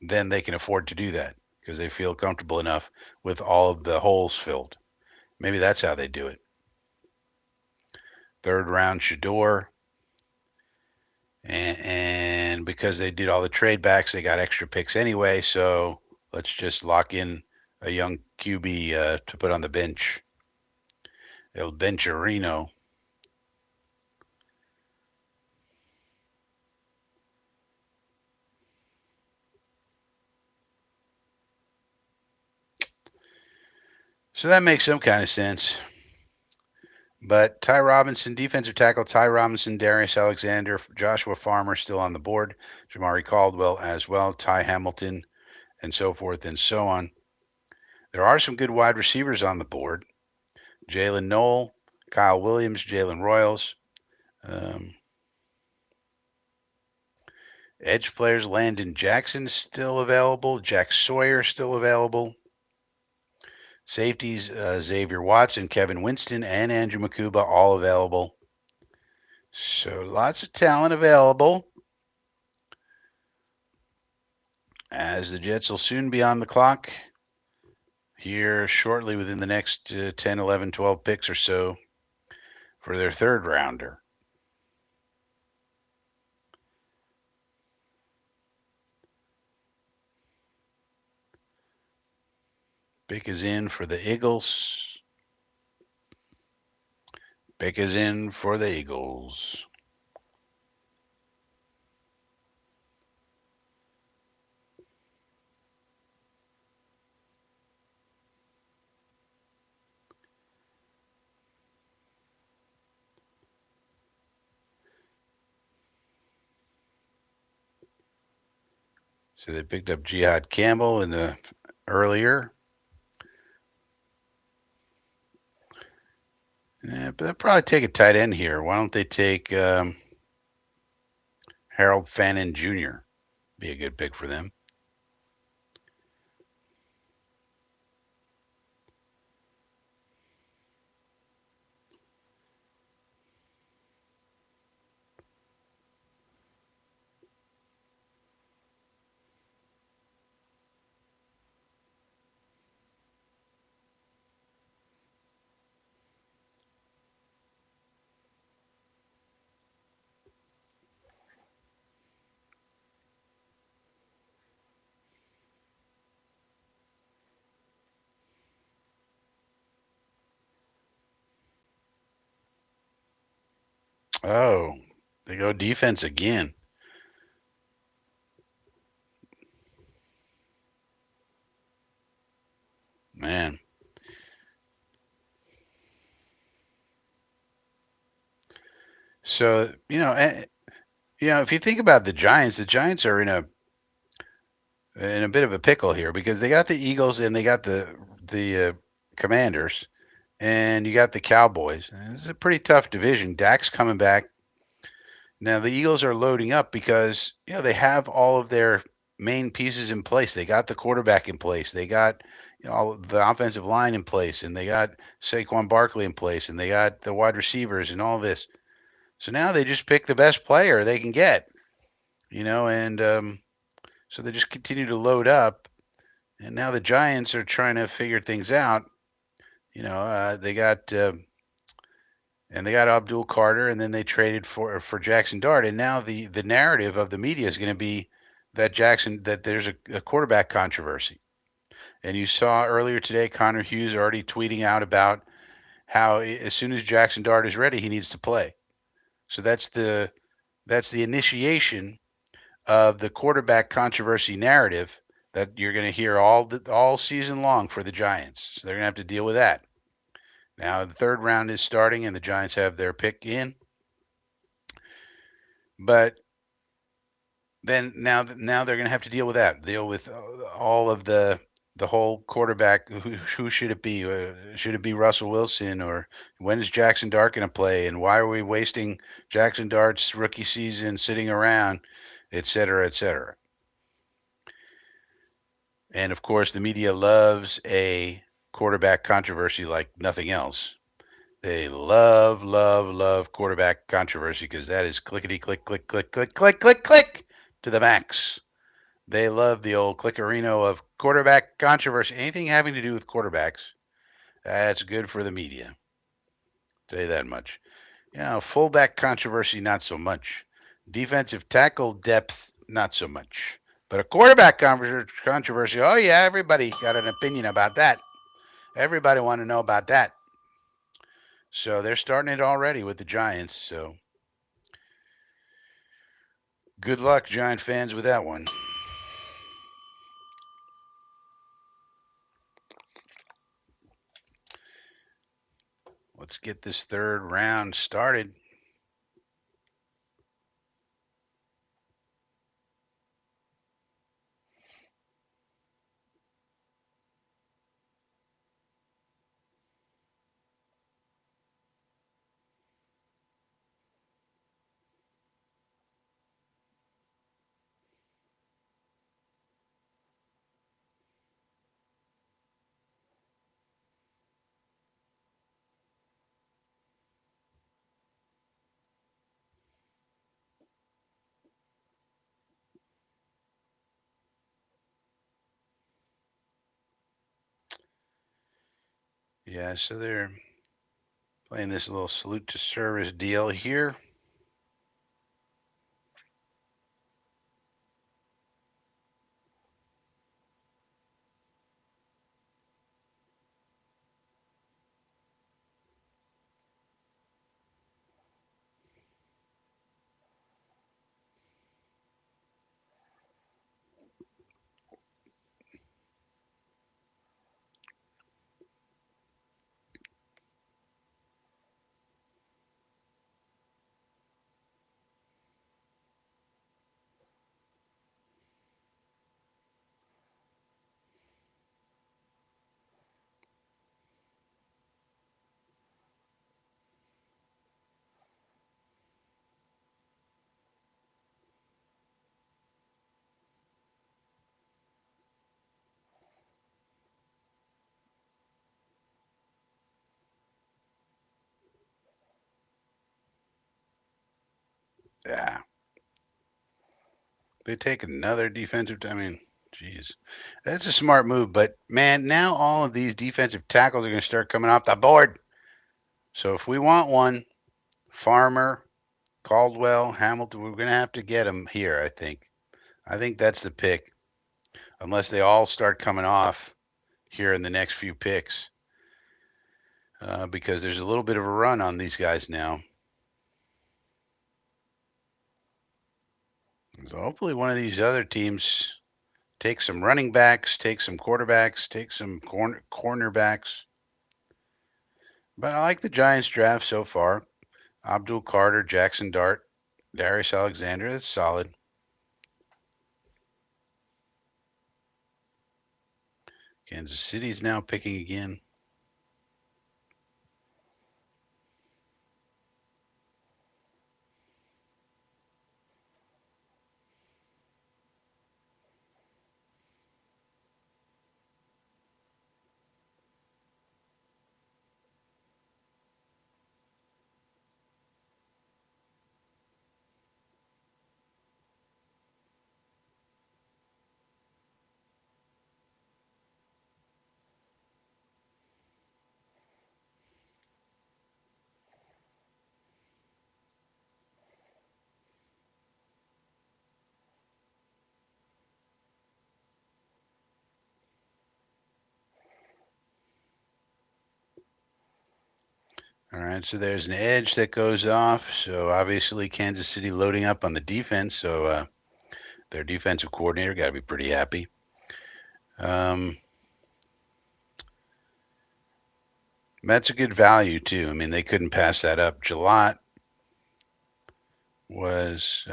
then they can afford to do that because they feel comfortable enough with all of the holes filled. Maybe that's how they do it. Third round, Shador. And because they did all the trade backs, they got extra picks anyway. So let's just lock in a young QB to put on the bench. El Bencherino. So that makes some kind of sense. But Ty Robinson, defensive tackle, Ty Robinson, Darius Alexander, Joshua Farmer still on the board, Jamari Caldwell as well, Ty Hamilton, and so forth and so on. There are some good wide receivers on the board. Jalen Noel, Kyle Williams, Jalen Royals. Um, Edge players, Landon Jackson still available, Jack Sawyer still available. Safeties, Xavier Watson, Kevin Winston, and Andrew Makuba all available. So lots of talent available. As the Jets will soon be on the clock here shortly within the next 10, 11, 12 picks or so for their third rounder. Pick is in for the Eagles. Pick is in for the Eagles. So they picked up Jihad Campbell in the earlier. But they'll probably take a tight end here. Why don't they take Harold Fannin Jr.? Be a good pick for them. Oh, they go defense again. Man. So, if you think about the Giants are in a bit of a pickle here because they got the Eagles and they got the Commanders and you got the Cowboys. And it's a pretty tough division. Dak's coming back. Now the Eagles are loading up because they have all of their main pieces in place. They got the quarterback in place. They got all the offensive line in place, and they got Saquon Barkley in place, and they got the wide receivers and all this. So now they just pick the best player they can get, and so they just continue to load up. And now the Giants are trying to figure things out. They got and they got Abdul Carter, and then they traded for Jackson Dart, and now the narrative of the media is going to be that there's a quarterback controversy. And you saw earlier today Connor Hughes already tweeting out about how as soon as Jackson Dart is ready, he needs to play. So that's the initiation of the quarterback controversy narrative that you're going to hear all season long for the Giants. So they're going to have to deal with that. Now the third round is starting, and the Giants have their pick in. But then now they're going to have to deal with that. Deal with all of the whole quarterback. Who should it be? Should it be Russell Wilson, or when is Jackson Dart going to play? And why are we wasting Jackson Dart's rookie season sitting around, et cetera, et cetera? And of course, the media loves a quarterback controversy like nothing else. They love, love, love quarterback controversy because that is clickety click, click, click, click, click, click, click to the max. They love the old clickerino of quarterback controversy. Anything having to do with quarterbacks, that's good for the media. Tell you that much. Fullback controversy, not so much. Defensive tackle depth, not so much. But a quarterback controversy, oh yeah, everybody got an opinion about that. Everybody want to know about that. So they're starting it already with the Giants. So good luck, Giant fans, with that one. Let's get this third round started. Yeah, so they're playing this little salute to service deal here. Yeah, they take another defensive. I mean, jeez, that's a smart move. But man, now all of these defensive tackles are going to start coming off the board. So if we want one, Farmer, Caldwell, Hamilton, we're going to have to get them here. I think. I think that's the pick, unless they all start coming off here in the next few picks, because there's a little bit of a run on these guys now. So hopefully one of these other teams take some running backs, take some quarterbacks, take some cornerbacks. But I like the Giants draft so far. Abdul Carter, Jackson Dart, Darius Alexander. That's solid. Kansas City's now picking again. All right, so there's an edge that goes off. So obviously Kansas City loading up on the defense. So their defensive coordinator got to be pretty happy. Um, that's a good value too. I mean, they couldn't pass that up. Jalot was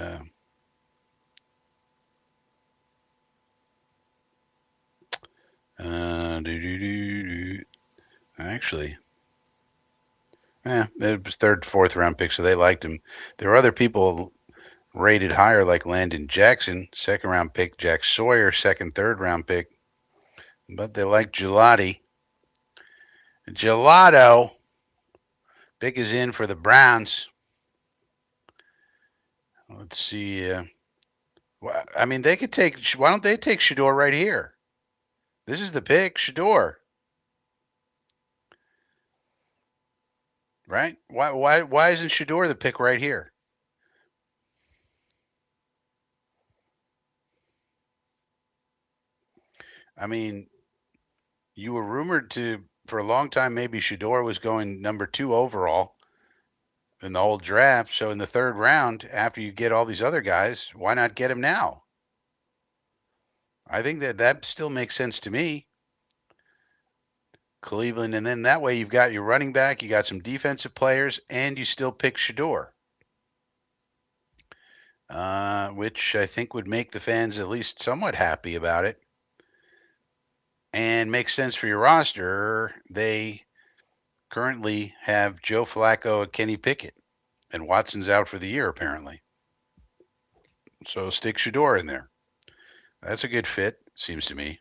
actually, it was third, fourth round pick, so they liked him. There were other people rated higher, like Landon Jackson, second round pick, Jack Sawyer, second, third round pick, but they liked Gelati. Gelato, pick is in for the Browns. Let's see. I mean, they could take. Why don't they take Shador right here? This is the pick, Shador. Right? Why isn't Shador the pick right here? I mean, you were rumored to for a long time maybe Shador was going number 2 overall in the whole draft. So in the third round, after you get all these other guys, why not get him now? I think that still makes sense to me. Cleveland, and then that way you've got your running back, you got some defensive players, and you still pick Shador, which I think would make the fans at least somewhat happy about it and makes sense for your roster. They currently have Joe Flacco and Kenny Pickett, and Watson's out for the year apparently. So stick Shador in there. That's a good fit, seems to me.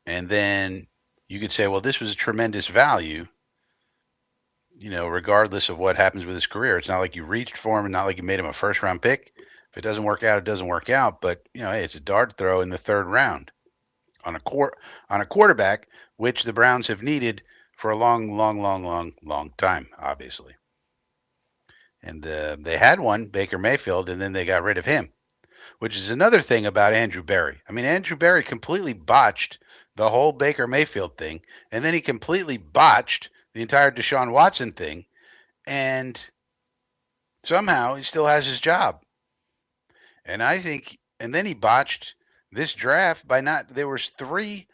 And then you could say, well, this was a tremendous value, regardless of what happens with his career. It's not like you reached for him and not like you made him a first round pick. If it doesn't work out, it doesn't work out. But, hey, it's a dart throw in the third round on a quarterback, which the Browns have needed for a long, long, long, long, long time, obviously. And they had one, Baker Mayfield, and then they got rid of him, which is another thing about Andrew Berry. I mean, Andrew Berry completely botched the whole Baker Mayfield thing, and then he completely botched the entire Deshaun Watson thing, and somehow he still has his job. And I think, and then he botched this draft by not. There was 3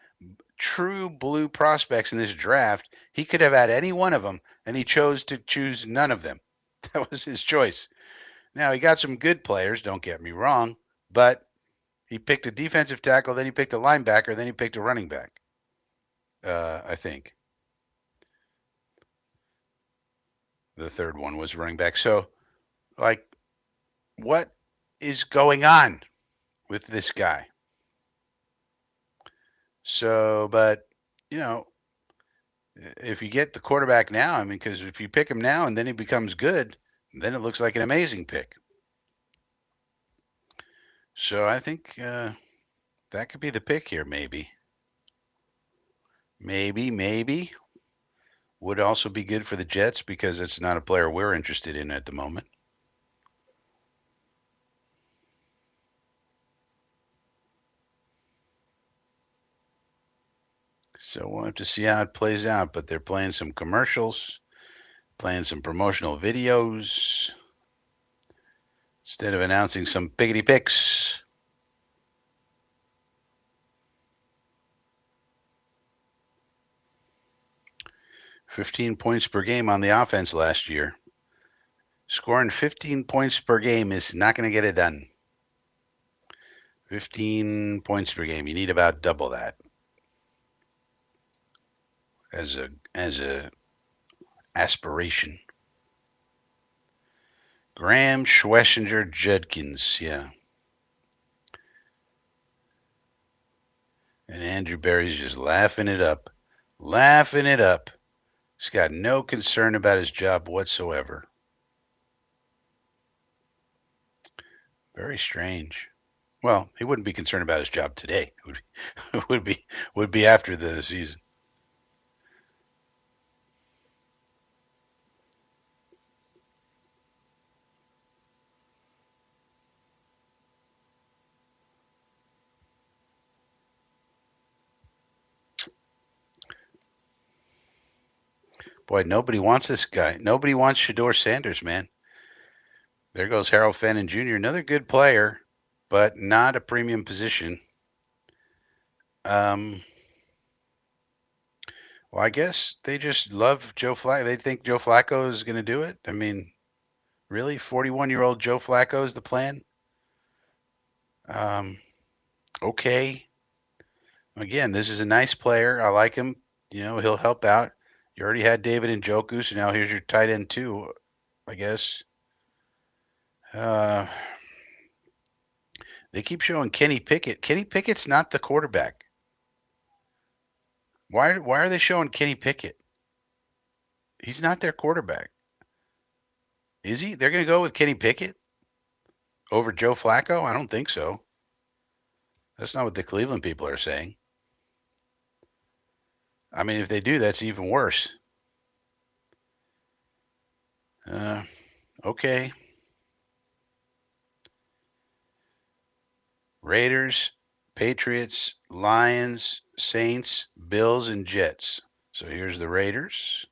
true blue prospects in this draft. He could have had any one of them, and he chose to choose none of them. That was his choice. Now he got some good players. Don't get me wrong, but he picked a defensive tackle, then he picked a linebacker, then he picked a running back. I think the third one was running back. So, like, what is going on with this guy? So, but you know, If you get the quarterback now, I mean, because if you pick him now and then he becomes good, then it looks like an amazing pick. So I think that could be the pick here, maybe. Maybe. Would also be good for the Jets because it's not a player we're interested in at the moment. So we'll have to see how it plays out. But they're playing some commercials, playing some promotional videos instead of announcing some piggity picks. 15 points per game on the offense last year. Scoring 15 points per game is not going to get it done. 15 points per game. You need about double that as a aspiration. Graham, Schlesinger, Judkins, yeah. And Andrew Berry's just laughing it up. Laughing it up. He's got no concern about his job whatsoever. Very strange. Well, he wouldn't be concerned about his job today. It would be after the season. Boy, nobody wants this guy. Nobody wants Shador Sanders, man. There goes Harold Fenton Jr., another good player, but not a premium position. Well, I guess they just love Joe Flacco. They think Joe Flacco is going to do it. I mean, really, 41-year-old Joe Flacco is the plan. Um, okay. Again, this is a nice player. I like him. You know, he'll help out. You already had David Njoku, so now here's your tight end too, I guess. Uh, they keep showing Kenny Pickett. Kenny Pickett's not the quarterback. Why are they showing Kenny Pickett? He's not their quarterback. Is he? They're going to go with Kenny Pickett over Joe Flacco? I don't think so. That's not what the Cleveland people are saying. I mean, if they do, that's even worse. Okay. Raiders, Patriots, Lions, Saints, Bills, and Jets. So here's the Raiders.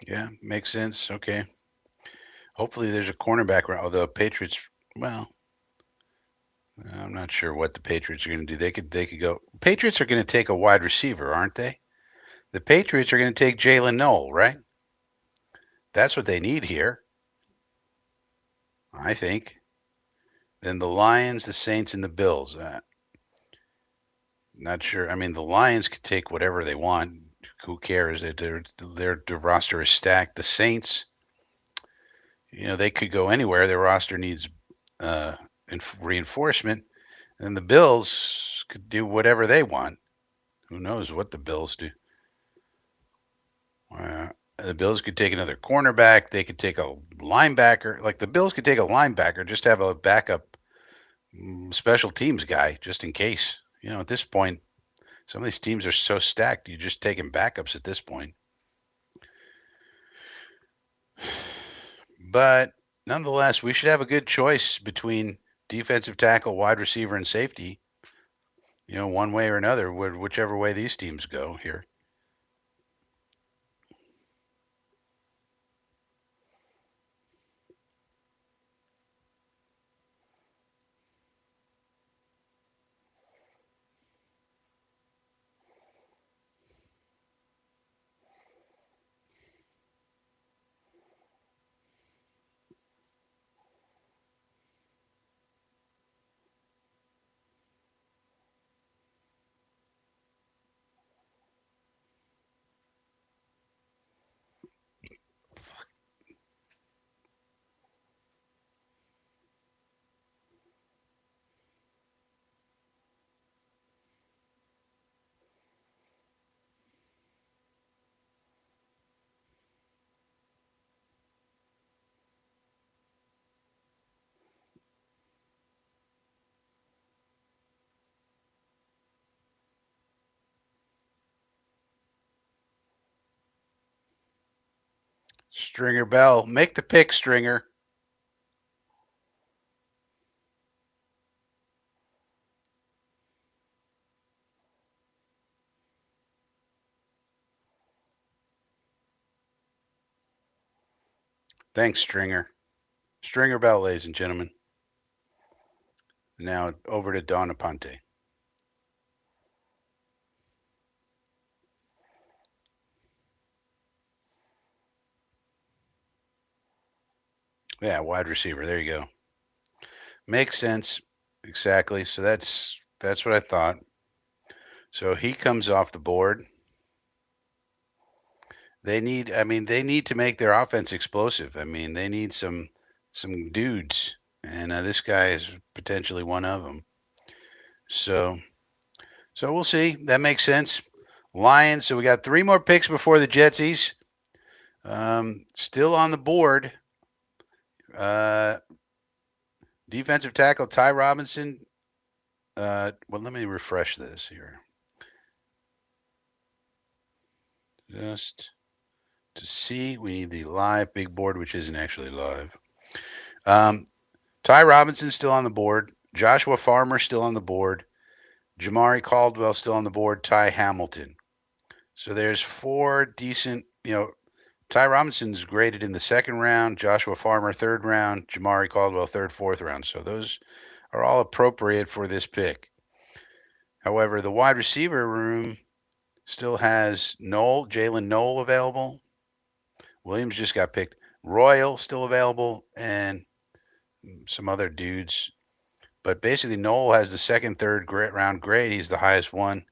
Yeah, makes sense. Okay. Hopefully there's a cornerback. Although Patriots, well, I'm not sure what the Patriots are going to do. They could go. Patriots are going to take a wide receiver, aren't they? The Patriots are going to take Jalen Noel, right? That's what they need here, I think. Then the Lions, the Saints, and the Bills. Not sure. I mean, the Lions could take whatever they want. Who cares? Their roster is stacked. The Saints, they could go anywhere. Their roster needs uh, reinforcement. And the Bills could do whatever they want. Who knows what the Bills do? The Bills could take another cornerback. They could take a linebacker. Like the Bills could take a linebacker, just have a backup special teams guy, just in case. At this point, some of these teams are so stacked, you're just taking backups at this point. But nonetheless, we should have a good choice between defensive tackle, wide receiver, and safety. one way or another, whichever way these teams go here. Stringer Bell, make the pick, Stringer. Thanks, Stringer. Stringer Bell, ladies and gentlemen. Now over to Don Aponte. Yeah, wide receiver. There you go. Makes sense. Exactly. So that's what I thought. So he comes off the board. They need to make their offense explosive. I mean, they need some dudes, and this guy is potentially one of them. So so we'll see. That makes sense. Lions. So we got three more picks before the Jetsies. Still on the board. Uh, Defensive tackle Ty Robinson. Well, let me refresh this here. Just to see, we need the live big board, which isn't actually live. Um, Ty Robinson still on the board. Joshua Farmer still on the board. Jamari Caldwell still on the board. Ty Hamilton. So there's four decent. Ty Robinson's graded in the second round. Joshua Farmer third round. Jamari Caldwell third, fourth round. So those are all appropriate for this pick. However, the wide receiver room still has Jalen Knoll available. Williams just got picked. Royal still available, and some other dudes. But basically, Knoll has the second, third round grade. He's the highest one.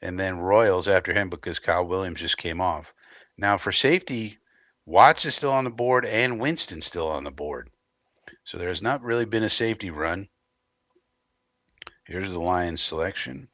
And then Royals after him because Kyle Williams just came off. Now, for safety, Watts is still on the board and Winston's still on the board. So there's not really been a safety run. Here's the Lions selection.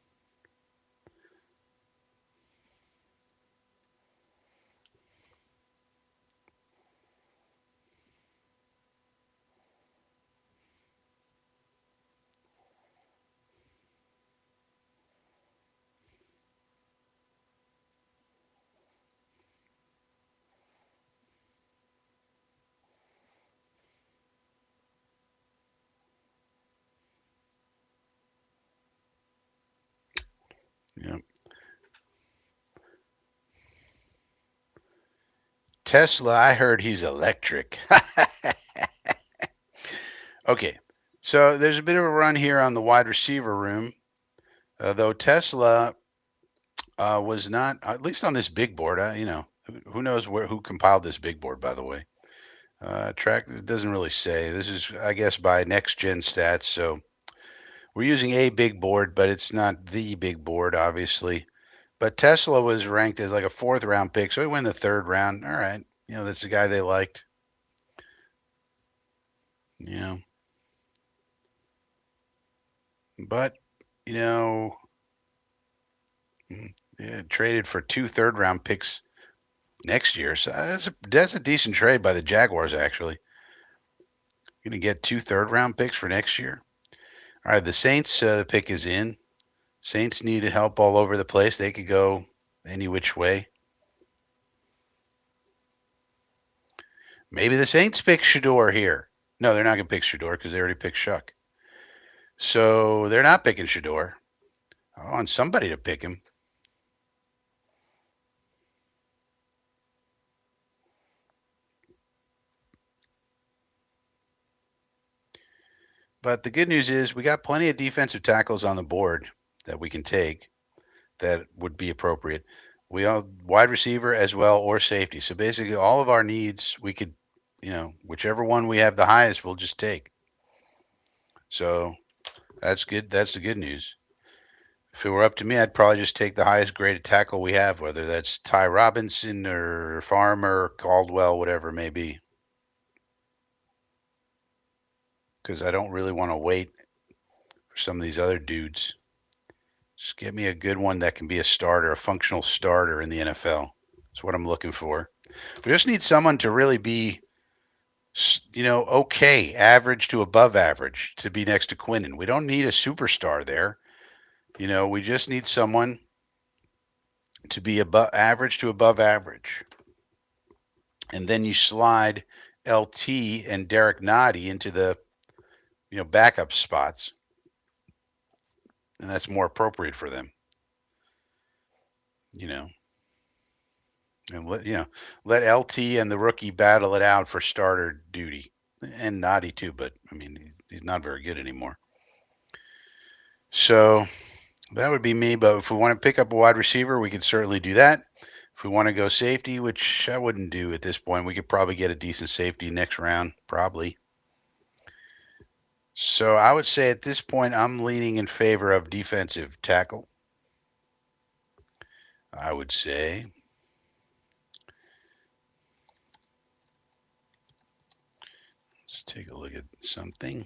Yep. Tesla, I heard he's electric. Okay, so there's a bit of a run here on the wide receiver room, though Tesla was not, at least on this big board. Who knows who compiled this big board, by the way. Track, it doesn't really say. This is, I guess, by next gen stats. So we're using a big board, but it's not the big board, obviously. But Tesla was ranked as like a fourth round pick, so he went in the third round. All right, that's the guy they liked. Yeah, but you know, yeah, traded for two third round picks next year. So that's a decent trade by the Jaguars. Actually, you're gonna get two third round picks for next year. All right, the Saints. The pick is in. Saints needed help all over the place. They could go any which way. Maybe the Saints pick Shador here. No, they're not going to pick Shador because they already picked Shuck. So they're not picking Shador. I want somebody to pick him. But the good news is we got plenty of defensive tackles on the board that we can take that would be appropriate. We all wide receiver as well or safety. So basically, all of our needs we could, whichever one we have the highest, we'll just take. So that's good. That's the good news. If it were up to me, I'd probably just take the highest graded tackle we have, whether that's Ty Robinson or Farmer, Caldwell, whatever it may be, because I don't really want to wait for some of these other dudes. Just get me a good one that can be a starter, a functional starter in the NFL. That's what I'm looking for. We just need someone to really be, okay, average to above average to be next to Quinnen. We don't need a superstar there. We just need someone to be above average to above average. And then you slide LT and Derek Noddy into the, backup spots, and that's more appropriate for them. You know, and let LT and the rookie battle it out for starter duty, and Noddy too. But I mean, he's not very good anymore. So that would be me. But if we want to pick up a wide receiver, we could certainly do that. If we want to go safety, which I wouldn't do at this point, we could probably get a decent safety next round, probably. So I would say at this point, I'm leaning in favor of defensive tackle. I would say. Let's take a look at something.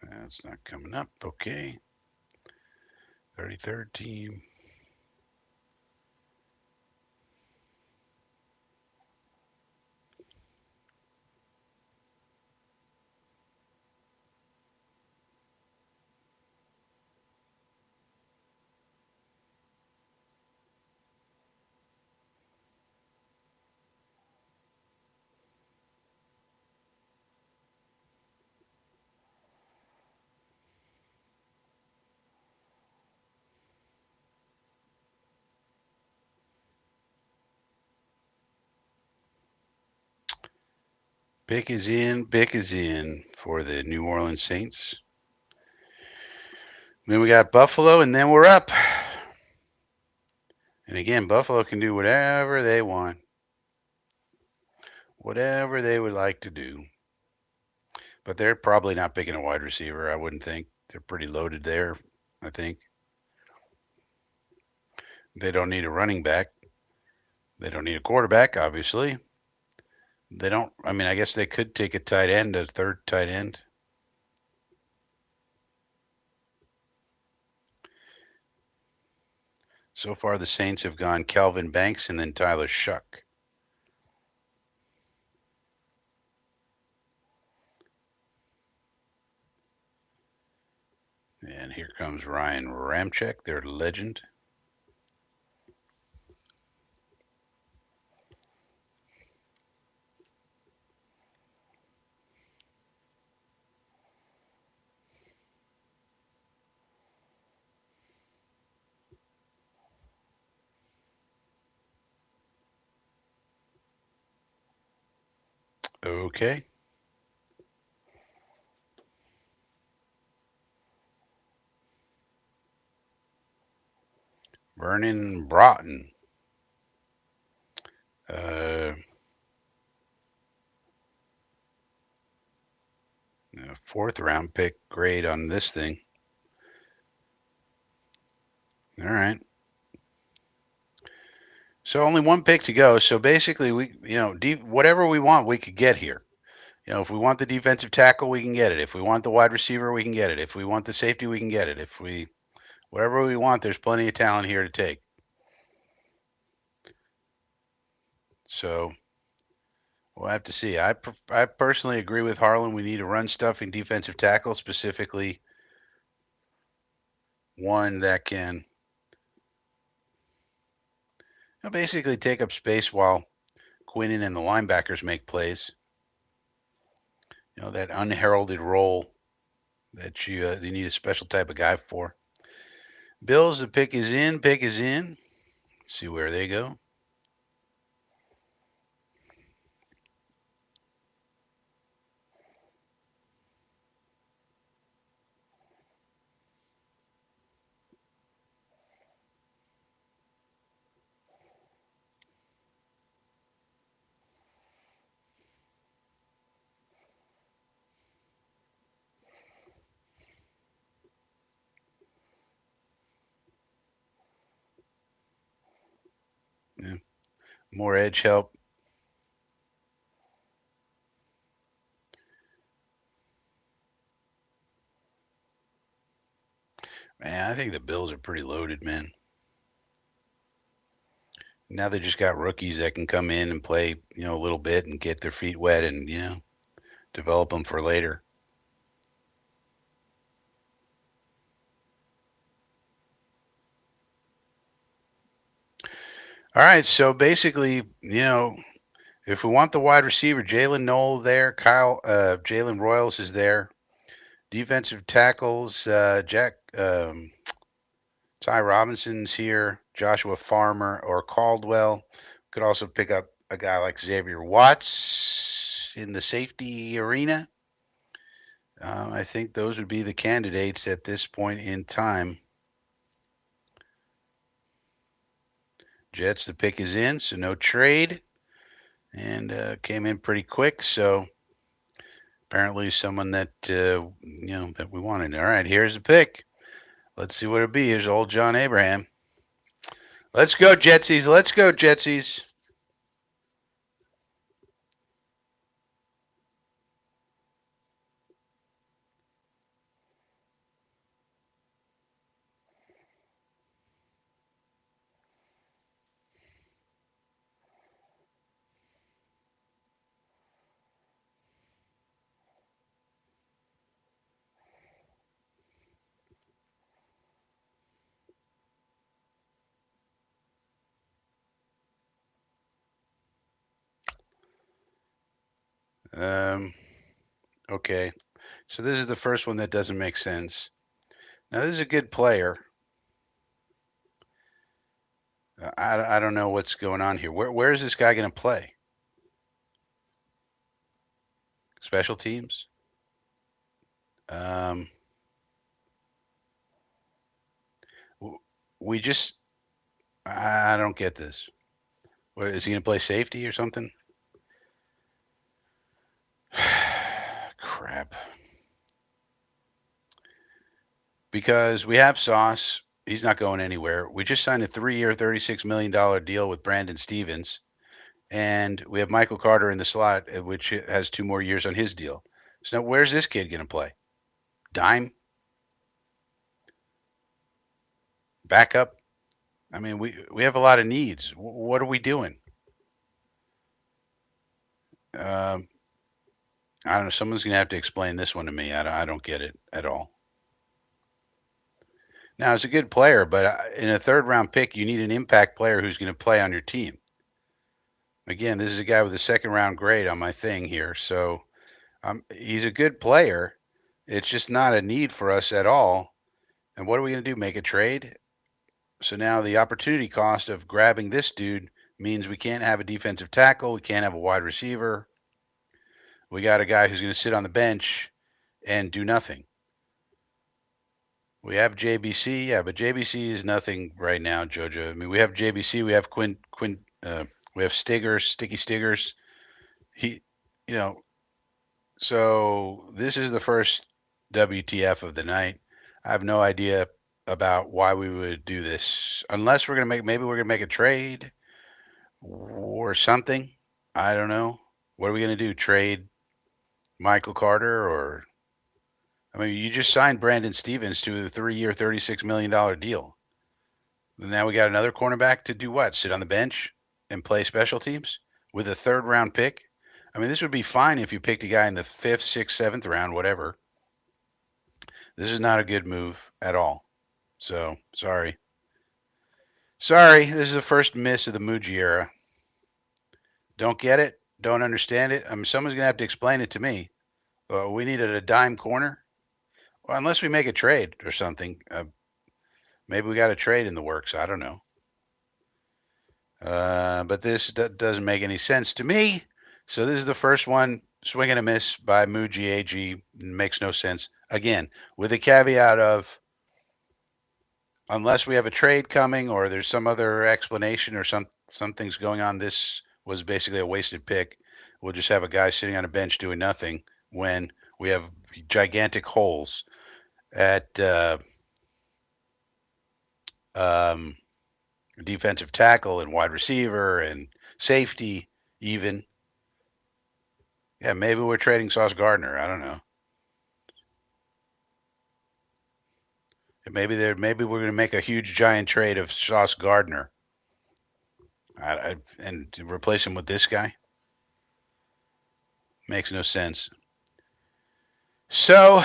That's not coming up. Okay. 33rd team. Pick is in. Pick is in for the New Orleans Saints. Then we got Buffalo, and then we're up. And again, Buffalo can do whatever they want, whatever they would like to do. But they're probably not picking a wide receiver, I wouldn't think. They're pretty loaded there, I think. They don't need a running back. They don't need a quarterback, obviously. They don't, I mean, I guess they could take a tight end, a third tight end. So far, the Saints have gone Kelvin Banks and then Tyler Shuck. And here comes Ryan Ramczyk, their legend. Okay. Vernon Broughton. Uh, Fourth round pick grade on this thing. All right. So only one pick to go. So basically, we whatever we want, we could get here. If we want the defensive tackle, we can get it. If we want the wide receiver, we can get it. If we want the safety, we can get it. If we whatever we want, there's plenty of talent here to take. So we'll have to see. I personally agree with Harlan. We need a run stuffing defensive tackle, specifically one that can He'll basically take up space while Quinnen and the linebackers make plays. That unheralded role that you need a special type of guy for. Bills, the pick is in. Pick is in. Let's see where they go. Yeah. More edge help. Man, I think the Bills are pretty loaded, man. Now they just got rookies that can come in and play, a little bit and get their feet wet and, develop them for later. All right, so basically, if we want the wide receiver, Jalen Noel there, Jalen Royals is there. Defensive tackles, Ty Robinson's here, Joshua Farmer or Caldwell. Could also pick up a guy like Xavier Watts in the safety arena. I think those would be the candidates at this point in time. Jets, the pick is in, so no trade. And came in pretty quick, so apparently someone that that we wanted. All right, here's the pick. Let's see what it'll be. Here's old John Abraham. Let's go Jetsies. Let's go Jetsies. Um, okay, so this is the first one that doesn't make sense. Now this is a good player. I don't know what's going on here. Where is this guy going to play? Special teams. Um, we just I don't get this. Where is he going to play safety or something? Crap. Because we have Sauce. He's not going anywhere. We just signed a 3-year, $36 million deal with Brandon Stevens, and we have Michael Carter in the slot, which has 2 more years on his deal. So now, where's this kid going to play? Dime? Backup? I mean, we have a lot of needs. What are we doing? Um, I don't know. Someone's going to have to explain this one to me. I don't get it at all. Now, he's a good player, but in a third round pick, you need an impact player who's going to play on your team. Again, this is a guy with a second round grade on my thing here. So he's a good player. It's just not a need for us at all. And what are we going to do? Make a trade? So now the opportunity cost of grabbing this dude means we can't have a defensive tackle. We can't have a wide receiver. We got a guy who's going to sit on the bench and do nothing. We have JBC, yeah, but JBC is nothing right now, Jojo. I mean, we have JBC, we have we have Sticky Stiggers. He, you know, so this is the first WTF of the night. I have no idea about why we would do this, unless maybe we're gonna make a trade or something. I don't know. What are we gonna do? Trade Michael Carter or I mean, you just signed Brandon Stevens to a 3-year, $36 million deal. And now we got another cornerback to do what? Sit on the bench and play special teams with a third round pick? I mean, this would be fine if you picked a guy in the fifth, sixth, seventh round, whatever. This is not a good move at all. So sorry. Sorry, this is the first miss of the Muji era. Don't get it? Don't understand it? I mean, someone's going to have to explain it to me. We needed a dime corner? Well, unless we make a trade or something. Maybe we got a trade in the works. I don't know. But this doesn't make any sense to me. So this is the first one, swing and a miss by Muji AG. Makes no sense. Again, with the caveat of unless we have a trade coming or there's some other explanation or something's going on, this was basically a wasted pick. We'll just have a guy sitting on a bench doing nothing when we have gigantic holes at um, defensive tackle and wide receiver and safety even. Yeah, maybe we're trading Sauce Gardner. I don't know. Maybe we're going to make a huge giant trade of Sauce Gardner and replace him with this guy. Makes no sense. So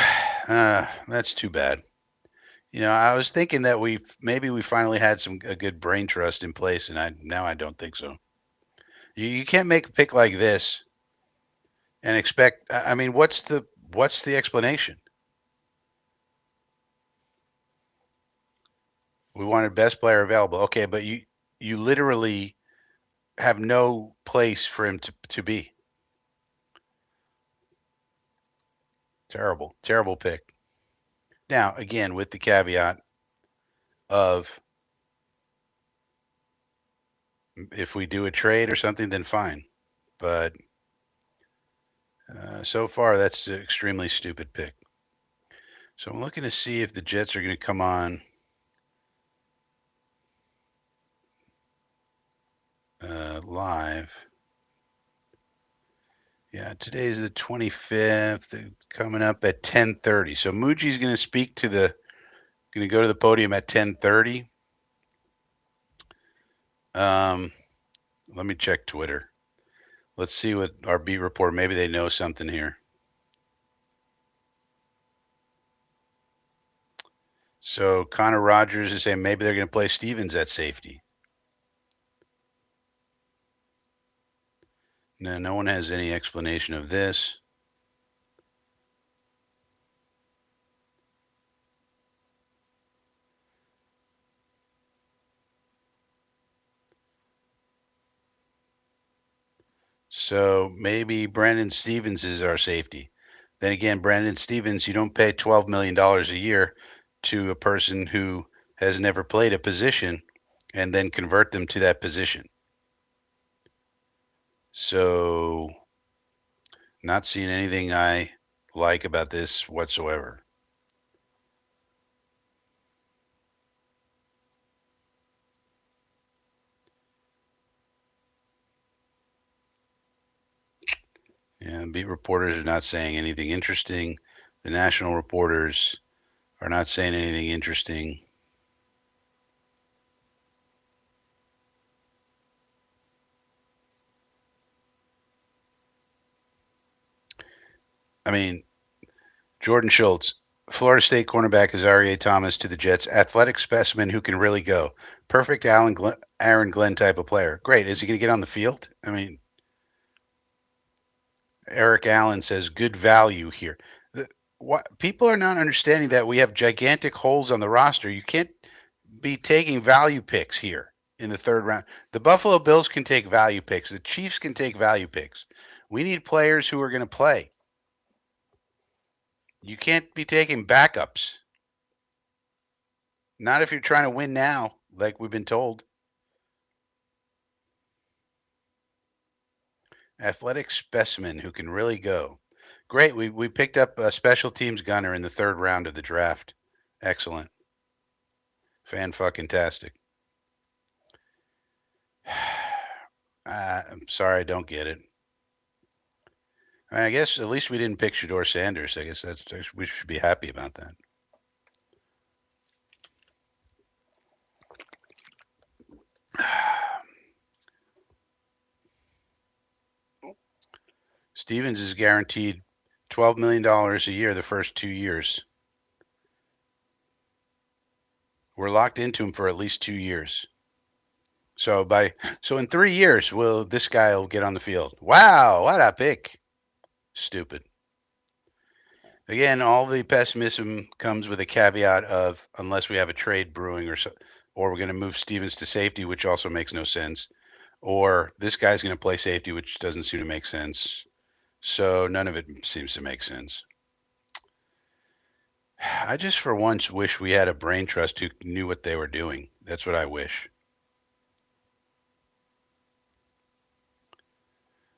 that's too bad. I was thinking that we finally had a good brain trust in place, and I don't think so. You can't make a pick like this and expect. I mean, what's the explanation? We wanted best player available. Okay, but you literally have no place for him to be. Terrible, terrible pick. Now, again, with the caveat of if we do a trade or something, then fine. But so far, that's an extremely stupid pick. So I'm looking to see if the Jets are going to come on live. Yeah, today's the 25th. Coming up at 10:30. So Muji's going to going to go to the podium at 10:30. Let me check Twitter. Let's see what our beat report. Maybe they know something here. So Connor Rogers is saying maybe they're going to play Stevens at safety. No one has any explanation of this. So maybe Brandon Stevens is our safety. Then again, Brandon Stevens, you don't pay $12 million a year to a person who has never played a position and then convert them to that position. So, not seeing anything I like about this whatsoever. And beat reporters are not saying anything interesting. The national reporters are not saying anything interesting. I mean, Jordan Schultz, Florida State cornerback Azaria Thomas to the Jets, athletic specimen who can really go. Perfect Aaron Glenn type of player. Great. Is he going to get on the field? I mean, Eric Allen says good value here. People are not understanding that we have gigantic holes on the roster. You can't be taking value picks here in the third round. The Buffalo Bills can take value picks. The Chiefs can take value picks. We need players who are going to play. You can't be taking backups. Not if you're trying to win now, like we've been told. Athletic specimen who can really go. Great. We picked up a special teams gunner in the third round of the draft. Excellent. Fan fucking tastic. I'm sorry, I don't get it. I guess at least we didn't pick Shador Sanders. I guess we should be happy about that. Stevens is guaranteed $12 million a year the first 2 years. We're locked into him for at least 2 years. So in 3 years, will this guy will get on the field? Wow, what a pick! Stupid. Again, all the pessimism comes with a caveat of unless we have a trade brewing or we're going to move Stevens to safety, which also makes no sense, or this guy's going to play safety, which doesn't seem to make sense. So none of it seems to make sense. I just for once wish we had a brain trust who knew what they were doing. That's what I wish.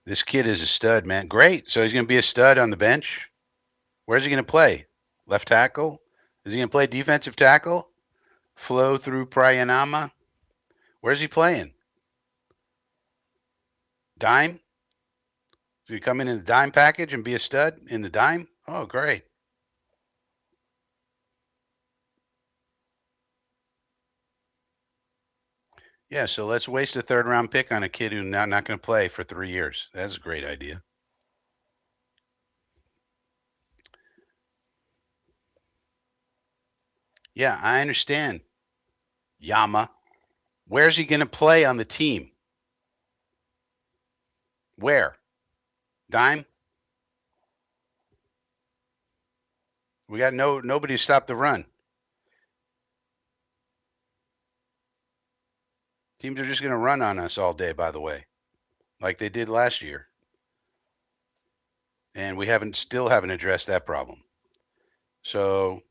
This kid is a stud, man. Great. So he's going to be a stud on the bench. Where's he going to play? Left tackle? Is he going to play defensive tackle? Flow through Prayanama? Where's he playing? Dime? Does he come in the dime package and be a stud in the dime? Oh, great. Yeah, so let's waste a third round pick on a kid who's not going to play for 3 years. That's a great idea. Yeah, I understand. Yama. Where's he going to play on the team? Where? Dime? We got nobody to stop the run. Teams are just going to run on us all day, by the way, like they did last year. And we still haven't addressed that problem. So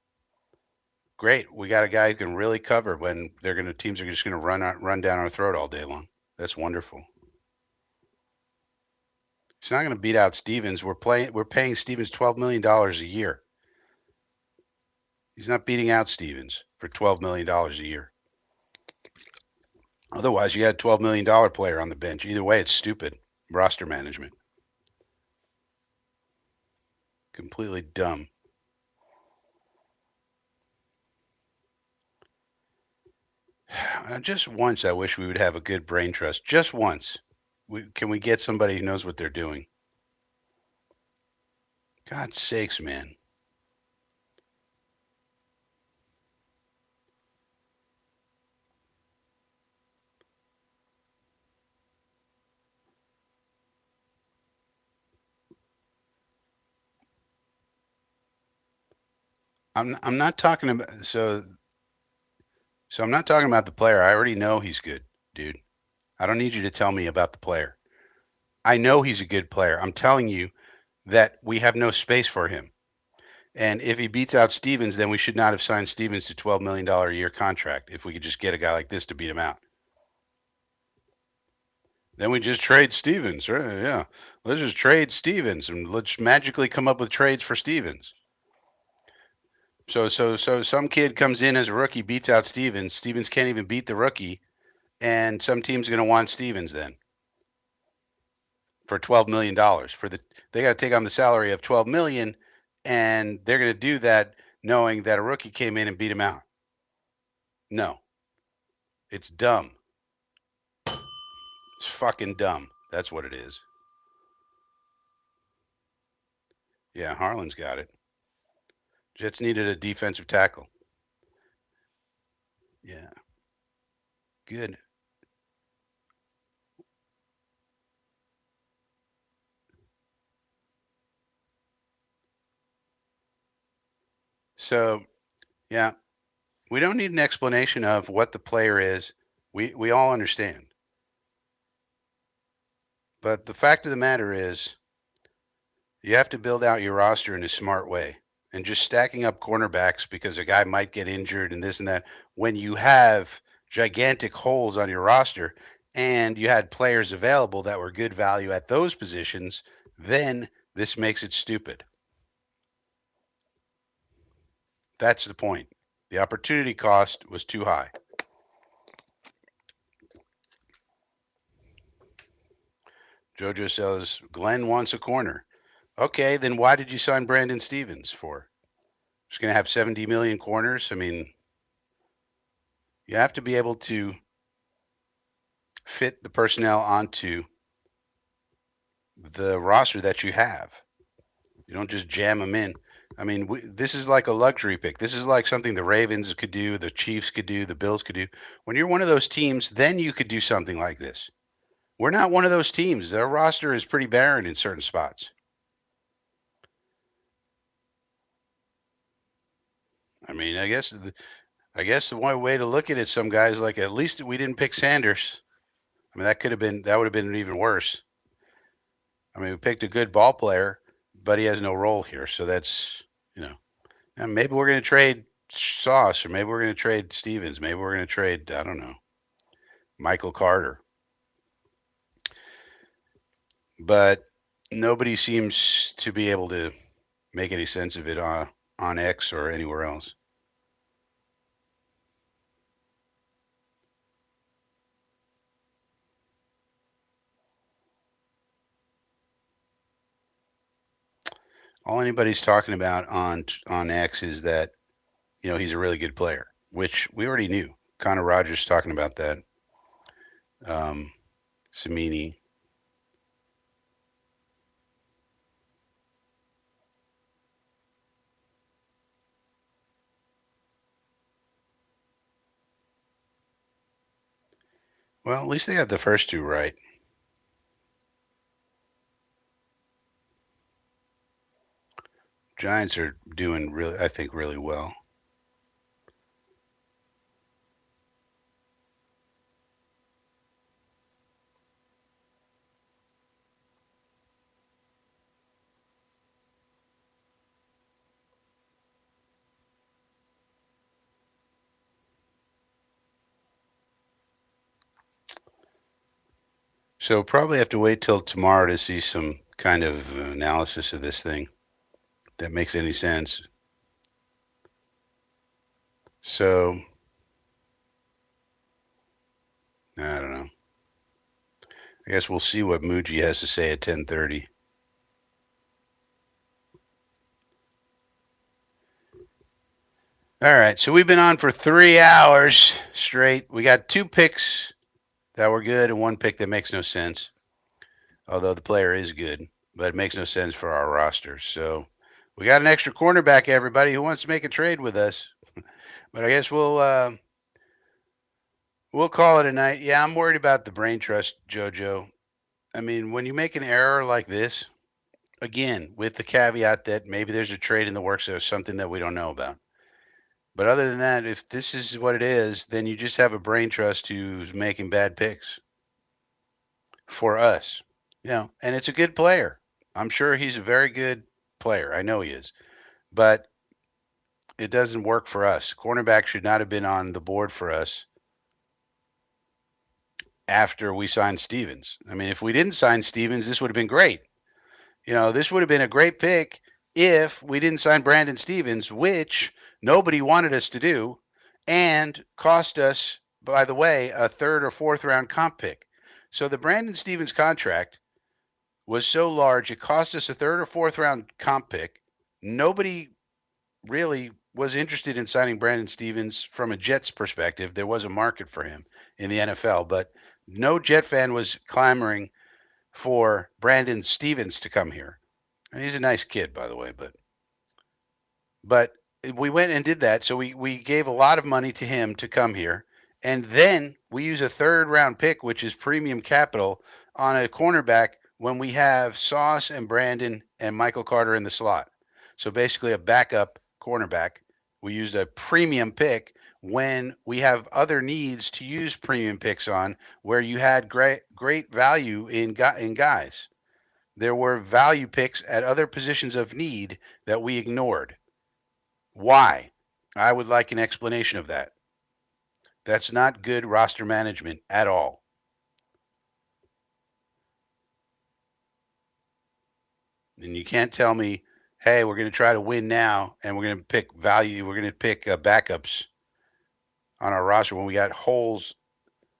great, we got a guy who can really cover when teams are just going to run down our throat all day long. That's wonderful. He's not going to beat out Stevens. We're paying Stevens $12 million a year. He's not beating out Stevens for $12 million a year. Otherwise, you had a $12 million player on the bench. Either way, it's stupid roster management. Completely dumb. Just once, I wish we would have a good brain trust. Just once. Can we get somebody who knows what they're doing? God's sakes, man. I'm not talking about so I'm not talking about the player. I already know he's good, dude. I don't need you to tell me about the player. I know he's a good player. I'm telling you that we have no space for him. And if he beats out Stevens, then we should not have signed Stevens to $12 million a year contract if we could just get a guy like this to beat him out. Then we just trade Stevens, right? Yeah. Let's just trade Stevens and let's magically come up with trades for Stevens. So some kid comes in as a rookie, beats out Stevens. Stevens can't even beat the rookie, and some team's going to want Stevens then for $12 million. They got to take on the salary of $12 million, and they're going to do that knowing that a rookie came in and beat him out. No, it's dumb. It's fucking dumb. That's what it is. Yeah, Harlan's got it. Jets needed a defensive tackle. Yeah, good. So, yeah, we don't need an explanation of what the player is. We all understand. But the fact of the matter is, you have to build out your roster in a smart way. And just stacking up cornerbacks because a guy might get injured and this and that, when you have gigantic holes on your roster and you had players available that were good value at those positions, then this makes it stupid. That's the point. The opportunity cost was too high. Jojo says Glenn wants a corner. Okay, then why did you sign Brandon Stevens for? Just going to have 70 million corners? I mean, you have to be able to fit the personnel onto the roster that you have. You don't just jam them in. I mean, this is like a luxury pick. This is like something the Ravens could do, the Chiefs could do, the Bills could do. When you're one of those teams, then you could do something like this. We're not one of those teams. Their roster is pretty barren in certain spots. I mean, I guess the one way to look at it, some guys like at least we didn't pick Sanders. I mean, that would have been even worse. I mean, we picked a good ball player, but he has no role here. So that's you know, and maybe we're going to trade Sauce, or maybe we're going to trade Stevens, maybe we're going to trade I don't know Michael Carter, but nobody seems to be able to make any sense of it on X or anywhere else. All anybody's talking about on X is that he's a really good player, which we already knew. Connor Rogers talking about that. Um, Samini. Well, at least they got the first two right. Giants are doing really, I think, really well. So probably have to wait till tomorrow to see some kind of analysis of this thing that makes any sense. So I don't know. I guess we'll see what Muji has to say at 10:30. All right, so we've been on for 3 hours straight. We got two picks that were good and one pick that makes no sense. Although the player is good, but it makes no sense for our roster. So we got an extra cornerback, everybody who wants to make a trade with us. But I guess we'll call it a night. Yeah, I'm worried about the brain trust, JoJo. I mean, when you make an error like this, again, with the caveat that maybe there's a trade in the works or something that we don't know about. But other than that, if this is what it is, then you just have a brain trust who's making bad picks for us. And it's a good player. I'm sure he's a very good player. I know he is. But it doesn't work for us. Cornerback should not have been on the board for us after we signed Stevens. I mean, if we didn't sign Stevens, this would have been great. This would have been a great pick if we didn't sign Brandon Stevens, which nobody wanted us to do, and cost us, by the way, a third or fourth round comp pick. So the Brandon Stevens contract was so large, it cost us a third or fourth round comp pick. Nobody really was interested in signing Brandon Stevens from a Jets perspective. There was a market for him in the NFL, but no Jet fan was clamoring for Brandon Stevens to come here. And he's a nice kid, by the way, but we went and did that. So we gave a lot of money to him to come here. And then we use a third round pick, which is premium capital, on a cornerback when we have Sauce and Brandon and Michael Carter in the slot. So basically a backup cornerback. We used a premium pick when we have other needs to use premium picks on where you had great value in guys. There were value picks at other positions of need that we ignored. Why? I would like an explanation of that. That's not good roster management at all. And you can't tell me, hey, we're going to try to win now and we're going to pick value, we're going to pick backups on our roster when we got holes,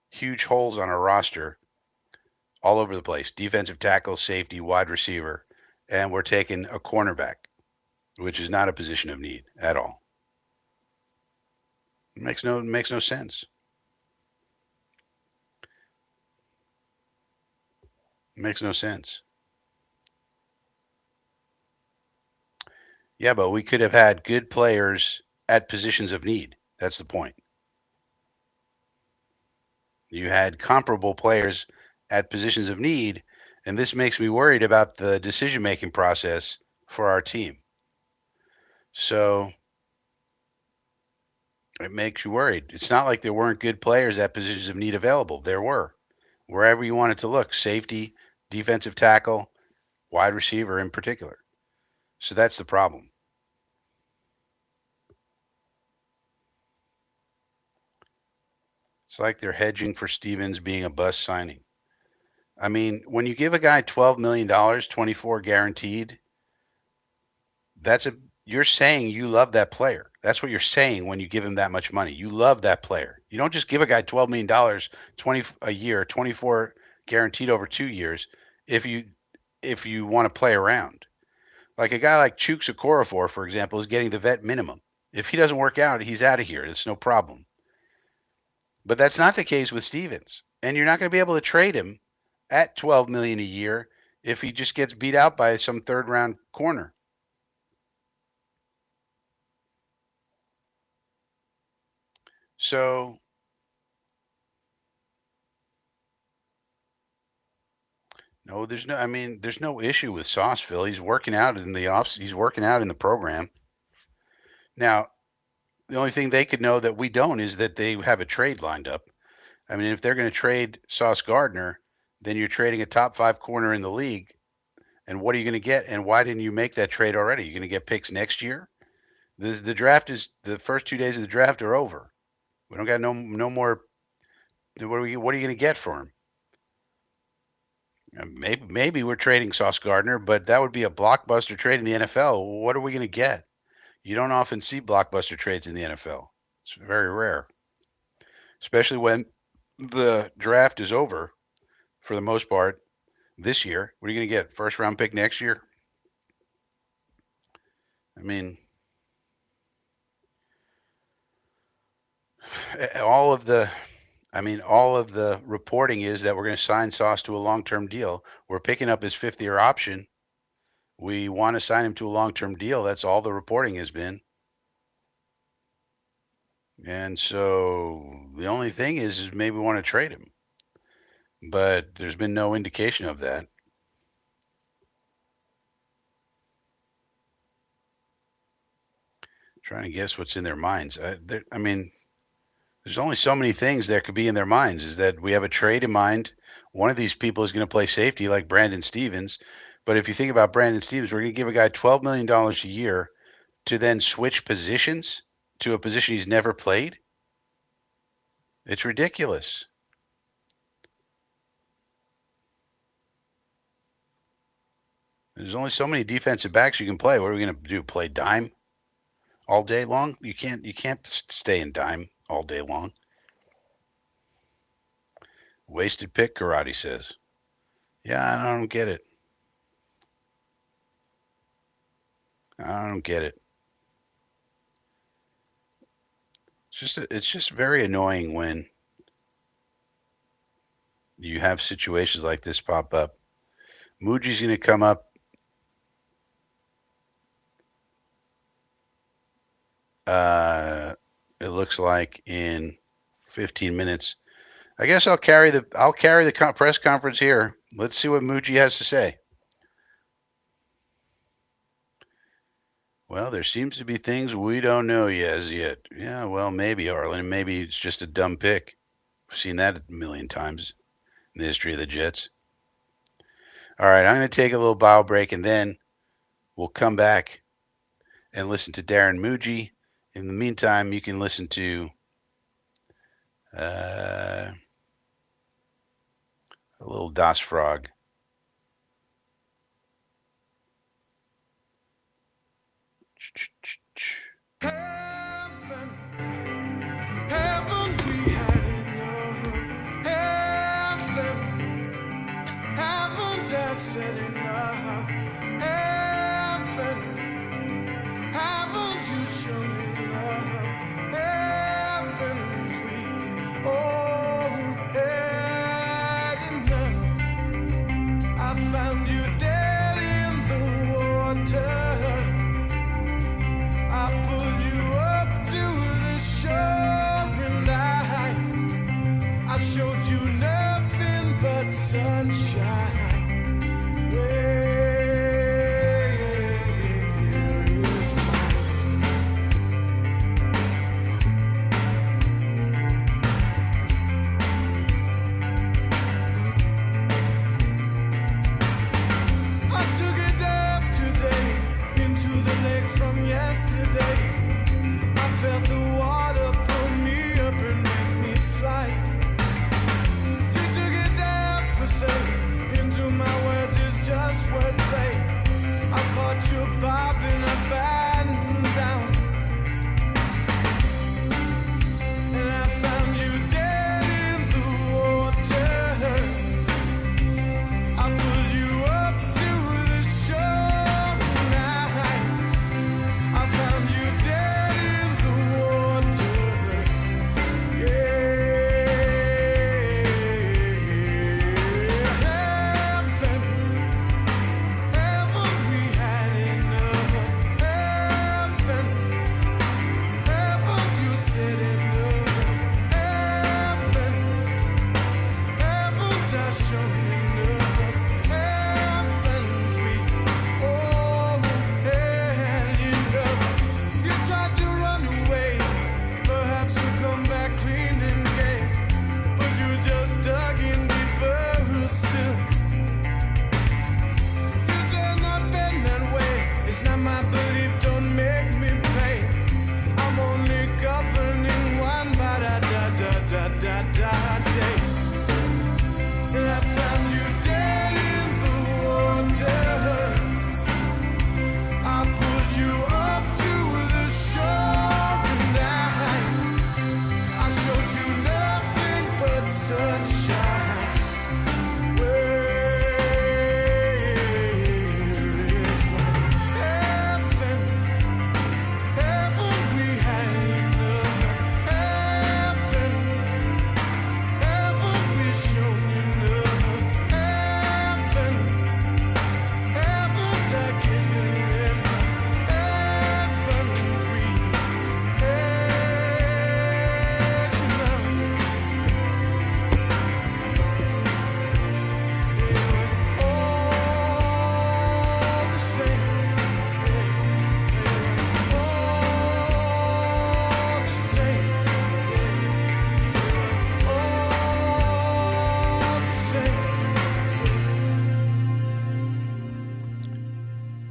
huge holes on our roster all over the place, defensive tackle, safety, wide receiver, and we're taking a cornerback, which is not a position of need at all. It makes no sense. It makes no sense. Yeah, but we could have had good players at positions of need. That's the point. You had comparable players at positions of need, and this makes me worried about the decision making process for our team. So it makes you worried. It's not like there weren't good players at positions of need available. There were. Wherever you wanted to look, safety, defensive tackle, wide receiver in particular. So that's the problem. It's like they're hedging for Stevens being a bust signing. I mean, when you give a guy $12 million, 24 guaranteed, that's a you're saying you love that player. That's what you're saying when you give him that much money. You love that player. You don't just give a guy $12 million, 20 a year, 24 guaranteed over 2 years if you want to play around. Like a guy like Chooks Okorafor, for example, is getting the vet minimum. If he doesn't work out, he's out of here. It's no problem. But that's not the case with Stevens. And you're not going to be able to trade him at 12 million a year if he just gets beat out by some third round corner. So no, there's no issue with Sauceville. He's working out in the off. He's working out in the program. Now, the only thing they could know that we don't is that they have a trade lined up. I mean, if they're going to trade Sauce Gardner, then you're trading a top 5 corner in the league. And what are you going to get? And why didn't you make that trade already? You're going to get picks next year. The draft is the first 2 days of the draft are over. We don't got no more. What are you going to get for him? Maybe we're trading Sauce Gardner, but that would be a blockbuster trade in the NFL. What are we going to get? You don't often see blockbuster trades in the NFL. It's very rare, especially when the draft is over for the most part this year. What are you going to get? First round pick next year? I mean, all of the reporting is that we're going to sign Sauce to a long-term deal. We're picking up his 5th-year option. We want to sign him to a long-term deal. That's all the reporting has been. And so the only thing is maybe we want to trade him. But there's been no indication of that. Trying to guess what's in their minds. I mean, there's only so many things that could be in their minds. Is that we have a trade in mind. One of these people is going to play safety like Brandon Stevens. But if you think about Brandon Stevens, we're going to give a guy $12 million a year to then switch positions to a position he's never played. It's ridiculous. There's only so many defensive backs you can play. What are we going to do? Play dime all day long? You can't stay in dime all day long. Wasted pick, Karate says. Yeah, I don't get it. I don't get it. It's just very annoying when you have situations like this pop up. Muji's going to come up. It looks like in 15 minutes. I guess I'll carry the press conference here. Let's see what Muji has to say. Well, there seems to be things we don't know as yet. Yeah, well, maybe, Arlen. Maybe it's just a dumb pick. We've seen that a million times in the history of the Jets. All right, I'm going to take a little bio break, and then we'll come back and listen to Darren Muji. In the meantime, you can listen to a little Das Frog. Haven't we had enough? Haven't I said enough? Haven't you shown enough? Haven't we all had enough? I found you dead in the water.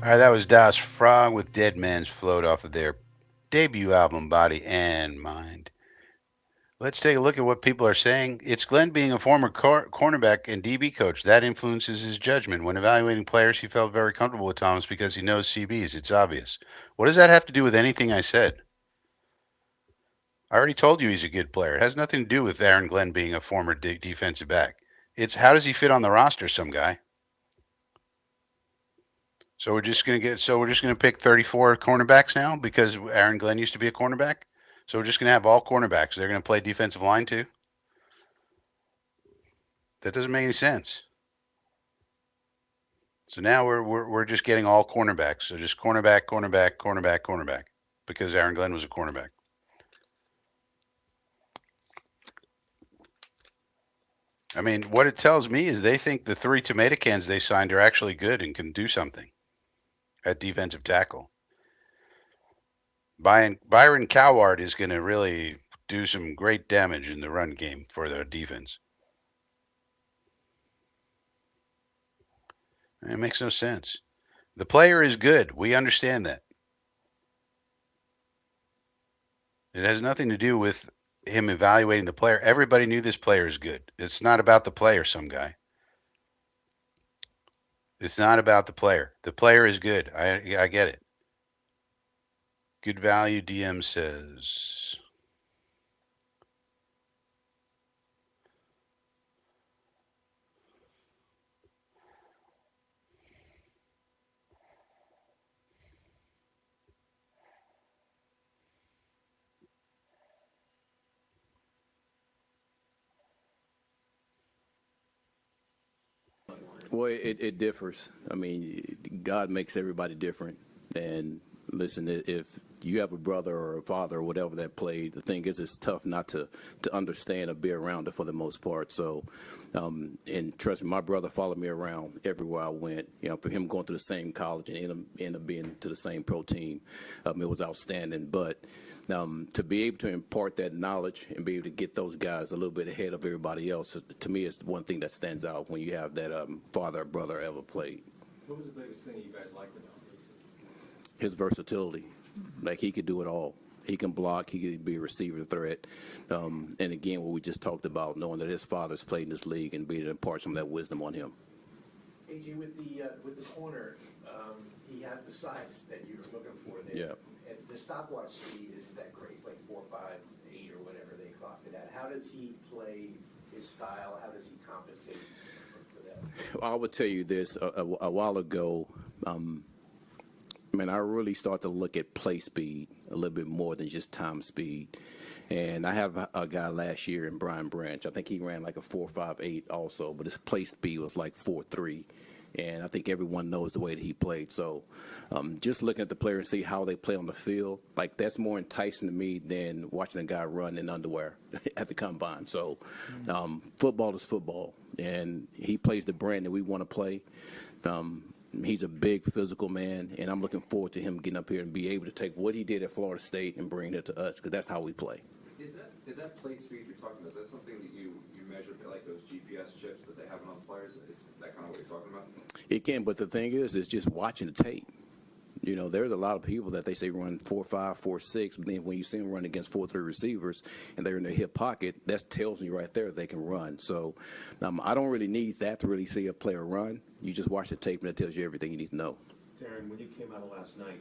All right, that was Das Frog with Dead Man's Float off of their debut album, Body and Mind. Let's take a look at what people are saying. It's Glenn being a former cornerback and DB coach. That influences his judgment. When evaluating players, he felt very comfortable with Thomas because he knows CBs. It's obvious. What does that have to do with anything I said? I already told you he's a good player. It has nothing to do with Aaron Glenn being a former defensive back. It's how does he fit on the roster, some guy. So we're just gonna pick 34 cornerbacks now because Aaron Glenn used to be a cornerback. So we're just gonna have all cornerbacks. They're gonna play defensive line too. That doesn't make any sense. So now we're just getting all cornerbacks. So just cornerback, cornerback, cornerback, cornerback, because Aaron Glenn was a cornerback. I mean, what it tells me is they think the 3 tomato cans they signed are actually good and can do something at defensive tackle. Byron Coward is going to really do some great damage in the run game for their defense. It makes no sense. The player is good. We understand that. It has nothing to do with him evaluating the player. Everybody knew this player is good. It's not about the player, some guy. It's not about the player. The player is good. I get it. Good value, DM says. Well, it differs. I mean, God makes everybody different. And listen, if you have a brother or a father or whatever that played, the thing is, it's tough not to understand or be around it for the most part. So, and trust me, my brother followed me around everywhere I went. You know, for him going to the same college and end up being to the same pro team, it was outstanding. But to be able to impart that knowledge and be able to get those guys a little bit ahead of everybody else, to me, is one thing that stands out when you have that father or brother ever played. What was the biggest thing you guys liked about this? His versatility. Like, he could do it all. He can block. He could be a receiver threat. And again, what we just talked about, knowing that his father's played in this league and being able to impart some of that wisdom on him. AJ, with the corner, he has the size that you're looking for there. Yeah. And the stopwatch speed isn't that great. It's like 4, 5, 8 or whatever they clocked it at. How does he play his style? How does he compensate for that? Well, I would tell you this. A while ago, I really start to look at play speed a little bit more than just time speed. And I have a guy last year in Brian Branch. I think he ran like a 4.58 also, but his play speed was like 4.3. And I think everyone knows the way that he played. So just looking at the player and see how they play on the field, like, that's more enticing to me than watching a guy run in underwear at the combine. So football is football, and he plays the brand that we want to play. He's a big physical man, and I'm looking forward to him getting up here and be able to take what he did at Florida State and bring it to us, because that's how we play. Is that play speed you're talking about? Is that something that you measure, like those GPS chips that they have on players? Is that kind of what you're talking about? It can, but the thing is just watching the tape. You know, there's a lot of people that they say run 4.5, 4.6, but then when you see them run against 4.3 receivers and they're in their hip pocket, that tells me right there they can run. So I don't really need that to really see a player run. You just watch the tape and it tells you everything you need to know. Darren, when you came out of last night,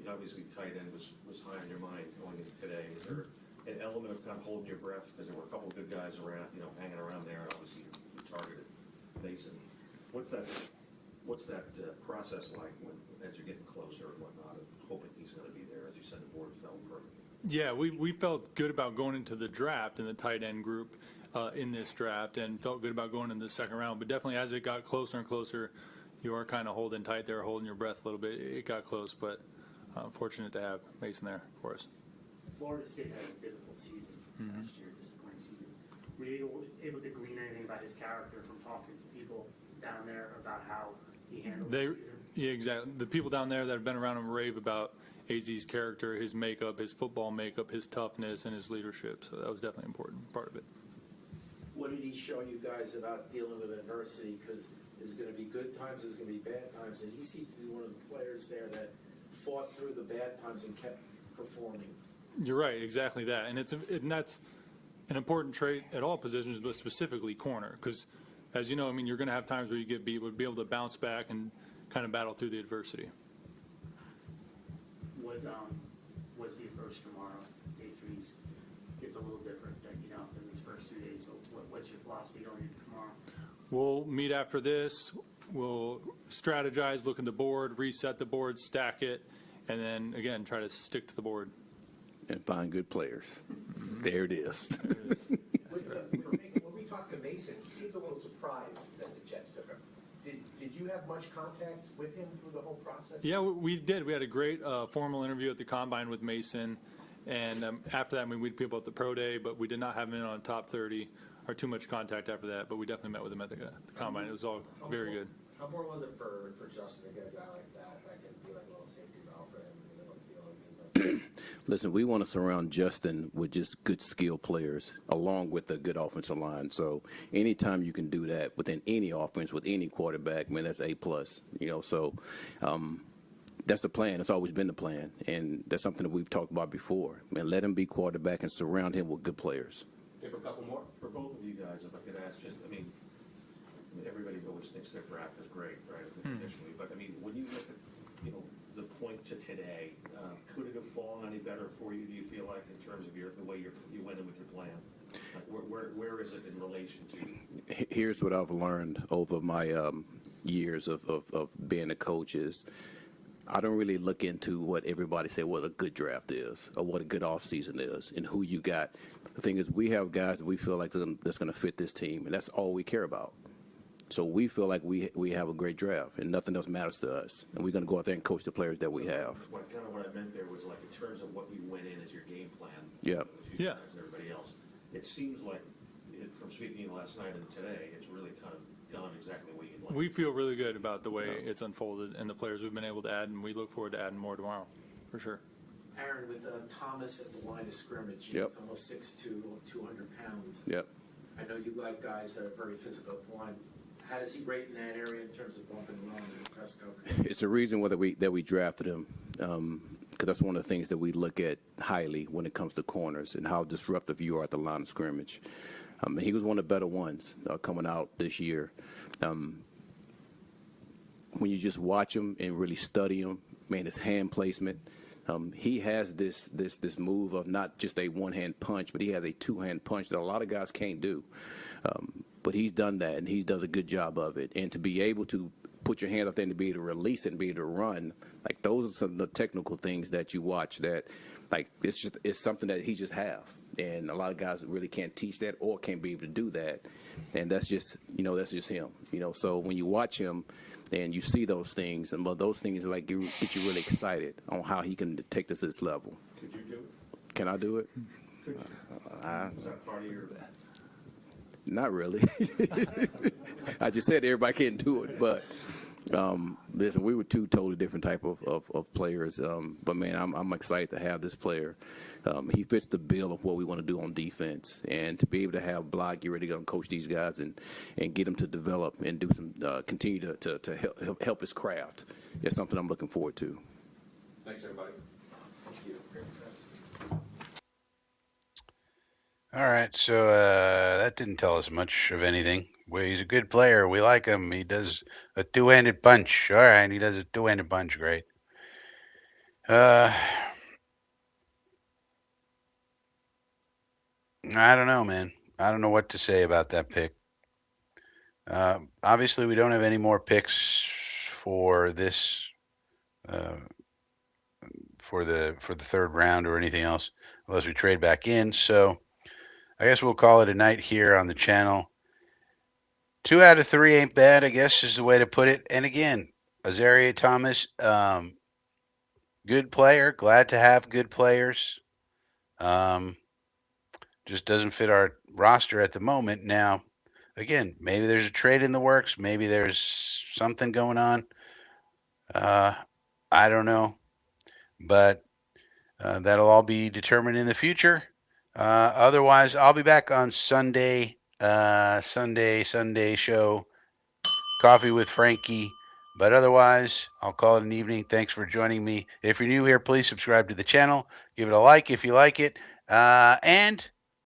obviously tight end was high on your mind going into today. Is there an element of kind of holding your breath because there were a couple of good guys around, hanging around there, and obviously you targeted Mason. What's that process like as you're getting closer and whatnot, and hoping he's going to be there? As you said, the board fell perfectly. Yeah, we felt good about going into the draft in the tight end group in this draft, and felt good about going into the second round. But definitely as it got closer and closer, you are kind of holding tight there, holding your breath a little bit. It got close, but fortunate to have Mason there for us. Florida State had a difficult season last year, disappointing season. Were you able to glean anything about his character from talking to people down there about how he handled the season? Yeah, exactly. The people down there that have been around him rave about AZ's character, his makeup, his football makeup, his toughness, and his leadership. So that was definitely an important part of it. What did he show you guys about dealing with adversity? Because There's going to be good times, there's going to be bad times, and he seemed to be one of the players there that fought through the bad times and kept performing. You're right, exactly that, and that's an important trait at all positions, but specifically corner, because as you know, I mean, you're going to have times where you get beat, but be able to bounce back and kind of battle through the adversity. What's the approach tomorrow? Day three's it's a little different than these first 2 days. But what's your philosophy going into tomorrow? We'll meet after this. We'll strategize, look at the board, reset the board, stack it, and then again try to stick to the board and find good players. There it is. When we talked to Mason, he seemed a little surprised that the Jets took him. Did you have much contact with him through the whole process? Yeah, we did. We had a great formal interview at the Combine with Mason, and after that, I mean, we'd people at the Pro Day, but we did not have him in on top 30 or too much contact after that, but we definitely met with him at the Combine. It was all very good. How important was it for Justin to get a guy like that could be like a little safety valve for him in the middle of the field and things like that? Listen, we want to surround Justin with just good skill players along with a good offensive line. So anytime you can do that within any offense with any quarterback, man, that's A+. So that's the plan. It's always been the plan, and that's something that we've talked about before. Man, let him be quarterback and surround him with good players. Take a couple more. For both of you guys, if I could ask, everybody always thinks their draft is great, right, initially, but when you look at, the point to today, could it have fallen any better for you, do you feel like, in terms of the way you went in with your plan? Like, where is it in relation to? Here's what I've learned over my years of being a coach is I don't really look into what everybody say what a good draft is or what a good offseason is and who you got. The thing is, we have guys that we feel like that's going to fit this team, and that's all we care about. So we feel like we have a great draft, and nothing else matters to us. And we're going to go out there and coach the players that we have. What I meant there was, like, in terms of what you went in as your game plan. Yep. You guys and everybody else. It seems like, from speaking to you last night and today, it's really kind of gone exactly what you'd like. We feel really good about the way it's unfolded and the players we've been able to add, and we look forward to adding more tomorrow, for sure. Aaron, with Thomas at the line of scrimmage, he's almost 6'2", 200 pounds. Yep. I know you like guys that are very physical at the line. How does he rate in that area in terms of bump and run and press coverage? It's a reason that we drafted him, because that's one of the things that we look at highly when it comes to corners and how disruptive you are at the line of scrimmage. He was one of the better ones coming out this year. When you just watch him and really study him, man, his hand placement. He has this move of not just a one-hand punch, but he has a two-hand punch that a lot of guys can't do. But he's done that, and he does a good job of it. And to be able to put your hand up there and to be able to release it and be able to run, like those are some of the technical things that you watch that, like, it's something that he just have. And a lot of guys really can't teach that or can't be able to do that. And that's just him. So when you watch him and you see those things, and those things like get you really excited on how he can take this to this level. Could you do it? Can I do it? Could you? Is that part of your... Not really. I just said everybody can't do it, but listen, we were two totally different type of players. But man, I'm excited to have this player. He fits the bill of what we want to do on defense, and to be able to have Block get ready to go and coach these guys and get them to develop and do some continue to help his craft. It's something I'm looking forward to. Thanks, everybody. Thank you. All right, so that didn't tell us much of anything. Well, he's a good player. We like him. He does a two-handed punch. All right, he does a two-handed punch. Great. I don't know, man. I don't know what to say about that pick. Obviously, we don't have any more picks for this for the third round or anything else, unless we trade back in. So I guess we'll call it a night here on the channel. 2 out of 3 ain't bad, I guess, is the way to put it. And again, Azaria Thomas, good player. Glad to have good players. Just doesn't fit our roster at the moment. Now, again, maybe there's a trade in the works. Maybe there's something going on. I don't know. But that'll all be determined in the future. Otherwise, I'll be back on Sunday show coffee with Frankie. But otherwise, I'll call it an evening. Thanks for joining me. If you're new here, please subscribe to the channel. Give it a like if you like it. And